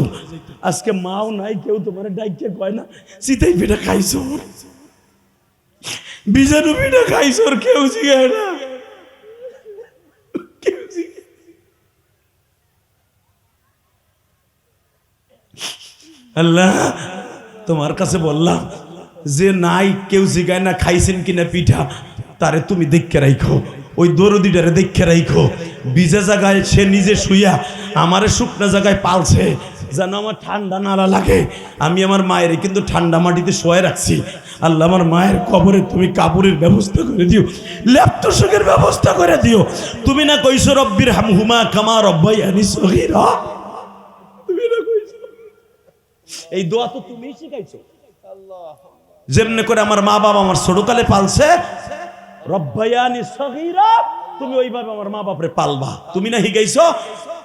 আজকে মাও নাই, কেউ তোমার ডাইকে কয় না চিতই পিঠা খাইছো, বিজানু পিঠা খাইছো, ওর কেউ জিগায় না, কেউ জিগায়। আল্লাহ তোমার কাছে বললাম, যে নাই কেউ জিগায় না খাইছেন কিনা পিঠা, তারে তুমি দেখে রাখো, ওই দরদিটারে দেখে রাখো। ভিজে জায়গায় সে নিজে শুইয়া আমারে শুকনা জায়গায় পালছে, যেন আমার ঠান্ডা না লাগে। আমি আমার মায়ের কিন্তু ঠান্ডা মাটিতে শোয়ে রাখছি। আল্লাহ আমার মায়ের কবরে তুমি কাপড়ের ব্যবস্থা করে দিও, ল্যাপটপের ব্যবস্থা করে দিও। তুমি না কইছো রব্বির হামহুমা কামা রব্বায়ানি সগীরা, তুমি না কইছো? এই দোয়া তো তুমিই শিখাইছো। যেমনি করে আমার মা বাবা আমার ছোটকালে পালছে, রব্বায়ানি সগীরা, তুমি ওইভাবে আমার মা বাপরে পালবা। তুমি না শিখাইছো?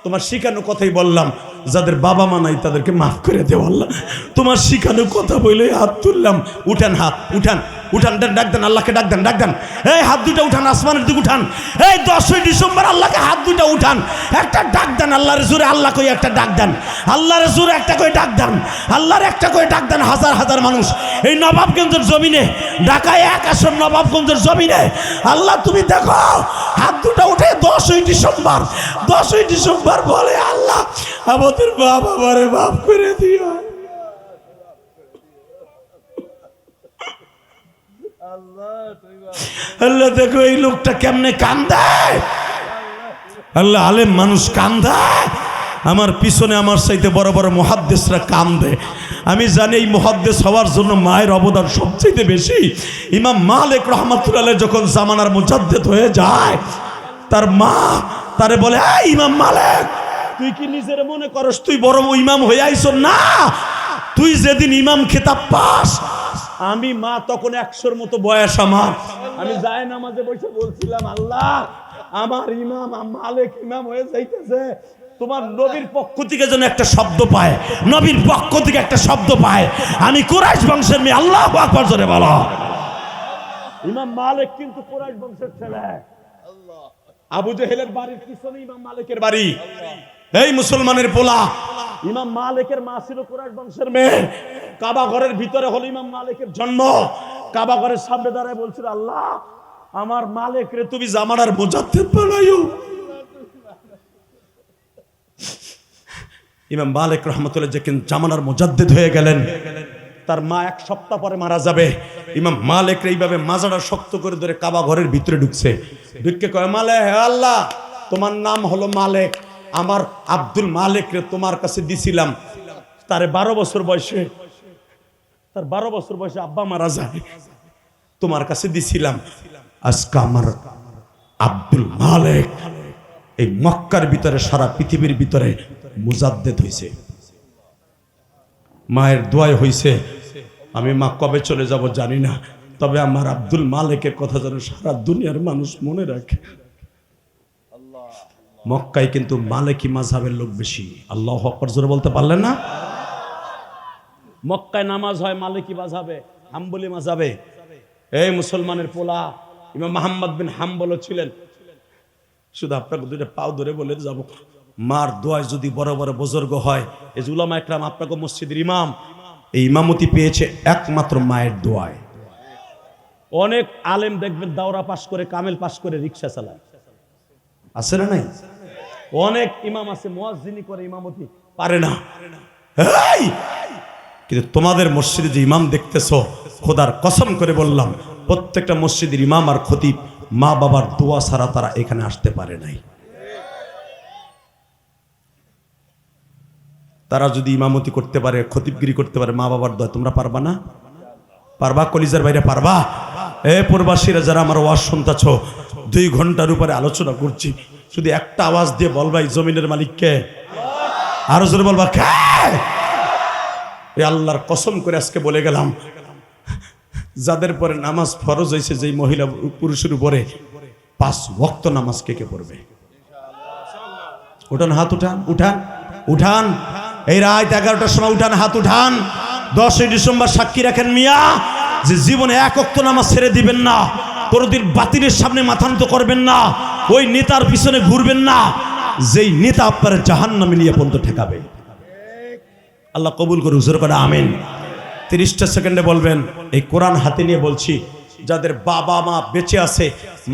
তোমার শিখানো কথাই বললাম, যাদের বাবা মা নাই তাদেরকে মাফ করে দেও আল্লাহ। তোমার শিখানো কথা বলে হাত তুললাম। উঠান হাত, উঠান উঠান, ডাক দেন আল্লাহকে, ডাক দেন, ডাক দেন। এই হাত দুইটা উঠান, আসমানের দিকে উঠান। এই 10ই ডিসেম্বর আল্লাহকে হাত দুইটা উঠান, একটা ডাক দেন আল্লাহর জোরে। আল্লাহ কই একটা ডাক দেন, আল্লাহর জোরে একটা করে ডাক দেন, আল্লাহর একটা করে ডাক দেন। হাজার হাজার মানুষ এই নবাবগঞ্জের জমিনে, ঢাকায় 1 আসন নবাবগঞ্জের জমিনে, আল্লাহ তুমি দেখো হাত দুটা উঠে 10ই ডিসেম্বর, 10ই ডিসেম্বর বলে আল্লাহ আমাদের বাবা মারে মাফ করে দিও। আল্লাহ দেখো এই লোকটা কেমনে কান্দায়, আল্লাহ আলেম মানুষ কান্দায়। আমার পিছনে আমার চাইতে বড় বড় মুহাদ্দিসরা কান্দে। আমি জানি এই মুহাদ্দিস হওয়ার জন্য মায়ের অবদান সবচেয়ে বেশি। ইমাম মালিক রাহমাতুল্লাহ আলাইহি যখন জামানার মুজাদ্দিদ হয়ে যায়, তার মা তারে বলে, এই ইমাম মালিক, তুই কি নিজের মনে করস তুই বড় ইমাম হয়ে আইছ? না, তুই যেদিন ইমাম খেতাব পাস, আমি মা তখন 100-র মতো বয়স আমার, আমি যায় নামাজে বসে বলছিলাম, আল্লাহ আমার ইমাম মালিক ইমাম হয়ে যাইতেছে, তোমার নবীর পক্ষ থেকে যেন একটা শব্দ পায়, নবীর পক্ষ থেকে একটা শব্দ পায়। আমি কুরাইশ বংশের মেয়ে, আল্লাহু আকবার জোরে বলো। ইমাম মালিক কিন্তু কুরাইশ বংশের ছেলে। আবু জেহেলের বাড়ির পিছনে ইমাম মালিকের বাড়ি। এই মুসলমানের পোলা, ইমাম মালিকের মা ছিল কুরাইশ বংশের মেয়ে। কাবা ঘরের ভিতরে হলো ইমাম মালিকের জন্ম। কাবা ঘরের সামনে দাঁড়ায় বলছিল, আল্লাহ আমার মালিক রে তুমি জামানার মুজাদ্দিদ বানাইও। ইমাম মালিক রাহমাতুল্লাহ যখন জামানার মুজাদ্দিদ হয়ে গেলেন, তার মা 1 সপ্তাহ পরে মারা যাবে। ইমাম মালিক এইভাবে মাজাটা শক্ত করে ধরে কাবা ঘরের ভিতরে ঢুকছে। ঢুকে কয়, মালিক, হে আল্লাহ তোমার নাম হলো মালিক, আমার আব্দুল মালিক রে তোমার কাছে দিছিলাম। তার 12 বছর বয়সে, তার 12 বছর বয়সে আব্বা মারা যায়, তোমার কাছে দিছিলাম। আজকে আমার আব্দুল মালিক এই মক্কার ভিতরে, সারা পৃথিবীর ভিতরে মুজাদ্দিদ হইছে। মায়ের দোয়ায় হইছে। আমি মা কবে চলে যাব জানি না, তবে আমার আব্দুল মালিকের কথা যেন সারা দুনিয়ার মানুষ মনে রাখে। মক্কায় কিন্তু মালিকি মাযহাবের লোক বেশি। আল্লাহু আকবার জোরে বলতে পারলেন না? মক্কায় নামাজ হয় মালিকি মাযহাবে, হাম্বলি মাযহাবে। এই মুসলমানের পোলা ইমাম মুহাম্মদ বিন হাম্বল ছিলেন। শুধু আপনাকে দুইটা পাও ধরে বলে যাব, মার দোয়ায় যদি বড় বড় বুজুর্গ হয়, এই যে উলামা একরাম আপনাকে মসজিদের ইমাম, এই ইমামতি পেয়েছে একমাত্র মায়ের দোয়ায়। অনেক আলেম দেখবেন দাওরা পাস করে, কামেল পাস করে রিকশা চালায়, আছে না নাই? অনেক ইমাম আছে মুয়াজ্জিনি করে, ইমামতি পারে না। কিন্তু তোমাদের মসজিদে যে ইমাম দেখতেছো, খোদার কসম করে বললাম, প্রত্যেকটা মসজিদের ইমাম আর খতিব মা বাবার দোয়া ছাড়া তারা এখানে আসতে পারে নাই। তারা যদি ইমামতি করতে পারে, খতিবগিরি করতে পারে, মা বাবার দোয়া তোমরা পারবা না? পারবা? কলিজার বাইরে পারবা? এ প্রবাসীরা যারা আমার ওয়াজ শুনতেছ, 2 ঘন্টার উপরে আলোচনা করছি, শুধু একটা আওয়াজ দিয়ে বলবা এই জমিনের মালিককে, আরো জোরে বলবা কে? এই আল্লাহর কসম করে আজকে বলে গেলাম, যাদের পরে নামাজ ফরজ হয়েছে, যেই মহিলা পুরুষের উপরে 5 ওয়াক্ত নামাজ কে কে পড়বে? উঠান হাত, উঠান উঠান। উঠান, এই রাত 11টার সময় উঠান, হাত উঠান। 10ই ডিসেম্বর সাক্ষী রাখেন মিয়া যে জীবনে এক ওয়াক্ত নামাজ ছেড়ে দিবেন না, কোনোদিন বাতিলের সামনে মাথা নত করবেন না, ওই নেতার পিছনে ঘুরবেন না যেই নেতা আপনার জাহান্নামে নিয়ে পর্যন্ত ঠেকাবে। আল্লাহ কবুল করে, হুজুর করে আমিন। 30টা সেকেন্ডে বলবেন, এই কোরআন হাতে নিয়ে বলছি, যাদের বাবা মা বেঁচে আছে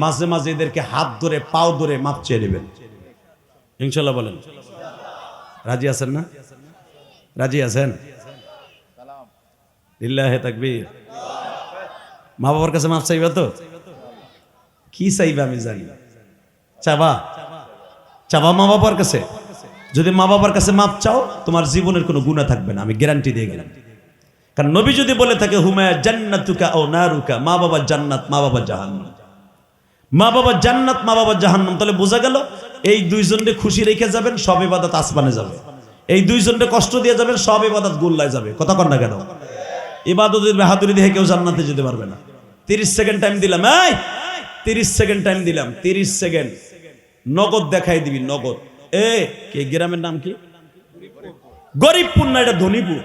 মাঝে মাঝে এদেরকে হাত ধরে পাও ধরে মাপ চেয়ে নেবেন ইনশাল্লাহ। বলেন রাজি আছেন না? রাজি আছেন? লিল্লাহে তাকবীর। মা বাবার কাছে মাপ চাইবা তো? কি চাইবে আমি জানি। চাবা চাবা মা বাবার কাছে? যদি মা বাবার কাছে মাপ চাও তোমার জীবনের কোনো গুনাহ থাকবে না, আমি গ্যারান্টি দিয়ে গেলাম। কারণ নবী যদি বলে থাকে হুমা জান্নাতুকা ও নারুকা, মা বাবা জান্নাত মা বাবা জাহান্নাম, মা বাবা জান্নাত মা বাবা জাহান্নাম, তাহলে বোঝা গেল এই দুইজনকে খুশি রেখে যাবেন সব ইবাদত আসমানে যাবে, এই দুইজনকে কষ্ট দিয়ে যাবেন সব ইবাদত গোল্লায় যাবে। কথা কন না কেন? ইবাদতের বাহাদুরি দেখে কেউ জান্নাতে যেতে পারবে না। 30 সেকেন্ড টাইম দিলাম, এই 30 সেকেন্ড টাইম দিলাম, 30 সেকেন্ড নগদ দেখাই দিবি, নগদ। এ কে গ্রামের নাম কি? গরিবপুর না, এটা ধনীপুর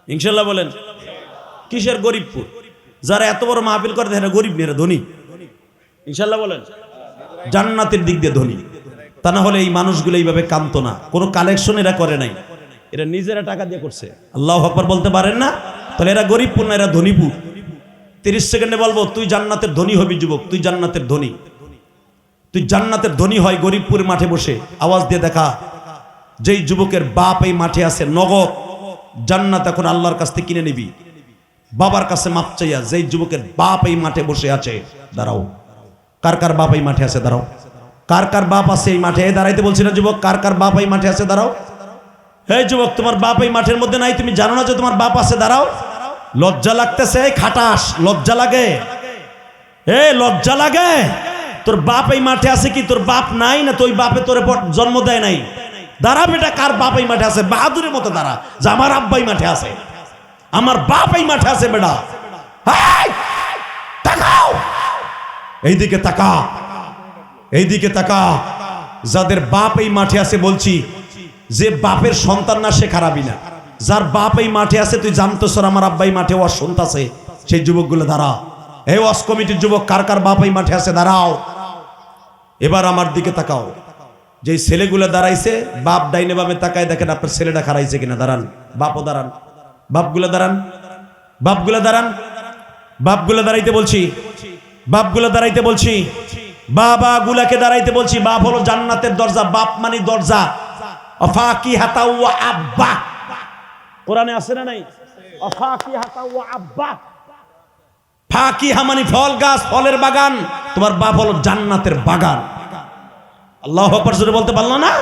ইনশাল্লাহ। বলেন কিসের গরিবপুর? যারা এত বড় মাহফিল করে এরা গরিব নেই, এরা ধনী ইনশাল্লাহ। বলেন জান্নাতের দিক দিয়ে ধনী। তা না হলে এই মানুষগুলো এইভাবে কামতো না, কোনো কালেকশন এরা করে নাই, এরা নিজেরা টাকা দিয়ে করছে। আল্লাহু আকবার বলতে পারেন না? তাহলে এরা গরিবপুর না, এরা ধনীপুর। 30 সেকেন্ডে বলবো, তুই জান্নাতের ধনী হবি যুবক, তুই জান্নাতের ধনী, তুই জান্নাতের ধনী হয় গরিবপুর মাঠে বসে। আওয়াজ দিয়ে দেখা যেই যুবকের বাপ এই মাঠে আছে, নগদ জান্নাত এখন আল্লাহর কাছ থেকে কিনে নিবি, বাবার কাছে মাপ চাইয়া। যেই যুবকের বাপ এই মাঠে বসে আছে, দাঁড়াও। কার কার বাপ এই মাঠে আছে? দাঁড়াও। কার কার বাপ আছে এই মাঠে? দাঁড়াইতে বলছি না যুবক, কার কার বাপ এই মাঠে আছে? দাঁড়াও। এই যুবক, তোমার বাপ এই মাঠের মধ্যে নাই, তুমি জানো না যে তোমার বাপ আছে? দাঁড়াও। লজ্জা লাগতেছে? খাটাস, লজ্জা লাগে? এ লজ্জা লাগে? তোর বাপ এই মাঠে আছে কি তোর বাপ নাই, না তুই বাপে তোর জন্ম দেয় নাই? দাঁড়া বেটা, কার বাপ এই মাঠে আছে? বাহাদুরের মতো দাঁড়া যে আমার আব্বাই মাঠে আছে, আমার বাপ এই মাঠে আছে। বেটা তাকাও, এইদিকে তাকা, এইদিকে তাকা। যাদের বাপ এই মাঠে আছে বলছি, যে বাপের সন্তান না সে খারাপই না। যার বাপ এই মাঠে আছে তুই জানতো স্যার আমার আব্বাই মাঠে ওয়াজ শুনতাছে, সেই যুবকগুলো দাঁড়া। এই ওয়াজ কমিটির যুবক, কার কার বাপ এই মাঠে আছে? দাঁড়াও। এবার আমার দিকে তাকাও। যেই ছেলেগুলো দাঁড়াইছে, বাপ ডাইনে বামে তাকায় দেখেন আপনার ছেলেটা খারাইছে কিনা। দাঁড়ান, বাপও দাঁড়ান, বাপগুলো দাঁড়ান, বাপগুলো দাঁড়ান, বাপগুলো দাঁড়াইতে বলছি, বাপগুলো দাঁড়াইতে বলছি, বাবা গুলাকে দাঁড়াইতে বলছি। বাপ হলো জান্নাতের দরজা, বাপ মানে দরজা। অফাকিহাতা ওয়া আব্বা, কোরআনে আছে না নাই? অফাকিহাতা ওয়া আব্বা, ফাকিহা মানে ফল গাছ, ফলের বাগান। তোমার বাপ হলো জান্নাতের বাগান। আল্লাহু আকবার জোরে বলতে পারলো না?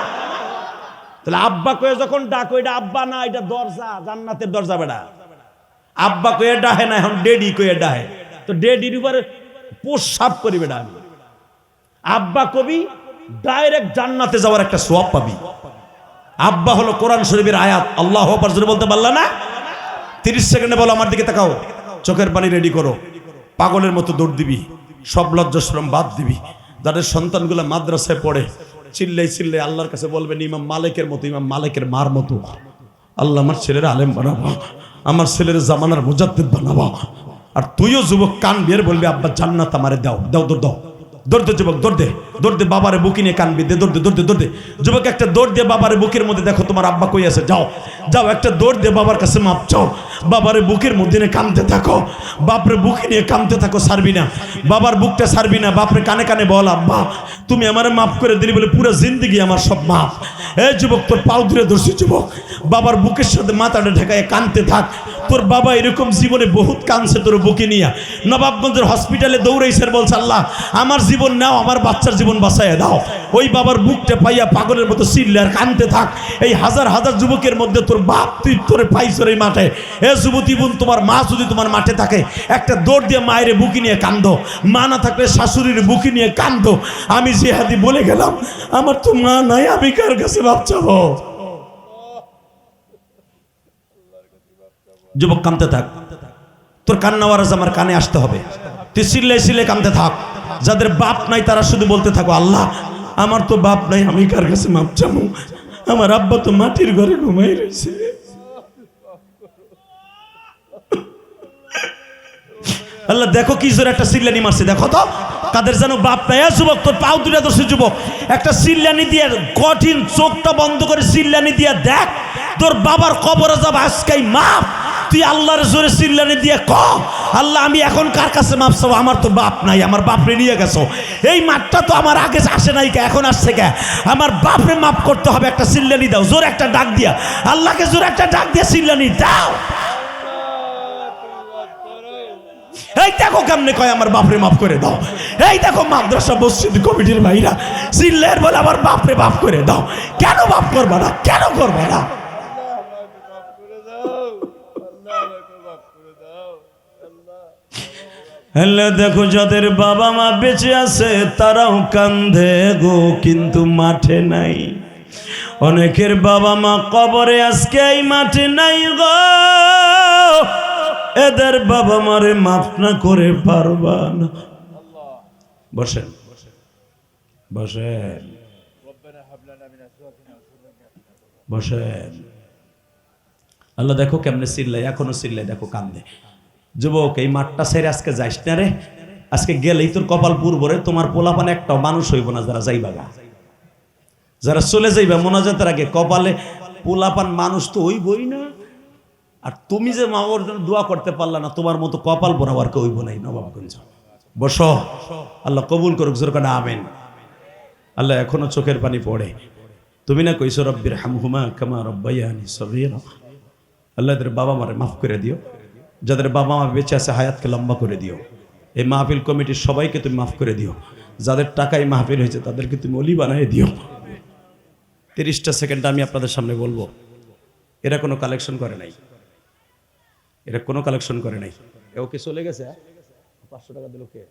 তাহলে আব্বা কয়ে যখন ডাকো, এটা আব্বা না, এটা দরজা, জান্নাতের দরজা। বেটা আব্বা কয়ে ডাহে না, এখন ডেডি কয়ে ডাহে, তো ডেডির উপরে প্রসাব করি। বেটা আমি আব্বা কবি, ডাইরেক্ট জান্নাতে যাওয়ার একটা সওয়াব পাবি। আব্বা হলো কোরআন শরীফের আয়াত। আল্লাহু আকবার জোরে বলতে পারলা না? 30 সেকেন্ডে বলো, আমার দিকে তাকাও, চোখের পানি রেডি করো, পাগলের মতো দৌড় দিবি, সব লজ্জাশরম বাদ দিবি। যাদের সন্তানগুলো মাদ্রাসায় পড়ে চিল্লাই চিল্লাই আল্লাহর কাছে বলবেন ইমাম মালিকের মতো, ইমাম মালিকের মার মতো, আল্লাহ আমার ছেলের আলেম বানাবা, আমার ছেলের জামানার মুজাদ্দিদ বানাবা। আর তুইও যুবক কান বিয়ের বলবি আব্বা জান্নাত আমারে দাও, দাও দৌড় দাও, দৌড় দে যুবক, দৌড় দে, দৌড় দে, বাবারে বুকি নিয়ে কানবি দে, দৌড় দে, দৌড় দে, দৌড় দে যুবক, একটা দৌড় দিয়ে বাবারে বুকের মধ্যে দেখো তোমার আব্বা কই আছে, যাও যাও, একটা দৌড় দিয়ে বাবার কাছে মাপ চাও, বাবারে বুকের মধ্যে নিয়ে কানতে থাকো, বাপরে বুকে নিয়ে কানতে থাকো, ছাড়বি না, বাবার বুকটা ছাড়বি না, বাপরে কানে কানে বল আব্বা তুমি আমারে মাফ করে দিলি বলে পুরো জিন্দগি আমার সব মাফ। এই যুবক, তোর পাও ধরে ধরছি যুবক, বাবার বুকের সাথে মাথাটা ঢেকায় কানতে থাক। তোর বাবা এরকম জীবনে বহুত কানছে তোর বুকে নিয়ে, নবাবগঞ্জের হসপিটালে দৌড়াইছে, বলছে আল্লাহ আমার জীবন নাও, আমার বাচ্চার জীবন বাঁচাইয়া দাও। ওই বাবার বুকটা পাইয়া পাগলের মতো চিল্লে আর কানতে থাক। এই হাজার হাজার যুবকের মধ্যে তোর বাপ তুই তোরে পাইছর এই মাঠে। এ যুবতী বোন, তোমার মা যদি তোমার মাঠে থাকে, একটা দৌড় দিয়ে মায়ের বুকি নিয়ে কান্দো, মা না থাকলে শাশুড়ির বুকি নিয়ে কান্দো। আমি জিহাদি বলে গেলাম, আমার তো মা নাই, আমি কার কাছে বাপ চাবো? যুবক কাঁদতে থাক, তোর কান্না আওয়াজ আমার কানে আসতে হবে, তুই চিল্লাই চিল্লাই কাঁদতে থাক। যাদের বাপ নাই তারা শুধু বলতে থাকো আল্লাহ আমার তো বাপ নাই, আমি কার কাছে মাপ চাবো? আমার আব্বা তো মাটির ঘরে ঘুমাই রয়েছে। আল্লাহ দেখো কি জোরে একটা সিল্লানি মারছে, দেখো তো কাদের যেন বাপ নাই। যুবক তোর পাও দুটা দোষে যুবক, একটা সিল্লানি দিয়ে কঠিন চোখটা বন্ধ করে সিল্লানি দিয়ে দেখ তোর বাবার কবরে যাব আজকেই মাপ। তুই আল্লাহর জোরে সিল্লানি দিয়ে ক আল্লাহ আমি এখন কার কাছে মাপ চাবো, আমার তো বাপ নাই, আমার বাপরে নিয়ে গেছো, এই মাপটা তো আমার আগে আসে নাই কে, এখন আসছে কে, আমার বাপরে মাপ করতে হবে। একটা সিল্লানি দাও, জোরে একটা ডাক দিয়া আল্লাহকে জোরে একটা ডাক দিয়া সিল্লানি দাও। এই দেখো কেমনে কয় আমার বাপরে মাফ করে দাও। এই দেখো মাদ্রাসা মসজিদ কমিটির ভাইরা চিল্লের বলে আমার বাপরে মাফ করে দাও। কেন মাফ করবা না, কেন করবা না? আল্লাহ দেখো যাদের বাবা মা বেঁচে আছে তারাও কান্দে গো, কিন্তু মাঠে নাই। অনেকের বাবা মা কবরে, আজকে এই মাঠে নাই গো। এদের বাবা মারে মাফ না করে পারবা না। বসেন বসেন বসেন। আল্লাহ দেখো কেমনে চিল্লাই, এখনো চিল্লাই, দেখো কান্দে। যুবক এই মাঠটা ছেড়ে আজকে যাইস না রে, আজকে গেলেই তোর কপাল পূর্বরে, তোমার পোলাপান একটাও মানুষ হইব না যারা যাইবা গা। যারা চলে যাইবা মোনাজাতের আগে কপালে পোলাপান মানুষ তো হইবই না। আর তুমি যে মা ওর জন্য দোয়া করতে পারলা না, তোমার মতো কপাল বরাবর কেউ হইব নাই। নবাবগঞ্জ বসো, আল্লাহ কবুল করুক, জোর করে আমিন। আল্লাহ এখনো চোখের পানি পড়ে। তুমি না কইছো রব্বির হামহুমা কামা রব্বায়ানি সগীরা। আল্লাহ এদের বাবা মারে মাফ করে দিও, যাদের বাবা মা বেঁচে আছে হায়াতকে লম্বা করে দিও। এই মাহফিল কমিটির সবাইকে তুমি মাফ করে দিও, যাদের টাকায় মাহফিল হয়েছে তাদেরকে তুমি অলি বানিয়ে দিও। 30টা সেকেন্ড আমি আপনাদের সামনে বলবো, এরা কোনো কালেকশন করে নাই, এরা কোনো কালেকশন করে নাই। ওকে চলে গেছে, 500 টাকা দিল কে?